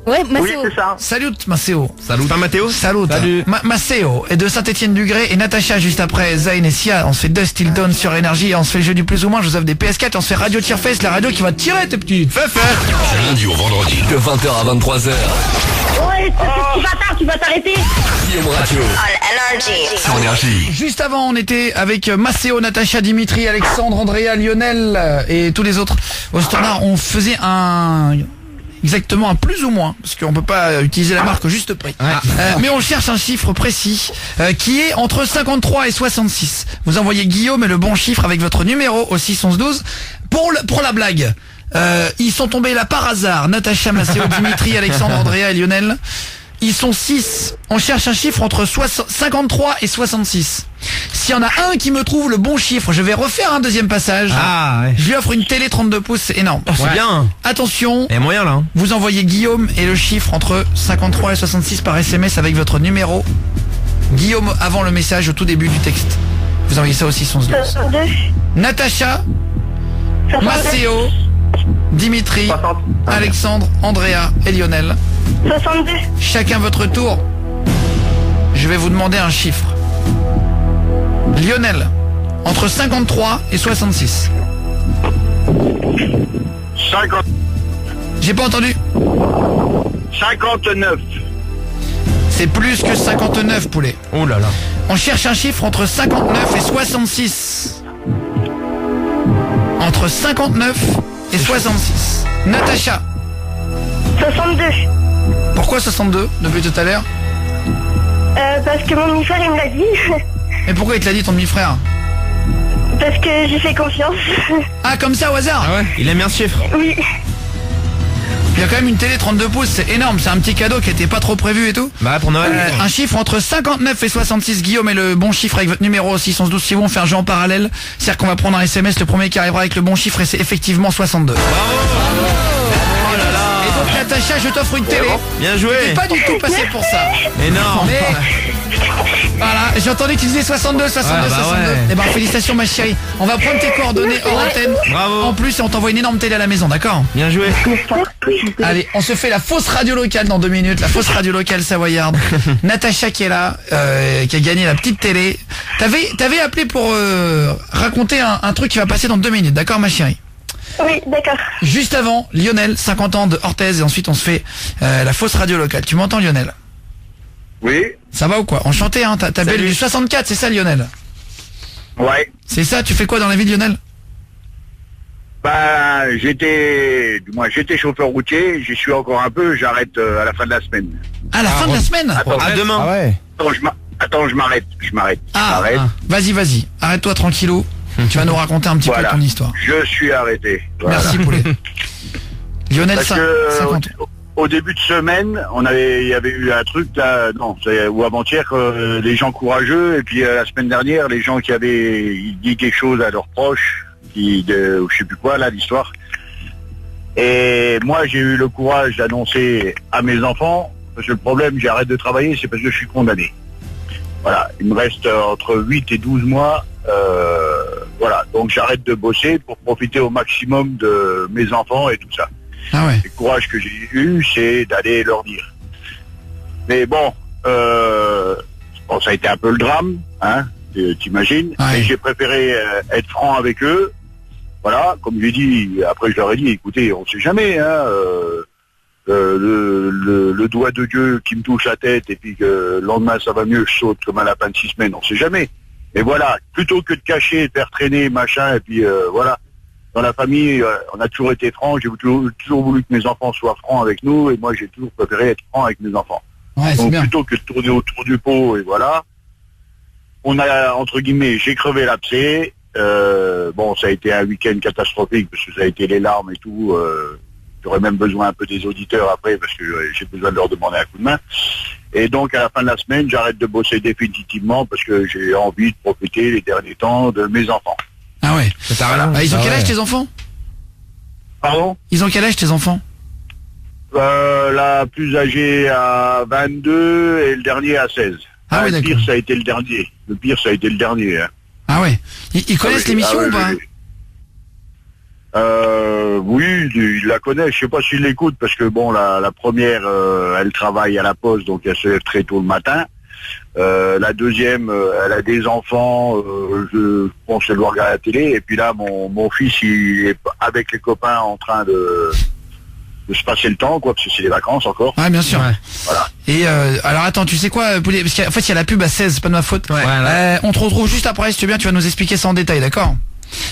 Ouais, Maceo. Oui, c'est ça. Salut Maceo. Salut. Pas Mathéo? Salut. Maceo et de Saint-Étienne-du-Gré et Natacha juste après Zayn et Sia. On se fait Dust Till Dawn sur Énergie et on se fait le jeu du plus ou moins. Je vous offre des PS4 et on se fait Radio Tierfest, la radio qui va tirer tes petits. Du lundi au vendredi de 20h à 23h. Ouais, tu vas t'arrêter. Guillaume Radio. Sur Énergie. Juste avant, on était avec Maceo, Natacha, Dimitri, Alexandre, Andrea, Lionel et tous les autres au standard. On faisait exactement un plus ou moins, parce qu'on peut pas utiliser la marque au juste prix. Mais on cherche un chiffre précis qui est entre 53 et 66. Vous envoyez Guillaume et le bon chiffre avec votre numéro au 61112 pour la blague. Ils sont tombés là par hasard. Natacha, Maceo, Dimitri, Alexandre, Andrea et Lionel. Ils sont 6. On cherche un chiffre entre 53 et 66. S'il y en a un qui me trouve le bon chiffre, je vais refaire un deuxième passage. Je lui offre une télé 32 pouces, c'est énorme. C'est bien. Attention. Il y a moyen là. Vous envoyez Guillaume et le chiffre entre 53 et 66 par SMS avec votre numéro. Guillaume avant le message au tout début du texte. Vous envoyez ça aussi 61112. Natacha, Maceo, Dimitri, Alexandre, Andrea et Lionel. 62. Chacun votre tour. Je vais vous demander un chiffre. Lionel, entre 53 et 66. 50. J'ai pas entendu. 59. C'est plus que 59, poulet. Oh là là. On cherche un chiffre entre 59 et 66. Entre 59 et 66. Natacha. 62. Pourquoi 62 depuis tout à l'heure? Parce que mon demi-frère il me l'a dit. Et pourquoi il te l'a dit ton demi-frère? Parce que j'ai fait confiance. Ah, comme ça au hasard? Ah ouais. Il aime bien ce chiffre. Oui. Il y a quand même une télé 32 pouces, c'est énorme, c'est un petit cadeau qui était pas trop prévu et tout. Bah pour Noël. Un chiffre entre 59 et 66, Guillaume est le bon chiffre avec votre numéro 612. Si vous on fait un jeu en parallèle, c'est-à-dire qu'on va prendre un SMS, le premier qui arrivera avec le bon chiffre et c'est effectivement 62. Oh là là. Et donc Natacha, je t'offre une télé. Bien joué. T'es pas du tout passé pour ça. Énorme. Mais voilà, j'ai entendu que tu disais 62, 62, Ouais, bah 62. ouais. Eh ben félicitations ma chérie. On va prendre tes coordonnées hors antenne. Bravo. En plus, et on t'envoie une énorme télé à la maison, d'accord? Bien joué. Allez, on se fait la fausse radio locale dans 2 minutes, la fausse radio locale savoyarde. Natacha qui est là, qui a gagné la petite télé. T'avais appelé pour raconter un truc qui va passer dans 2 minutes, d'accord ma chérie? Oui, d'accord. Juste avant, Lionel, 50 ans de Orthez, et ensuite on se fait la fausse radio locale. Tu m'entends Lionel? Oui. Ça va ou quoi? Enchanté, hein, t'as belle du 64, c'est ça Lionel? Ouais. C'est ça, tu fais quoi dans la vie Lionel? Bah, j'étais chauffeur routier, j'y suis encore un peu, j'arrête à la fin de la semaine. À la fin de la semaine? Attends, À demain. Ah ouais. Attends, je m'arrête. J'arrête. Vas-y, arrête-toi tranquillou. Tu vas nous raconter un petit Voilà. peu ton histoire. Je suis arrêté. Voilà. Merci poulet. Lionel, Parce 50. au début de semaine, il y avait eu un truc là, ou avant-hier, les gens courageux, et puis la semaine dernière, les gens qui avaient dit quelque chose à leurs proches, ou je sais plus quoi là, l'histoire. Et moi, j'ai eu le courage d'annoncer à mes enfants, parce que le problème, j'arrête de travailler, c'est parce que je suis condamné. Voilà, il me reste entre 8 et 12 mois. Voilà, donc j'arrête de bosser pour profiter au maximum de mes enfants et tout ça. Ah ouais. Le courage que j'ai eu, c'est d'aller leur dire. Mais bon, ça a été un peu le drame, hein, t'imagines. Ouais. Mais j'ai préféré être franc avec eux. Voilà, comme j'ai dit, après je leur ai dit, écoutez, on sait jamais, hein, le doigt de Dieu qui me touche la tête et puis que le lendemain ça va mieux, je saute comme un lapin de 6 semaines, on sait jamais. Et voilà, plutôt que de cacher, de faire traîner, machin, et puis voilà. Dans la famille, on a toujours été francs, j'ai toujours voulu que mes enfants soient francs avec nous, et moi j'ai toujours préféré être franc avec mes enfants. Ouais, Donc c'est bien. plutôt que de tourner autour du pot, et voilà. On a, entre guillemets, j'ai crevé l'abcès. Bon, ça a été un week-end catastrophique, parce que ça a été les larmes et tout. J'aurais même besoin un peu des auditeurs après, parce que j'ai besoin de leur demander un coup de main. Et donc, à la fin de la semaine, j'arrête de bosser définitivement, parce que j'ai envie de profiter les derniers temps de mes enfants. Ah ouais. Ils ont quel âge ouais. tes enfants? Pardon? Ils ont quel âge tes enfants? La plus âgée à 22 et le dernier à 16. Ah oui, le d'accord. pire, ça a été le dernier. Le pire, ça a été le dernier. Hein. Ah ouais. Ils connaissent l'émission ou pas? Oui, il la connaît. Je sais pas s'il l'écoute parce que bon, la première, elle travaille à la poste, donc elle se lève très tôt le matin. La deuxième, elle a des enfants. Je pense qu'elle doit regarder la télé. Et puis là, mon fils, il est avec les copains en train de se passer le temps, quoi, parce que c'est les vacances encore. Ouais, bien sûr. Ouais. Voilà. Et alors attends, tu sais quoi, Poulet, parce qu'en fait il y a la pub à 16, c'est pas de ma faute. Ouais. On te retrouve juste après, si tu veux bien, tu vas nous expliquer ça en détail, d'accord?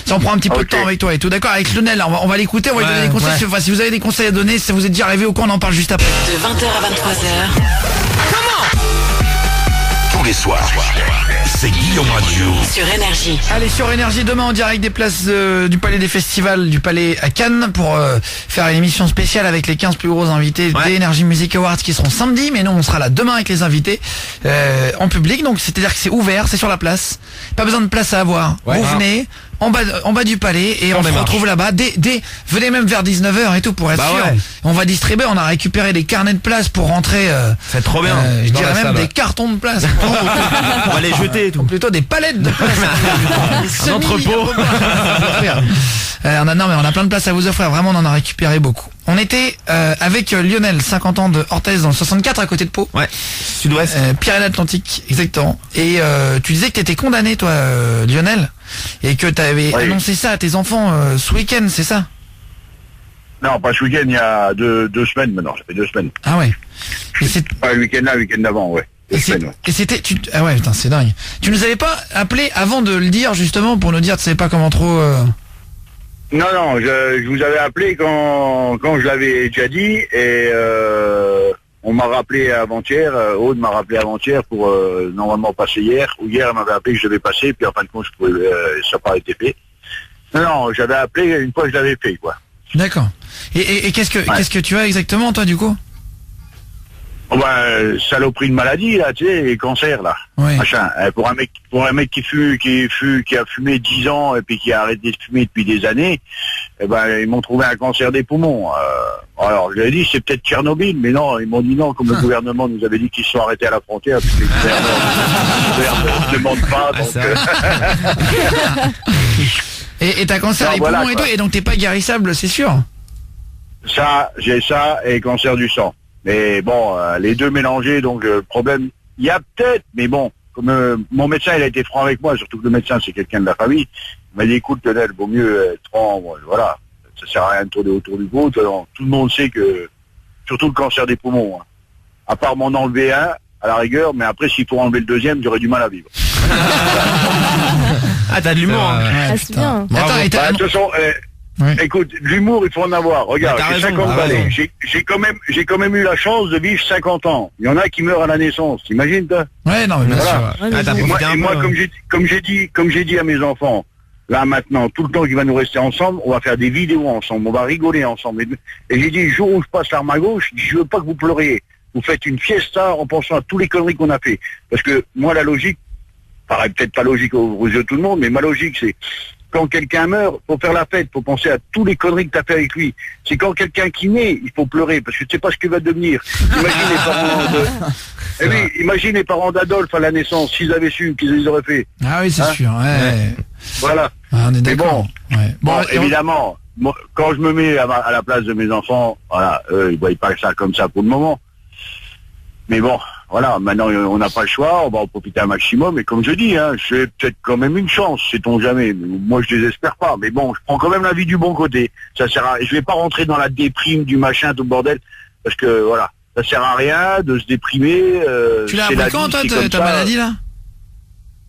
Ça on prend un petit peu de Ok. temps avec toi et tout, d'accord? Avec Lionel, là, on va l'écouter, on va lui donner des conseils. ouais. Enfin, si vous avez des conseils à donner, si ça vous est déjà arrivé ou quoi, on en parle juste après. De 20h à 23h. Tous les soirs, c'est Guillaume Radio. Sur Énergie. Allez, sur Énergie, demain en direct des places du Palais des Festivals, du Palais à Cannes, pour faire une émission spéciale avec les 15 plus gros invités des Energy Music Awards qui seront samedi, mais nous on sera là demain avec les invités en public, donc c'est-à-dire que c'est ouvert, c'est sur la place, pas besoin de place à avoir. Ouais. Vous venez en bas du palais et on se démarche. retrouve là-bas. Venez même vers 19h et tout pour être Bah sûr. ouais. On va distribuer, on a récupéré des carnets de place pour rentrer. C'est trop bien. Je Dans dirais la même salle, des ouais. cartons de place. On va les jeter et tout. Plutôt des palettes de place. Un entrepôt. Non mais on a plein de places à vous offrir. Vraiment, on en a récupéré beaucoup. On était avec Lionel, 50 ans de Orthez dans le 64 à côté de Pau. Ouais. Sud-Ouest. Pyrénées-Atlantiques, exactement. Et tu disais que t'étais condamné, toi, Lionel, et que t'avais Oui. annoncé ça à tes enfants ce week-end, c'est ça? Non, pas ce week-end, il y a deux semaines maintenant, ça fait 2 semaines. Ah ouais. Et c'est... Pas le week-end là, le week-end d'avant, ouais. Et c'était... Ah ouais, putain, c'est dingue. Tu nous avais pas appelé avant de le dire, justement, pour nous dire, tu sais pas comment trop... Non, je vous avais appelé quand je l'avais déjà dit, et on m'a rappelé avant-hier, Aude m'a rappelé avant-hier pour normalement passer hier, ou hier elle m'avait appelé que je devais passer, puis en fin de compte, ça n'a pas été fait. Non, j'avais appelé une fois que je l'avais fait, quoi. D'accord. Et qu'est-ce que tu as exactement, toi, du coup? Oh ben, saloperie de maladie, là, tu sais, les cancers, là. Ouais. Machin. Pour un mec qui a fumé 10 ans et puis qui a arrêté de fumer depuis des années, eh ben, ils m'ont trouvé un cancer des poumons. Alors, je leur ai dit, c'est peut-être Tchernobyl, mais non, ils m'ont dit non, comme le gouvernement nous avait dit qu'ils se sont arrêtés à la frontière, parce que le gouvernement ne demande pas, donc... Et t'as cancer des poumons et tout, et donc t'es pas guérissable, c'est sûr? Ça, j'ai ça, et cancer du sang. Mais bon, les deux mélangés, donc le problème, il y a peut-être, mais bon, comme mon médecin, il a été franc avec moi, surtout que le médecin, c'est quelqu'un de la famille, il m'a dit, écoute, Lionel, vaut mieux être franc, voilà, ça sert à rien de tourner autour du pot, tout le monde sait que, surtout le cancer des poumons, hein, à part m'en enlever un, à la rigueur, mais après, s'il faut enlever le deuxième, j'aurais du mal à vivre. Ah, t'as de l'humour, hein. Ah, c'est bien. Attends, et de toute façon, écoute, de l'humour, il faut en avoir. Regarde, j'ai 50 balais. J'ai quand même eu la chance de vivre 50 ans. Il y en a qui meurent à la naissance. T'imagines, toi? Ouais, non, mais bien sûr. Et moi, comme j'ai dit à mes enfants, là maintenant, tout le temps qu'il va nous rester ensemble, on va faire des vidéos ensemble, on va rigoler ensemble. Et j'ai dit, le jour où je passe l'arme à gauche, je veux pas que vous pleuriez. Vous faites une fiesta en pensant à tous les conneries qu'on a fait. Parce que moi, la logique, paraît peut-être pas logique aux yeux de tout le monde, mais ma logique, c'est quand quelqu'un meurt, faut faire la fête, faut penser à tous les conneries que tu as fait avec lui. C'est quand quelqu'un qui naît, il faut pleurer, parce que tu sais pas ce qu'il va devenir. Imagine les parents d'Adolphe à la naissance, s'ils avaient su, qu'ils les auraient fait. Ah oui, c'est sûr, ouais. Voilà. Ah, on est mais d'accord. Bon, évidemment, moi, quand je me mets à la place de mes enfants, voilà, eux, ils voient pas ça comme ça pour le moment. Mais bon, voilà, maintenant on n'a pas le choix, on va en profiter un maximum, et comme je dis, hein, j'ai peut-être quand même une chance, sait-on jamais. Moi je désespère pas, mais bon, je prends quand même la vie du bon côté. Ça sert à... Je vais pas rentrer dans la déprime du machin, tout le bordel, parce que voilà, ça sert à rien de se déprimer. Tu l'as appris quand, toi, ta maladie, là?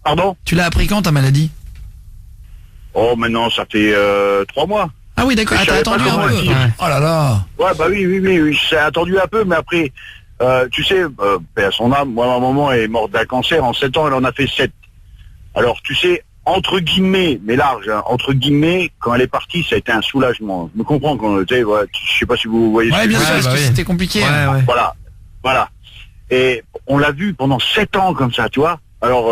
Pardon? Tu l'as appris quand, ta maladie? Oh, maintenant ça fait 3 mois. Ah oui, d'accord, t'as attendu un peu. Oh là là. Ouais, bah oui, j'ai attendu un peu, mais après... tu sais, à son âme, moi, ma maman est morte d'un cancer, en 7 ans, elle en a fait 7. Alors, tu sais, entre guillemets, mais large, hein, entre guillemets, quand elle est partie, ça a été un soulagement. Je me comprends quand, tu sais, voilà, je sais pas si vous voyez ce que bien sûr, parce que c'était compliqué. Ouais. Voilà. Et on l'a vu pendant 7 ans comme ça, tu vois. Alors,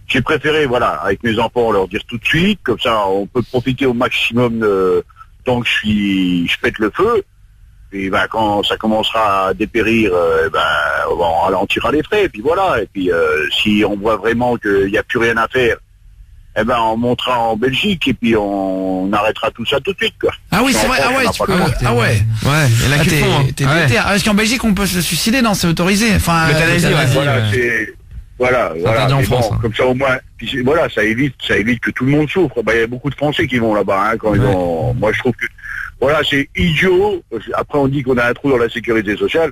j'ai préféré, voilà, avec mes enfants, leur dire tout de suite, comme ça, on peut profiter au maximum tant que je pète le feu. Et ben quand ça commencera à dépérir, on ralentira les frais, et puis voilà. Et puis si on voit vraiment qu'il n'y a plus rien à faire, on montera en Belgique, et puis on arrêtera tout ça tout de suite, quoi. Ah oui, c'est vrai. Ah ouais, tu peux. Ah ouais. Ouais. Il y en a qui font. T'es déter. Parce qu'en Belgique, on peut se suicider, non? C'est autorisé. Enfin, l'euthanasie, voilà. En France, comme ça au moins, puis, voilà, ça évite que tout le monde souffre. Il y a beaucoup de Français qui vont là-bas, hein, quand ils vont. Moi, je trouve que voilà, c'est idiot. Après, on dit qu'on a un trou dans la sécurité sociale,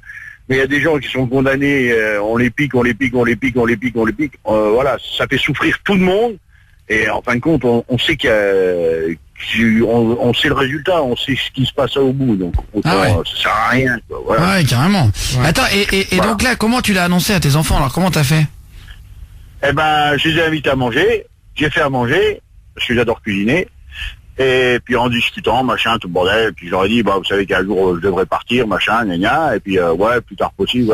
mais il y a des gens qui sont condamnés, on les pique. Voilà, ça fait souffrir tout le monde. Et en fin de compte, on sait on sait le résultat, on sait ce qui se passe au bout. Donc, ça sert à rien, quoi. Voilà. Ouais, carrément. Ouais. Attends, et voilà. Donc là, comment tu l'as annoncé à tes enfants? Alors, comment t'as fait? Je les ai invités à manger. J'ai fait à manger, parce que j'adore cuisiner. Et puis en discutant, machin, tout le bordel, et puis j'aurais dit, vous savez qu'un jour je devrais partir, machin, gna, et puis plus tard possible,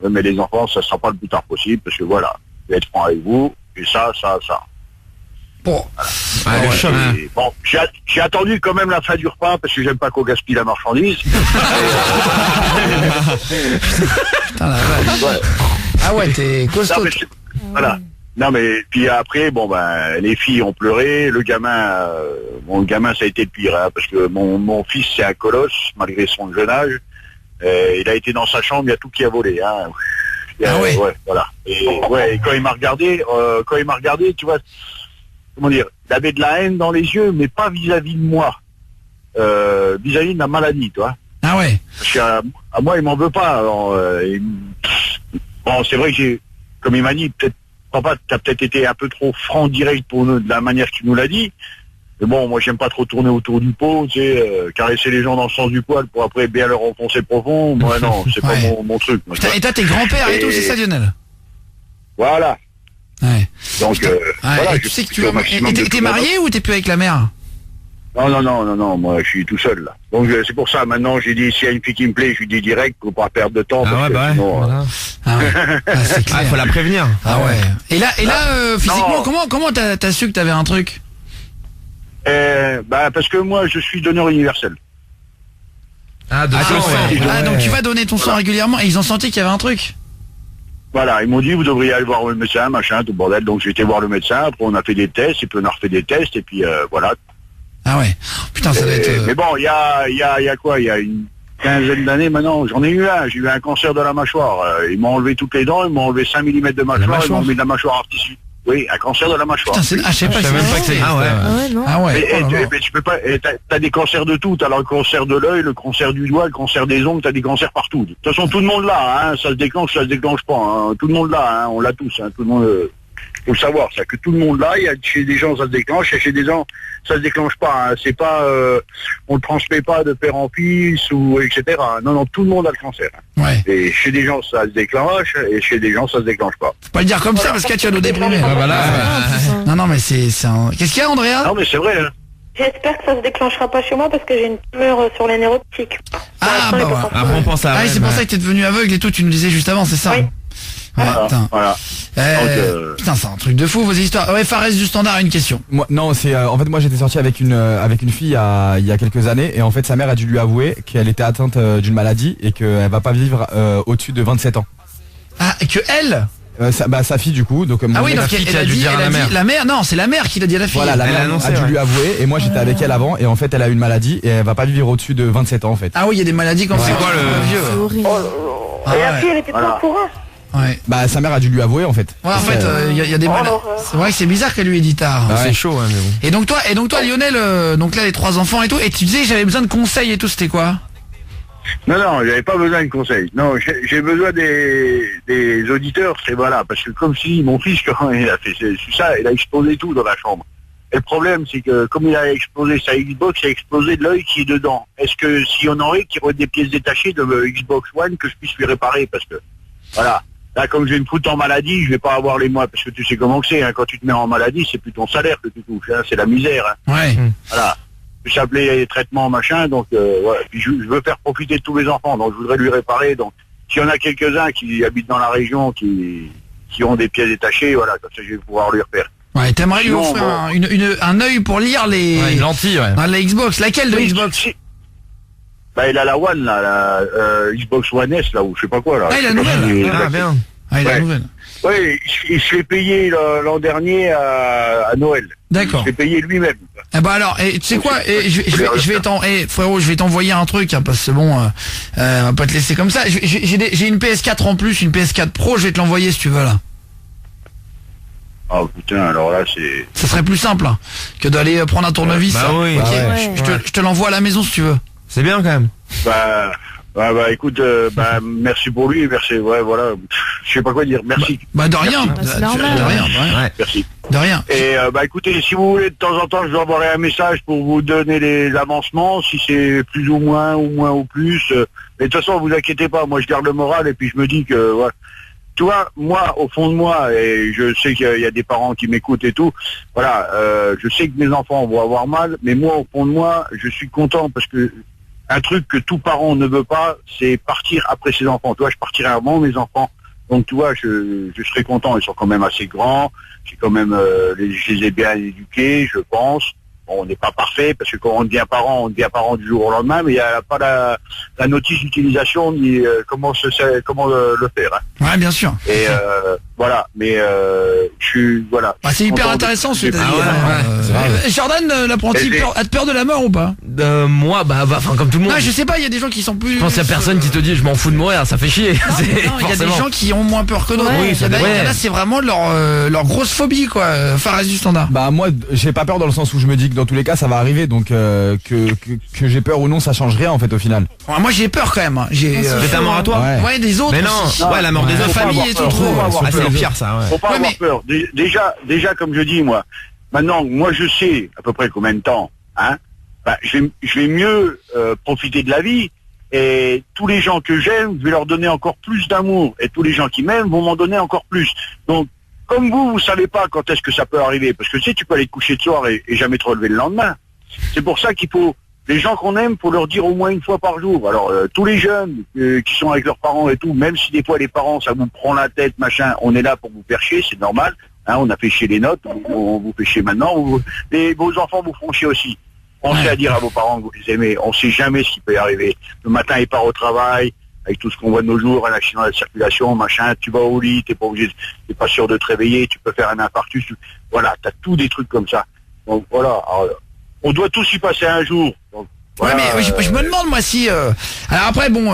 mais les enfants, ça sera pas le plus tard possible, parce que voilà, je vais être franc avec vous, et ça. Bon, bon, j'ai attendu quand même la fin du repas, parce que j'aime pas qu'on gaspille la marchandise. Putain, la vache. Ah ouais, t'es costaud. Voilà. Non mais puis après les filles ont pleuré, le gamin ça a été le pire, hein, parce que mon fils c'est un colosse malgré son jeune âge, il a été dans sa chambre, il y a tout qui a volé, hein. Ouais, voilà. Et quand il m'a regardé, tu vois, comment dire, il avait de la haine dans les yeux, mais pas vis-à-vis de moi. vis-à-vis de la maladie, toi. Ah ouais. Parce qu'à moi, il m'en veut pas. Alors, bon, c'est vrai que comme il m'a dit, peut-être, papa, t'as peut-être été un peu trop franc direct pour nous, de la manière que tu nous l'as dit. Mais bon, moi, j'aime pas trop tourner autour du pot, tu sais, caresser les gens dans le sens du poil pour après bien leur enfoncer profond. Moi, non, c'est pas mon truc. Moi, Putain, et toi, t'es grand-père et tout, c'est ça, Lionel? Voilà. Ouais. Donc, voilà. Et tu sais que tu vas... T'es marié ou t'es plus avec la mère? Non, moi je suis tout seul là. Donc c'est pour ça, maintenant j'ai dit s'il y a une fille qui me plaît, je lui dis direct, faut pas perdre de temps. Ah ouais, bah sinon, voilà. C'est clair. Faut la prévenir. Ah ouais. Et là, physiquement, comment t'as su que t'avais un truc? Parce que moi je suis donneur universel. Ah, de sang. Ah, donc tu vas donner ton sang régulièrement et ils ont senti qu'il y avait un truc? Voilà, ils m'ont dit vous devriez aller voir le médecin, machin, tout bordel. Donc j'ai été voir le médecin, après on a fait des tests, et puis on a refait des tests, et puis voilà. Ah ouais. Putain, ça doit être... Mais bon, il y a quoi? Il y a une quinzaine d'années maintenant, j'en ai eu un. J'ai eu un cancer de la mâchoire. Ils m'ont enlevé toutes les dents, ils m'ont enlevé 5 mm de mâchoire, ils m'ont mis de la mâchoire artificielle. Oui, un cancer de la mâchoire. Putain, je sais pas même pas que c'est... Ah ouais, non. Ah ouais. Mais tu peux pas... T'as des cancers de tout. T'as le cancer de l'œil, le cancer du doigt, le cancer des ongles, t'as des cancers partout. De toute façon, tout le monde l'a, hein. Ça se déclenche pas, hein. Tout le monde l'a, hein. On l'a tous, hein. Tout le monde... Faut le savoir, ça, que tout le monde l'a. Il y a chez des gens ça se déclenche, et chez des gens ça se déclenche pas. Hein. C'est pas, on le transmet pas de père en fils ou etc. Non, tout le monde a le cancer. Hein. Ouais. Et chez des gens ça se déclenche, et chez des gens ça se déclenche pas. Faut pas le dire comme ça parce que tu vas nous déprimer. Non, mais c'est un... Qu'est-ce qu'il y a, Andrea? Non, mais c'est vrai. Hein. J'espère que ça se déclenchera pas chez moi parce que j'ai une tumeur sur les nerfs optiques. Ah bah ouais. Après on pense à... Ah, c'est pour ça que t'es devenu aveugle et tout. Tu nous disais juste avant, c'est ça? Oui. Ouais, putain. Voilà. Putain, c'est un truc de fou vos histoires. Ouais, Fares du Standard a une question. Moi, non, c'est en fait moi j'étais sorti avec une fille il y a quelques années et en fait sa mère a dû lui avouer qu'elle était atteinte d'une maladie et qu'elle va pas vivre au-dessus de 27 ans. Ah, et que elle sa fille du coup, donc ah oui, donc elle a dû dire à la mère. Non, c'est la mère qui l'a dit à la fille. Voilà, la mère a dû lui avouer et moi j'étais avec elle avant et en fait elle a une maladie et elle va pas vivre au-dessus de 27 ans en fait. Ah oui, il y a des maladies comme ça. C'est quoi le vieux? C'est horrible. Et la fille, elle était pas au courant. Ouais. Bah sa mère a dû lui avouer en fait. Ouais, en fait, il y a des maladies. C'est vrai que c'est bizarre qu'elle lui ait dit tard. C'est chaud, hein, mais bon. Et donc toi, Lionel, donc là les 3 enfants et tout, et tu disais j'avais besoin de conseils et tout, c'était quoi? Non, j'avais pas besoin de conseils. Non, j'ai besoin des auditeurs, c'est voilà, parce que comme si mon fils, quand il a fait ça, il a explosé tout dans la chambre. Et le problème, c'est que comme il a explosé sa Xbox, il a explosé de l'œil qui est dedans. Est-ce que s'il y en aurait qui auraient des pièces détachées de Xbox One, que je puisse lui réparer? Parce que, voilà, là, comme je vais me foutre en maladie, je vais pas avoir les mois, parce que tu sais comment c'est, hein, quand tu te mets en maladie, c'est plus ton salaire que tu touches, hein, c'est la misère. Hein. Ouais. Voilà. Je suis appelé les traitements, machin, donc ouais. Puis je veux faire profiter de tous les enfants, donc je voudrais lui réparer. Donc s'il y en a quelques-uns qui habitent dans la région, qui ont des pièces détachées, voilà, comme ça je vais pouvoir lui refaire. Ouais, t'aimerais lui offrir un œil pour lire les... Ouais, une lentille, ouais. La Xbox, laquelle de Xbox? Bah il a la One, là, la Xbox One S, là, ou je sais pas quoi, là. Ah, il a la nouvelle. Ah, bien. Ah, il a la nouvelle. Oui, il se fait payer l'an dernier à Noël. D'accord. Il se fait payer lui-même. Eh bah alors, tu sais quoi, frérot, je vais t'envoyer un truc, hein, parce que bon, on va pas te laisser comme ça. J'ai une PS4 en plus, une PS4 Pro, je vais te l'envoyer si tu veux là. Oh putain, alors là c'est... Ça serait plus simple hein, que d'aller prendre un tournevis. Bah oui. Okay. Ouais. Je te l'envoie à la maison si tu veux. C'est bien quand même. Bah écoute, merci pour lui, merci, ouais voilà, je sais pas quoi dire, merci. Bah de rien, c'est normal. De rien. Ouais. Merci. De rien. Et écoutez, si vous voulez de temps en temps, je vous enverrai un message pour vous donner les avancements, si c'est plus ou moins ou plus. Mais de toute façon, vous inquiétez pas, moi je garde le moral et puis je me dis que voilà. Tu vois, moi, au fond de moi, et je sais qu'il y a des parents qui m'écoutent et tout, voilà, je sais que mes enfants vont avoir mal, mais moi, au fond de moi, je suis content parce que un truc que tout parent ne veut pas, c'est partir après ses enfants. Tu vois, je partirai avant mes enfants. Donc, tu vois, je serai content. Ils sont quand même assez grands. J'ai quand même, je les ai bien éduqués, je pense. Bon, on n'est pas parfait parce que quand on devient parent du jour au lendemain, mais il n'y a pas la notice d'utilisation ni comment le faire. Hein. Ouais, bien sûr. Et Voilà, mais je suis voilà. Ah, c'est hyper intéressant ce que t'as dit. Jordan, l'apprenti, a peur de la mort ou pas? Moi, enfin comme tout le monde. Ah, je sais pas, il y a des gens qui sont plus. Je pense qu'il y a personne qui te dit je m'en fous de mourir, ça fait chier. Il y a des gens qui ont moins peur que d'autres. Oui, ça dépend. Là, c'est vraiment leur grosse phobie, quoi. Fares du standard. Bah moi, j'ai pas peur dans le sens où je me dis que dans tous les cas ça va arriver, donc que j'ai peur ou non, ça change rien en fait au final. Ouais, moi j'ai peur quand même. J'ai ta mort à toi. Ouais, des autres. Mais non, aussi. Ouais, la mort des autres. Famille et tout trop. C'est le pire ça. Faut pas avoir peur. Déjà, comme je dis moi, maintenant, moi je sais à peu près combien de temps, hein. Je vais mieux profiter de la vie, et tous les gens que j'aime, je vais leur donner encore plus d'amour, et tous les gens qui m'aiment vont m'en donner encore plus. Donc, comme vous savez pas quand est-ce que ça peut arriver, parce que tu peux aller te coucher de soir et jamais te relever le lendemain. C'est pour ça qu'il faut, les gens qu'on aime, faut leur dire au moins une fois par jour. Alors, tous les jeunes qui sont avec leurs parents et tout, même si des fois les parents, ça vous prend la tête, machin, on est là pour vous faire chier, c'est normal. Hein, on a fait chier les notes, on vous fait chier maintenant, vos enfants vous feront chier aussi. Pensez à dire à vos parents que vous les aimez. On sait jamais ce qui peut y arriver. Le matin, ils partent au travail, avec tout ce qu'on voit de nos jours, un accident de circulation, machin, tu vas au lit, t'es pas sûr de te réveiller, tu peux faire un infarctus. Voilà, t'as tous des trucs comme ça. Donc voilà, alors, on doit tous y passer un jour. Donc, voilà, mais je me demande moi si alors après bon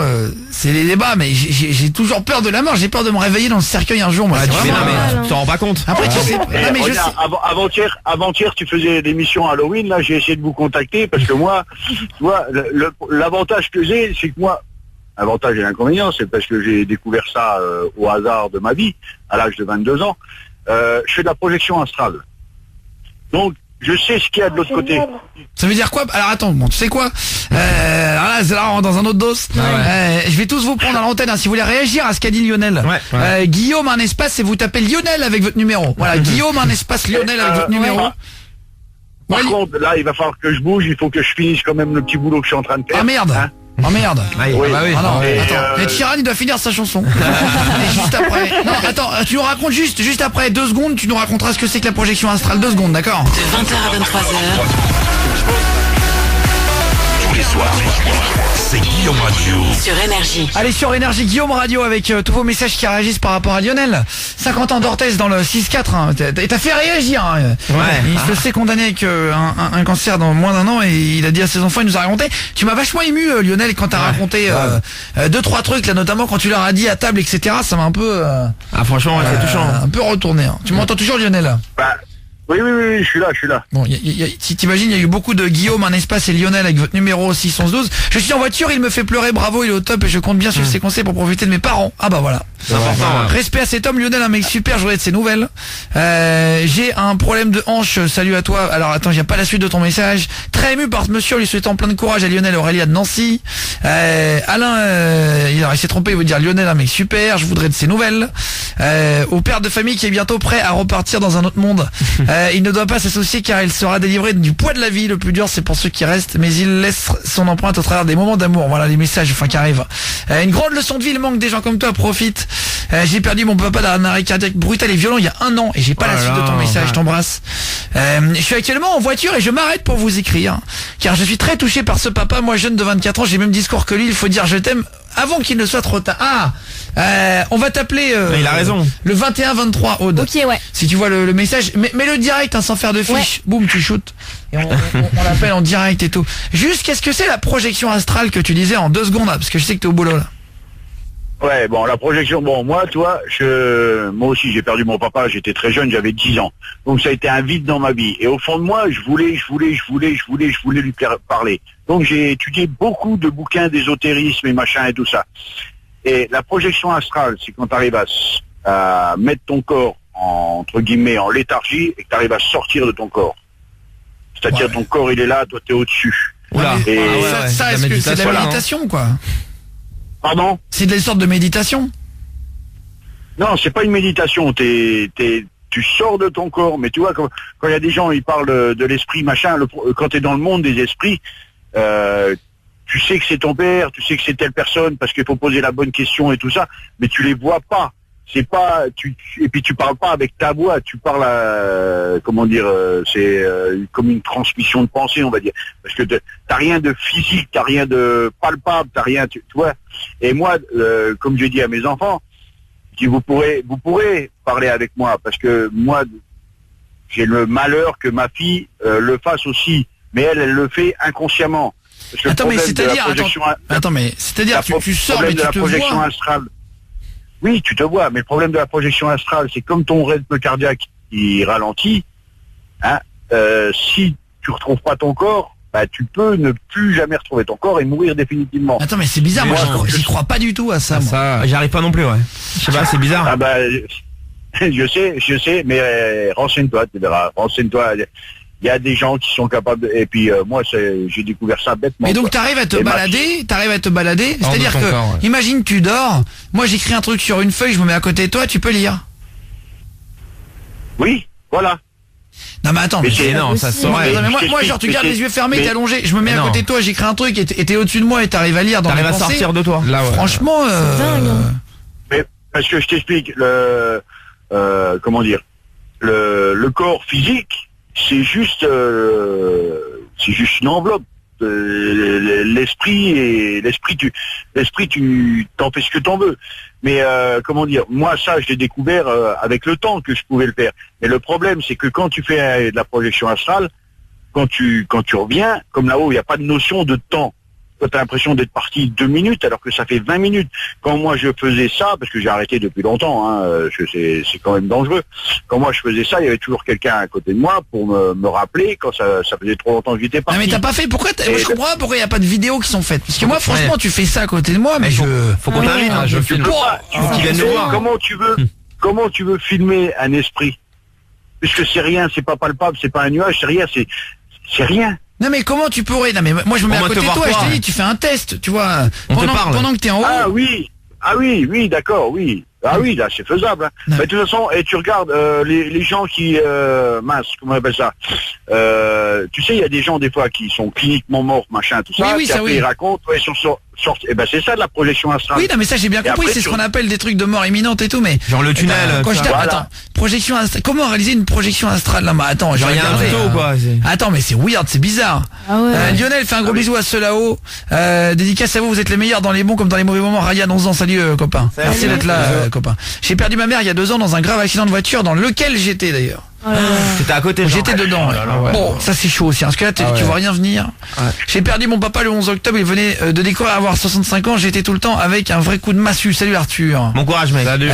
c'est les débats, mais j'ai toujours peur de la mort, j'ai peur de me réveiller dans le cercueil un jour moi. Tu t'en rends pas compte. Après tu sais mais je sais. Avant-hier tu faisais l'émission Halloween, là j'ai essayé de vous contacter parce que moi tu vois l'avantage que j'ai, c'est que moi, avantage et l'inconvénient, c'est parce que j'ai découvert ça au hasard de ma vie à l'âge de 22 ans. Je fais de la projection astrale. Donc je sais ce qu'il y a de l'autre côté. Ça veut dire quoi? Alors attends, bon, tu sais quoi, là c'est là dans un autre dos. Je vais tous vous prendre à l'antenne, hein, si vous voulez réagir à ce qu'a dit Lionel. Guillaume un espace et vous tapez Lionel avec votre numéro. Voilà, Guillaume un espace Lionel avec votre numéro. Par contre, là il va falloir que je bouge, il faut que je finisse quand même le petit boulot que je suis en train de faire. Ah merde, hein. Oh merde. Oui. Ah non, attends. Et Chiran il doit finir sa chanson. Et juste après. Non, attends, tu nous racontes juste après 2 secondes, tu nous raconteras ce que c'est que la projection astrale. 2 secondes, d'accord? De 20h à 23h. Tous les soirs, c'est Guillaume Radio. Sur Énergie. Allez, sur Énergie, Guillaume Radio avec tous vos messages qui réagissent par rapport à Lionel. 50 ans d'Orthez dans le 6-4. Hein. T'as fait réagir. Hein. Il se fait condamner avec un cancer dans moins d'1 an et il a dit à ses enfants, il nous a raconté. Tu m'as vachement ému, Lionel, quand t'as raconté 2-3 trucs, là, notamment quand tu leur as dit à table, etc. Ça m'a un peu... franchement, c'est touchant. Un peu retourné. Hein. Tu m'entends toujours, Lionel? Oui, je suis là. Bon, si t'imagines, il y a eu beaucoup de Guillaume, un espace et Lionel avec votre numéro 612. Je suis en voiture, il me fait pleurer, bravo, il est au top et je compte bien sur ses conseils pour profiter de mes parents. Ah bah voilà. C'est important. Respect à cet homme, Lionel, un mec super, je voudrais de ses nouvelles. J'ai un problème de hanche, salut à toi. Alors attends, il n'y a pas la suite de ton message. Très ému par ce monsieur, lui souhaitant plein de courage à Lionel Aurélia de Nancy. Alain, il s'est trompé, il veut dire Lionel, un mec super, je voudrais de ses nouvelles. Au père de famille qui est bientôt prêt à repartir dans un autre monde. Il ne doit pas s'associer car il sera délivré du poids de la vie. Le plus dur c'est pour ceux qui restent, mais il laisse son empreinte au travers des moments d'amour. Voilà les messages qui arrivent. Une grande leçon de vie, il manque des gens comme toi, profite. J'ai perdu mon papa d'un arrêt cardiaque brutal et violent il y a 1 an et j'ai pas la suite de ton message, je t'embrasse. Je suis actuellement en voiture et je m'arrête pour vous écrire car je suis très touché par ce papa. Moi jeune de 24 ans, j'ai le même discours que lui, il faut dire je t'aime avant qu'il ne soit trop tard. On va t'appeler il a raison. Le 21-23 Aude. Ok, ouais. Si tu vois le message, mais le direct, hein, sans faire de fiche. Boum, tu shootes. Et on l'appelle en direct et tout. Juste, qu'est-ce que c'est la projection astrale que tu disais en 2 secondes là, parce que je sais que t'es au boulot là. Ouais, bon, la projection, moi, tu vois, moi aussi, j'ai perdu mon papa, j'étais très jeune, j'avais 10 ans. Donc ça a été un vide dans ma vie. Et au fond de moi, je voulais lui parler. Donc j'ai étudié beaucoup de bouquins d'ésotérisme et machin et tout ça. Et la projection astrale, c'est quand tu arrives à mettre ton corps, entre guillemets, en léthargie et que tu arrives à sortir de ton corps. C'est-à-dire ton corps, il est là, toi, t'es au-dessus. Et ça est-ce que c'est de la méditation, quoi? Pardon? C'est des sortes de méditation? Non, c'est pas une méditation. Tu sors de ton corps. Mais tu vois, quand il y a des gens, ils parlent de l'esprit, machin, quand tu es dans le monde des esprits, tu sais que c'est ton père, tu sais que c'est telle personne, parce qu'il faut poser la bonne question et tout ça, mais tu les vois pas. C'est pas, et puis tu parles pas avec ta voix, tu parles c'est comme une transmission de pensée, on va dire, parce que t'as rien de physique, t'as rien de palpable, t'as rien, tu vois. Et moi, comme je dis à mes enfants, Je dis, vous pourrez parler avec moi, parce que moi, j'ai le malheur que ma fille le fasse aussi, mais elle le fait inconsciemment. Attends, mais c'est-à-dire, tu sors, mais tu te vois. Astrale, oui, tu te vois, mais le problème de la projection astrale, c'est comme ton rythme cardiaque qui ralentit, hein, si tu retrouves pas ton corps, bah, tu peux ne plus jamais retrouver ton corps et mourir définitivement. Attends, mais c'est bizarre, moi j'y crois pas du tout à ça. J'y arrive pas non plus, ouais. Je sais pas, c'est bizarre. Ah bah, je sais, mais renseigne-toi, tu verras. Renseigne-toi. Il y a des gens qui sont capables, et puis moi j'ai découvert ça bêtement. Mais donc t'arrives à te balader, c'est-à-dire que, imagine tu dors, moi j'écris un truc sur une feuille, je me mets à côté de toi, tu peux lire. Oui, voilà. Non mais attends, mais c'est énorme, ça sort. Moi genre tu gardes les yeux fermés, t'es allongé, je me mets à côté de toi, j'écris un truc et t'es au-dessus de moi et t'arrives à lire dans mes pensées. T'arrives à sortir de toi. Là, ouais. Franchement, mais parce que je t'explique, comment dire, le corps physique, c'est juste une enveloppe. L'esprit tu t'en fais ce que t'en veux. Mais comment dire, moi ça je l'ai découvert avec le temps que je pouvais le faire. Mais le problème c'est que quand tu fais de la projection astrale, quand tu reviens, comme là-haut il n'y a pas de notion de temps. Toi tu as l'impression d'être parti 2 minutes alors que ça fait 20 minutes. Quand moi je faisais ça, parce que j'ai arrêté depuis longtemps, hein, c'est quand même dangereux. Quand moi je faisais ça, il y avait toujours quelqu'un à côté de moi pour me rappeler quand ça faisait trop longtemps que j'étais parti. Non mais t'as pas fait, pourquoi moi, je comprends pas pourquoi il n'y a pas de vidéos qui sont faites. Parce que moi franchement tu fais ça à côté de moi, mais faut qu'on t'invite, je filme. Faut qu'il vienne nous voir. Comment tu veux filmer un esprit? Puisque c'est rien, c'est pas palpable, c'est pas un nuage, c'est rien, c'est rien. Non mais comment tu pourrais? Non mais moi je me mets à côté de toi et je te dis tu fais un test, tu vois, pendant que t'es en haut. Ah oui, d'accord, oui. Ah oui, là c'est faisable. Hein. Mais de toute façon, et tu regardes les gens qui comment on appelle ça, tu sais, il y a des gens des fois qui sont cliniquement morts, machin, tout ça. Oui, ça oui. Ils racontent, ouais, et ben c'est ça de la projection astrale. Oui, non mais ça j'ai bien compris, c'est ce qu'on appelle des trucs de mort imminente et tout, mais genre le tunnel. Attends, projection astrale. Comment réaliser une projection astrale là? Bah attends, j'ai regardé. Attends, mais c'est weird, c'est bizarre. Ah ouais. Lionel, fais un gros bisou à ceux là-haut. Dédicace à vous êtes les meilleurs dans les bons comme dans les mauvais moments. Ryan, 11 ans, salut copain. Merci d'être là, copain. J'ai perdu ma mère il y a 2 ans dans un grave accident de voiture dans lequel j'étais d'ailleurs. C'était à côté. J'étais dedans. Bon, ça c'est chaud aussi. Parce que là, tu vois rien venir. J'ai perdu mon papa le 11 octobre. Il venait de découvrir avoir 65 ans. J'étais tout le temps avec un vrai coup de massue. Salut Arthur. Bon courage mec. Salut.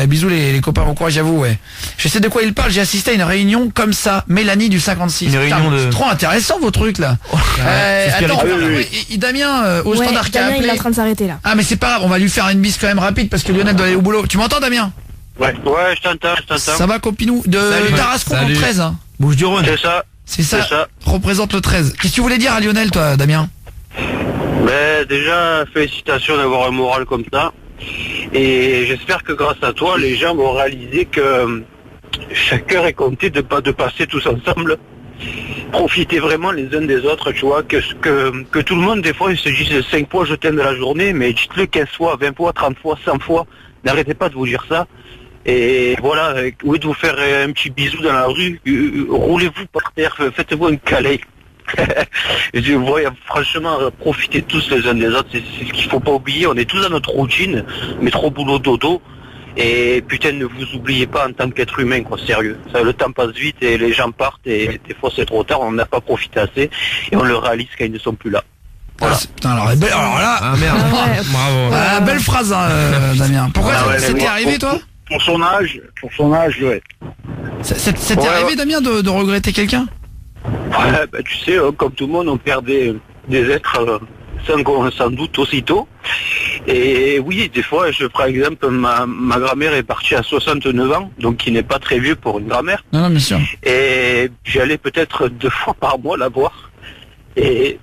Bisous les copains. Bon courage à vous. Ouais. Je sais de quoi il parle. J'ai assisté à une réunion comme ça. Mélanie du 56. Une réunion de. C'est trop intéressant vos trucs là. Attends, Damien au standard qui a appelé. Il est en train de s'arrêter là. Ah mais c'est pas grave. On va lui faire une bise quand même rapide parce que Lionel doit aller au boulot. Tu m'entends Damien? Ouais, je t'entends. Ça va copinou de Tarascon en 13 hein. Bouches-du-Rhône. C'est ça. Représente le 13. Qu'est-ce que tu voulais dire à Lionel toi Damien? Ben déjà félicitations d'avoir un moral comme ça. Et j'espère que grâce à toi les gens vont réaliser que chaque heure est comptée de passer tous ensemble. Profitez vraiment les uns des autres, tu vois, que tout le monde des fois il se dit 5 fois je t'aime de la journée, mais dites-le 15 fois, 20 fois, 30 fois, 100 fois. N'arrêtez pas de vous dire ça. Et voilà, au lieu de vous faire un petit bisou dans la rue, roulez-vous par terre, faites-vous un câlin. Franchement, profitez tous les uns des autres, c'est ce qu'il faut pas oublier. On est tous dans notre routine, métro, boulot, dodo. Et putain, ne vous oubliez pas en tant qu'être humain, quoi, sérieux. Ça, le temps passe vite et les gens partent et des fois c'est trop tard, on n'a pas profité assez et on le réalise quand ils ne sont plus là. Voilà. Putain, alors là, ah merde, bravo. Belle phrase, Damien. Pourquoi c'était arrivé, toi? Pour son âge, ouais. Ça t'est arrivé, Damien, de regretter quelqu'un? Ouais, bah, tu sais, comme tout le monde, on perd des êtres sans doute aussitôt. Et oui, des fois, par exemple, ma grand-mère est partie à 69 ans, donc qui n'est pas très vieux pour une grand-mère. Non, bien sûr. Et j'allais peut-être 2 fois par mois la voir. Et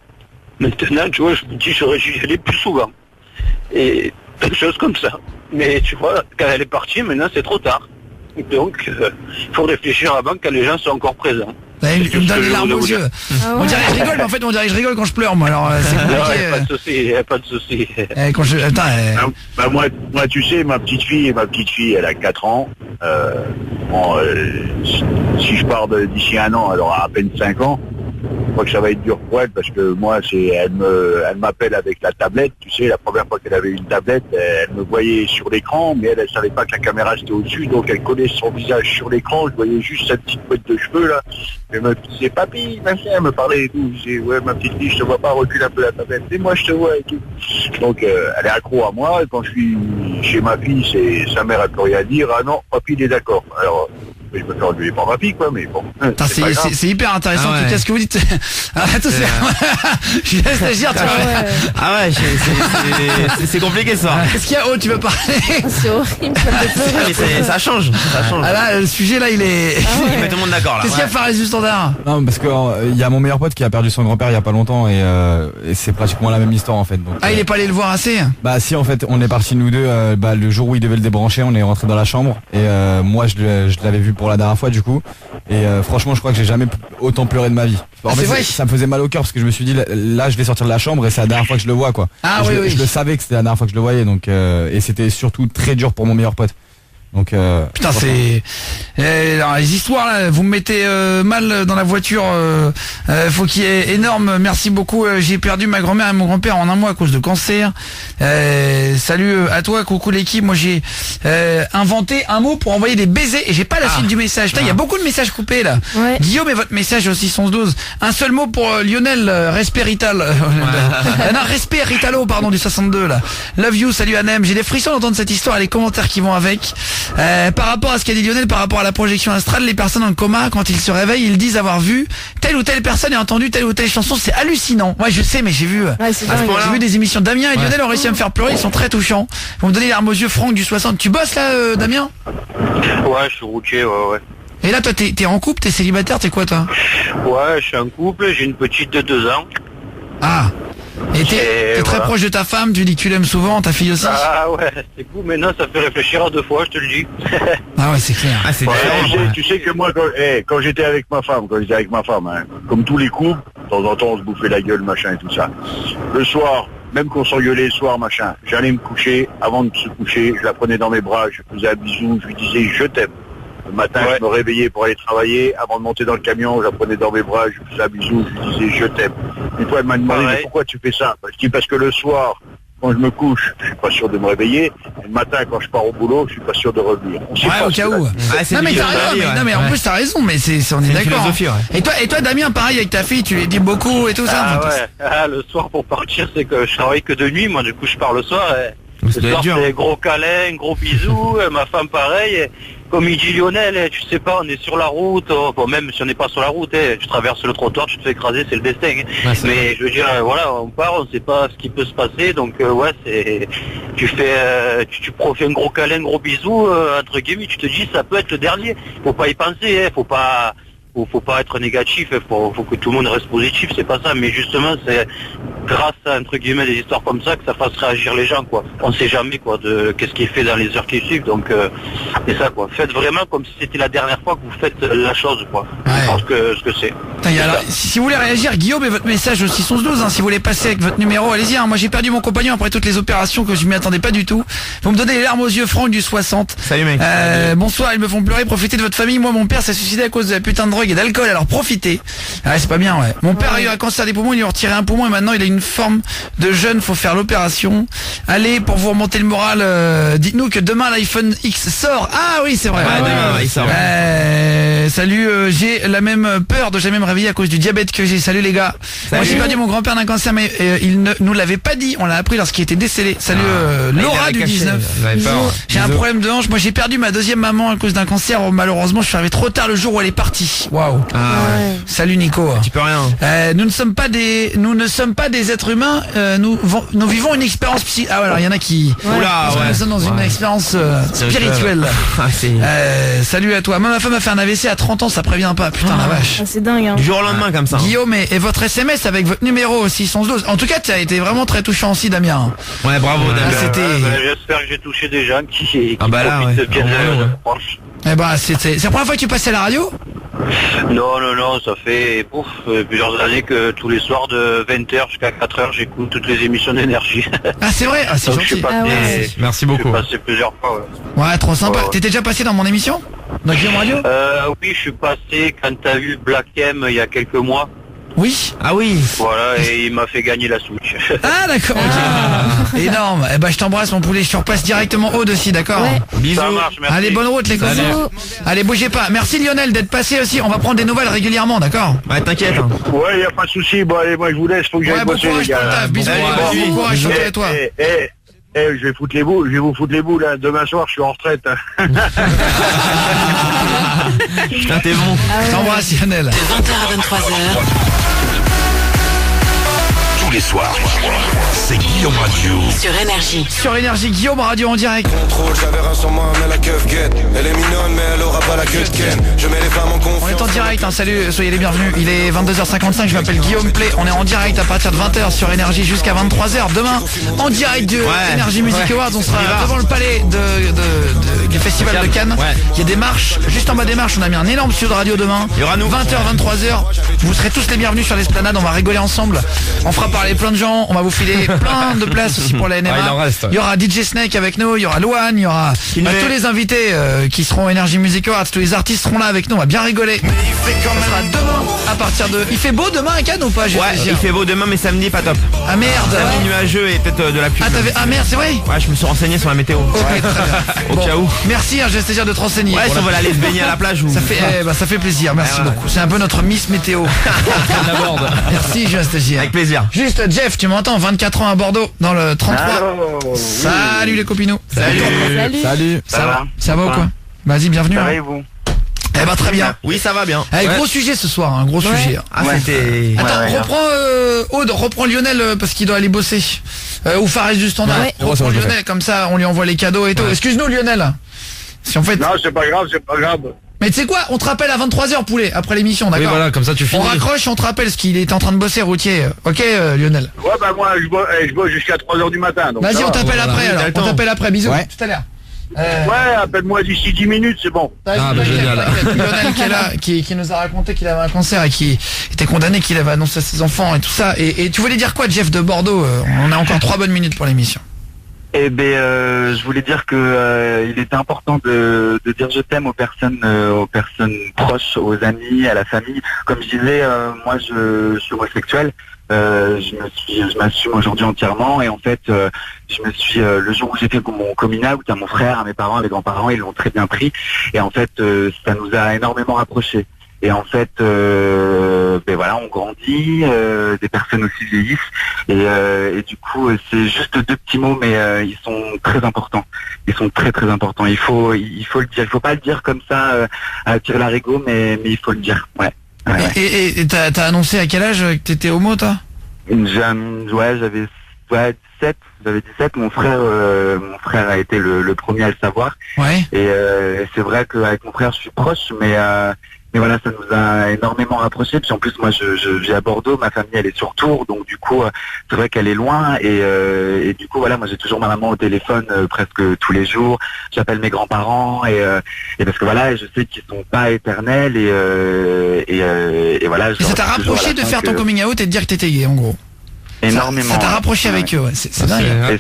maintenant, tu vois, je me dis, j'aurais dû y aller plus souvent. Et plein de choses comme ça. Mais tu vois, quand elle est partie, maintenant c'est trop tard. Donc, il faut réfléchir avant quand les gens sont encore présents. Il me donne les larmes aux yeux. On dirait que je rigole, mais en fait on dirait que je rigole quand je pleure, moi. Alors c'est compliqué. Pas de souci. Moi, tu sais, ma petite fille, elle a 4 ans. Si je pars d'ici 1 an, elle aura à peine 5 ans. Je crois que ça va être dur pour elle parce que moi, elle m'appelle avec la tablette. Tu sais, la première fois qu'elle avait une tablette, elle me voyait sur l'écran, mais elle savait pas que la caméra était au-dessus, donc elle collait son visage sur l'écran. Je voyais juste sa petite boîte de cheveux là. Elle me disait papy, ma fille, elle me parlait et tout. Je disais ouais ma petite fille, je te vois pas, recule un peu la tablette. Et moi je te vois et tout. Donc elle est accro à moi. Et quand je suis chez ma fille, c'est sa mère, elle peut rien dire. Ah non, papy il est d'accord. Alors je me fais enlever par ma fille quoi, mais bon. C'est hyper intéressant. Ah ouais. Qu'est-ce que vous dites? Je laisse agir. Ah ouais, c'est compliqué ça. Qu'est-ce qu'il y a? Oh, tu veux parler? C'est horrible, ça me fait peur. Mais ça change. Ah là, le sujet là, il est. Il met tout le monde d'accord là. Qu'est-ce qu'il y a, Fares du standard? Non, parce que il y a mon meilleur pote qui a perdu son grand-père il y a pas longtemps et c'est pratiquement la même histoire en fait. Donc, il est pas allé le voir assez? Bah si, en fait, on est partis nous deux. Le jour où il devait le débrancher, on est rentré dans la chambre et moi je l'avais vu pour la dernière fois du coup. Et franchement, je crois que j'ai jamais autant pleuré de ma vie. En fait, vrai. ça me faisait mal au cœur parce que je me suis dit là, je vais sortir de la chambre et c'est la dernière fois que je le vois quoi. Ah Et oui. je le savais que c'était la dernière fois que je le voyais donc et c'était surtout très dur pour mon meilleur pote. Donc putain, c'est alors, les histoires là, vous me mettez mal dans la voiture. Faut qu'il y ait énorme. Merci beaucoup. J'ai perdu ma grand-mère et mon grand-père en un mois à cause de cancer. Salut à toi, coucou l'équipe. Moi j'ai inventé un mot pour envoyer des baisers et j'ai pas la suite du message. Putain, il y a beaucoup de messages coupés là. Ouais. Guillaume et votre message aussi 612. Un seul mot pour Lionel Resperital. Non, Resperitalo pardon du 62 là. Love you, salut Anem. J'ai des frissons d'entendre cette histoire et les commentaires qui vont avec. Par rapport à ce qu'a dit Lionel, par rapport à la projection astrale, les personnes en coma, quand ils se réveillent, ils disent avoir vu telle ou telle personne et entendu telle ou telle chanson. C'est hallucinant. Ouais, je sais, mais j'ai vu. J'ai vu des émissions. Damien et Lionel ont réussi à me faire pleurer. Ils sont très touchants. Vous me donnez les larmes aux yeux. Franck du 60. Tu bosses là, Damien? Ouais, je suis routier, ouais. Et là, toi, t'es en couple, t'es célibataire, t'es quoi, toi? Ouais, je suis en couple, j'ai une petite de 2 ans. Ah. Et t'es très proche de ta femme, tu dis que tu l'aimes souvent, ta fille aussi? Ah ouais, c'est cool, mais non, ça fait réfléchir à 2 fois, je te le dis. Ah ouais, c'est clair. Ah, c'est Tu sais que moi, quand j'étais avec ma femme, hein, comme tous les couples, de temps en temps on se bouffait la gueule, machin et tout ça. Le soir, même qu'on s'engueulait le soir, machin, j'allais me coucher, avant de se coucher, je la prenais dans mes bras, je faisais un bisou, je lui disais je t'aime. Le matin, je me réveillais pour aller travailler. Avant de monter dans le camion, je la prenais dans mes bras, je lui faisais un bisou, je lui disais je t'aime. Une fois, elle m'a demandé mais pourquoi tu fais ça? Je dis parce que le soir, quand je me couche, je suis pas sûr de me réveiller. Et le matin, quand je pars au boulot, je suis pas sûr de revenir. Ouais, au cas où. Non mais t'as raison, non mais en plus t'as raison, mais on est d'accord. Et toi Damien, pareil avec ta fille, tu lui dis beaucoup et tout ça. Le soir pour partir, c'est que je travaille que de nuit, moi du coup je pars le soir. Le soir c'est gros câlin, gros bisous, ma femme pareil. Et comme il dit Lionel, tu sais pas, on est sur la route, bon même si on n'est pas sur la route, tu traverses le trottoir, tu te fais écraser, c'est le destin. Mais je veux dire, voilà, on part, on sait pas ce qui peut se passer, donc tu profères un gros câlin, un gros bisou, entre guillemets, tu te dis ça peut être le dernier. Faut pas y penser, faut pas être négatif, faut que tout le monde reste positif, c'est pas ça, mais justement c'est grâce à entre guillemets des histoires comme ça que ça fasse réagir les gens quoi. On sait jamais quoi de qu'est-ce qui est fait dans les heures qui suivent, donc c'est ça quoi. Faites vraiment comme si c'était la dernière fois que vous faites la chose quoi. Je pense que ce que c'est. Alors, si vous voulez réagir, Guillaume et votre message au 612, si vous voulez passer avec votre numéro, allez-y. Moi j'ai perdu mon compagnon après toutes les opérations que je m'y attendais pas du tout. Vous me donnez les larmes aux yeux, Franck du 60. Salut mec. Bonsoir, ils me font pleurer, profitez de votre famille. Moi mon père s'est suicidé à cause de la putain de drogue et d'alcool, alors profitez. C'est pas bien, ouais. Mon père a eu un cancer des poumons, ils lui ont retiré un poumon et maintenant il a une forme de jeune, faut faire l'opération. Allez, pour vous remonter le moral, dites-nous que demain l'iPhone X sort. Ah oui, c'est vrai. Demain, il sort. Salut, j'ai la même peur de jamais me réveiller à cause du diabète que j'ai. Salut les gars. Moi j'ai perdu mon grand-père d'un cancer, mais il ne nous l'avait pas dit, on l'a appris lorsqu'il était décédé. Salut Laura du 19. J'ai un problème de hanche. Moi j'ai perdu ma deuxième maman à cause d'un cancer. Malheureusement je suis arrivé trop tard le jour où elle est partie. Waouh. Salut Nico. Tu peux rien. Nous ne sommes pas des êtres humains. Nous vivons une expérience psy. Ah voilà, il y en a qui. Nous sommes dans une expérience spirituelle. Salut à toi. Moi ma femme a fait un AVC à 30 ans, ça prévient pas. Putain la vache. C'est dingue. Hein. Du jour au lendemain comme ça. Guillaume et votre SMS avec votre numéro 612. En tout cas, ça a été vraiment très touchant aussi, Damien. Ouais, bravo Damien. J'espère que j'ai touché des gens qui profitent bien de proches. C'est la première fois que tu passais à la radio? Non, ça fait plusieurs années que tous les soirs de 20h jusqu'à 4h j'écoute toutes les émissions d'énergie. Ah c'est vrai, c'est gentil. Merci beaucoup. Je suis passé plusieurs fois. Ouais, trop sympa. T'étais déjà passé dans mon émission? Dans Guillaume Radio? Oui, je suis passé quand t'as eu Black M il y a quelques mois. Oui. Ah oui. Voilà, et il m'a fait gagner la Switch. Ah d'accord, ok. Énorme. Eh ben je t'embrasse mon poulet, je te repasse directement Aude aussi, d'accord? Ouais. Bisous. Ça marche, merci. Allez, bonne route les copains. Allez, bougez pas. Merci Lionel d'être passé aussi. On va prendre des nouvelles régulièrement, d'accord? Ouais, t'inquiète. Hein. Ouais, y a pas de souci. Bon, allez, moi je vous laisse, faut que j'aille Ouais, bon bosser, les courage pour le gars. taf. Bisous, Salut, bon courage, surtout à toi. Je vais foutre les boules, je vais vous foutre les boules, là. Demain soir, je suis en retraite. Putain, t'es bon. Je t'embrasse Lionel. De 20h à 23h. Tous les soirs, c'est Guillaume Radio. Sur Énergie. Sur Énergie, Guillaume Radio en direct. Contrôle, j'avais un sur moi, mais la keuf guette. Elle est mignonne, mais elle aura pas la queue de Ken. Je mets les femmes en confiance. On est en direct, hein. Salut, soyez les bienvenus. Il est 22h55, je m'appelle Guillaume Play. On est en direct à partir de 20h sur Énergie jusqu'à 23h. Demain, en direct du Énergie Music Awards, on sera devant le palais du Festival de Cannes. Ouais. Il y a des marches, juste en bas des marches, on a mis un énorme studio de radio demain. Il y aura nous. 20h, 23h. Vous serez tous les bienvenus sur l'esplanade, on va rigoler ensemble. On fera parler plein de gens, on va vous filer plein de places aussi pour la NMA. il en reste. Il y aura DJ Snake avec nous, il y aura Loane, il y aura tous les invités qui seront au Énergie Music Awards, tous les artistes seront là avec nous, on va bien rigoler. Ça sera demain à partir de... Il fait beau demain à Cannes ou pas? Ouais, il fait beau demain, mais samedi pas top. Ah merde. Samedi nuageux et peut-être de la pluie. Ah merde, c'est vrai? Ouais, je me suis renseigné sur la météo. Ok, très bien. Au cas où. Merci, j'ai c'est-à-dire de te renseigner. Ouais, si on veut aller se baigner à la plage ou... Ça fait plaisir, merci beaucoup. C'est un peu notre Miss Météo. Merci, Julien Stagiaire. Avec plaisir. Juste, Jeff, tu m'entends? 24 ans à Bordeaux, dans le 33. Salut les copinous. Salut. Ça va ou quoi? Vas-y, bienvenue. Ça hein. va et vous? Eh ben très bien. Oui, ça va bien. Gros sujet ce soir, un gros sujet. Ah, c'était... Attends, reprends Lionel parce qu'il doit aller bosser. Ou Fares du standard. Ouais. Reprends Lionel, comme ça on lui envoie les cadeaux et tout. Excuse-nous Lionel. Si en fait... Non, c'est pas grave. Mais tu sais quoi, on te rappelle à 23h poulet, après l'émission, d'accord? Oui, voilà, comme ça tu finis. On raccroche et on te rappelle ce qu'il est en train de bosser routier. Ok Lionel? Ouais, bah moi, je bosse jusqu'à 3h du matin. Donc Vas-y, ça on va. t'appelle après alors. On t'appelle après, bisous. Ouais. Tout à l'heure. Ouais, appelle-moi d'ici 10 minutes, c'est bon. Ah, bah, génial. Lionel qui est là, qui nous a raconté qu'il avait un cancer et qui était condamné, qu'il avait annoncé à ses enfants et tout ça. Et tu voulais dire quoi, Jeff de Bordeaux? On a encore 3 bonnes minutes pour l'émission. Eh ben, je voulais dire que il était important de dire je t'aime aux personnes proches, aux amis, à la famille. Comme je disais, moi je suis homosexuel. Je m'assume aujourd'hui entièrement et en fait je me suis le jour où j'ai fait mon coming out à mon frère, à mes parents, à mes grands-parents, ils l'ont très bien pris et en fait ça nous a énormément rapprochés. Et en fait, ben voilà, on grandit, des personnes aussi vieillissent, et du coup, c'est juste 2 petits mots, mais ils sont très importants. Ils sont très très importants. Il faut le dire. Il faut pas le dire comme ça à tirer l'arigot, mais il faut le dire. Ouais. Et t'as annoncé à quel âge que t'étais homo, toi? J'avais 17. J'avais 17. Mon frère a été le premier à le savoir. Ouais. Et c'est vrai qu'avec mon frère, je suis proche, mais voilà, ça nous a énormément rapprochés. Puis en plus, moi, je vis à Bordeaux, ma famille, elle est sur Tours, donc du coup, c'est vrai qu'elle est loin. Et du coup, voilà, moi, j'ai toujours ma maman au téléphone presque tous les jours. J'appelle mes grands-parents et parce que voilà, je sais qu'ils sont pas éternels et voilà. Et ça t'a rapproché de faire ton coming out et de dire que t'étais gay, en gros? Énormément. Ça t'a rapproché avec eux, ouais. C'est dingue. Et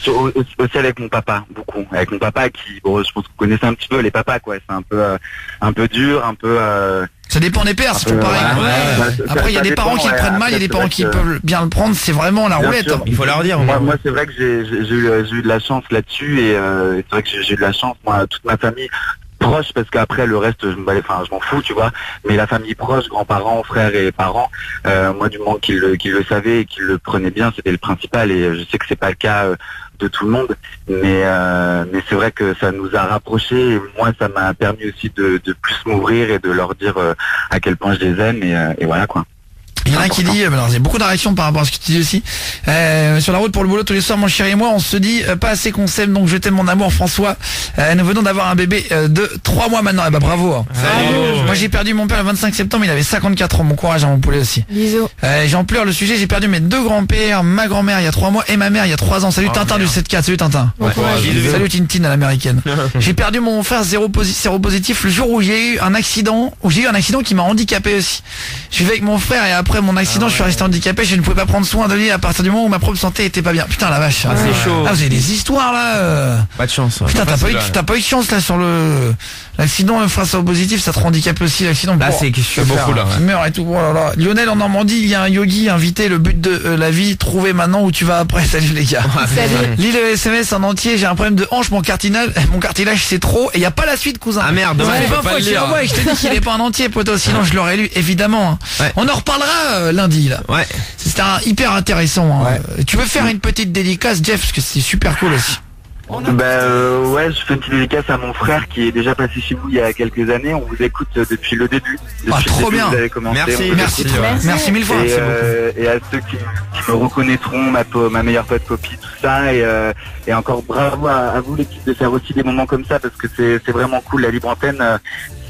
aussi avec mon papa, beaucoup. Avec mon papa qui, bon, je pense que vous connaissez un petit peu les papas, quoi. C'est un peu dur, un peu... Ça dépend des pères, c'est toujours pareil. Après, il y a des parents qui le prennent mal, il y a des parents qui peuvent bien le prendre. C'est vraiment la roulette. Sûr. Il faut leur dire. Moi c'est vrai que j'ai eu de la chance là-dessus et c'est vrai que j'ai eu de la chance. Moi, toute ma famille proche, parce qu'après le reste, je m'en fous, tu vois. Mais la famille proche, grands-parents, frères et parents, moi du moment qu'ils le savaient et qu'ils le prenaient bien, c'était le principal. Et je sais que c'est pas le cas de tout le monde, mais c'est vrai que ça nous a rapprochés. Et moi, ça m'a permis aussi de plus m'ouvrir et de leur dire à quel point je les aime et voilà quoi. Il y en a qui dit, alors il y a beaucoup de réactions par rapport à ce que tu dis aussi. Sur la route pour le boulot tous les soirs, mon chéri et moi, on se dit pas assez qu'on s'aime, donc je t'aime mon amour François. Nous venons d'avoir un bébé de 3 mois maintenant. Eh bah bravo. Hein. Moi j'ai perdu mon père le 25 septembre, il avait 54 ans. Mon courage à mon poulet aussi. Bisous. J'en pleure le sujet, j'ai perdu mes 2 grands-pères, ma grand-mère il y a 3 mois et ma mère il y a 3 ans. Salut Tintin du 7-4, salut Tintin. Salut Tintin à l'américaine. J'ai perdu mon frère séropositif le jour où j'ai eu un accident qui m'a handicapé aussi. Je vivais avec mon frère et après après mon accident, je suis resté handicapé, je ne pouvais pas prendre soin de lui à partir du moment où ma propre santé était pas bien. Putain la vache. Ah, c'est chaud. Ah, vous avez des histoires là. Pas de chance. Putain, t'as pas eu de chance là sur l'accident face au positif, ça te handicapé aussi l'accident. Là, c'est beaucoup là. Tu meurs et tout. Oh là là. Lionel en Normandie, il y a un yogi invité, le but de la vie, trouver maintenant où tu vas après. Salut les gars. Salut. Lis le SMS en entier, j'ai un problème de hanche, mon cartilage c'est trop et il y a pas la suite cousin. Ah merde, dommage, ça fait faut 20 pas fois le que je lire. l'envoie et je te dis qu'il est pas en entier poto, sinon je l'aurais lu évidemment. Ouais. On en reparlera lundi là. Ouais. C'était hyper intéressant. Tu veux faire une petite dédicace Jeff parce que c'est super cool aussi. Ouais, je fais une petite dédicace à mon frère qui est déjà passé chez vous il y a quelques années. On vous écoute depuis le début. Depuis trop le début, bien. vous avez commencé. Merci mille fois. Et à ceux qui me reconnaîtront, ma meilleure pote Poppy, tout ça. Et encore bravo à vous l'équipe de faire aussi des moments comme ça parce que c'est vraiment cool. La libre antenne,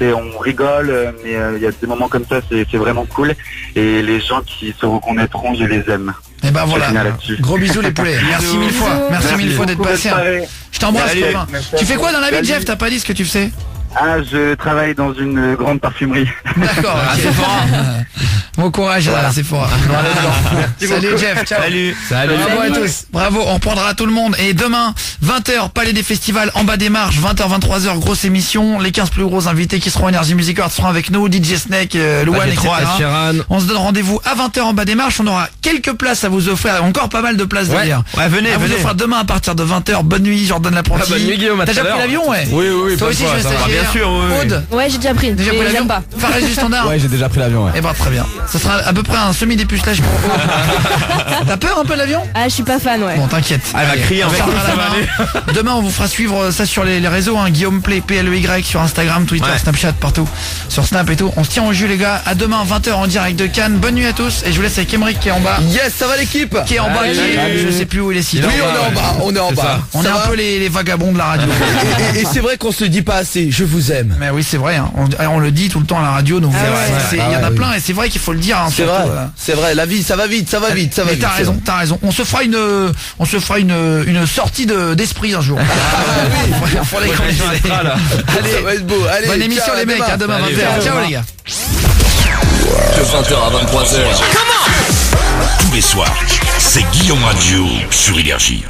on rigole, mais il y a des moments comme ça, c'est vraiment cool. Et les gens qui se reconnaîtront, je les aime. Et ben voilà, gros bisous les poulets. Merci mille fois, merci mille fois d'être passé. Je t'embrasse Copain. Tu fais quoi dans la vie Jeff? T'as pas dit ce que tu faisais? Ah, je travaille dans une grande parfumerie. D'accord, bon courage à Sephora. Salut Jeff, ciao. Salut. Bravo à tous. Bravo, on reprendra tout le monde. Et demain, 20h, Palais des Festivals, en bas des marches, 20h, 23h, grosse émission. Les 15 plus gros invités qui seront Energy Music Awards seront avec nous, DJ Snake, Louane, etc. On se donne rendez-vous à 20h en bas des marches. On aura quelques places à vous offrir, encore pas mal de places d'ailleurs. Ouais, venez, vous offrir demain à partir de 20h. Bonne nuit, Jordan L'Apprenti. Bonne nuit Guillaume. T'as déjà pris l'avion, ouais? Oui. Toi aussi, je vais stagiaire. Bien sûr, Aude. Ouais, j'ai déjà pris. Déjà pris l'avion. Pas. Fares du standard. Ouais, j'ai déjà pris l'avion. Eh ben très bien. Ça sera à peu près un semi-dépucelage pour Aude. T'as peur un peu de l'avion? Ah, je suis pas fan, ouais. Bon, t'inquiète. Elle va crier en fait. Demain, on vous fera suivre ça sur les réseaux, Guillaume Play, PLEY, sur Instagram, Twitter, Snapchat, partout. Sur Snap et tout. On se tient au jus, les gars. À demain, 20h en direct de Cannes. Bonne nuit à tous. Et je vous laisse avec Emeric qui est en bas. Yes, ça va l'équipe. Qui est en bas, je sais plus où il est situé. Oui, on est en bas, on est en bas. On est un peu les vagabonds de la radio. Et c'est vrai qu'on se le dit pas assez, je vous aime. Mais oui, c'est vrai, on le dit tout le temps à la radio, donc il y en a plein et c'est vrai qu'il faut le dire. C'est vrai, la vie, ça va vite. Mais t'as raison. On se fera une sortie d'esprit un jour. Faut les connaître. Allez, ça va être beau. Allez, bonne émission les mecs, à demain 20h. Ciao les gars. De 20h à 23h. Tous les soirs, c'est Guillaume Radio sur Énergie.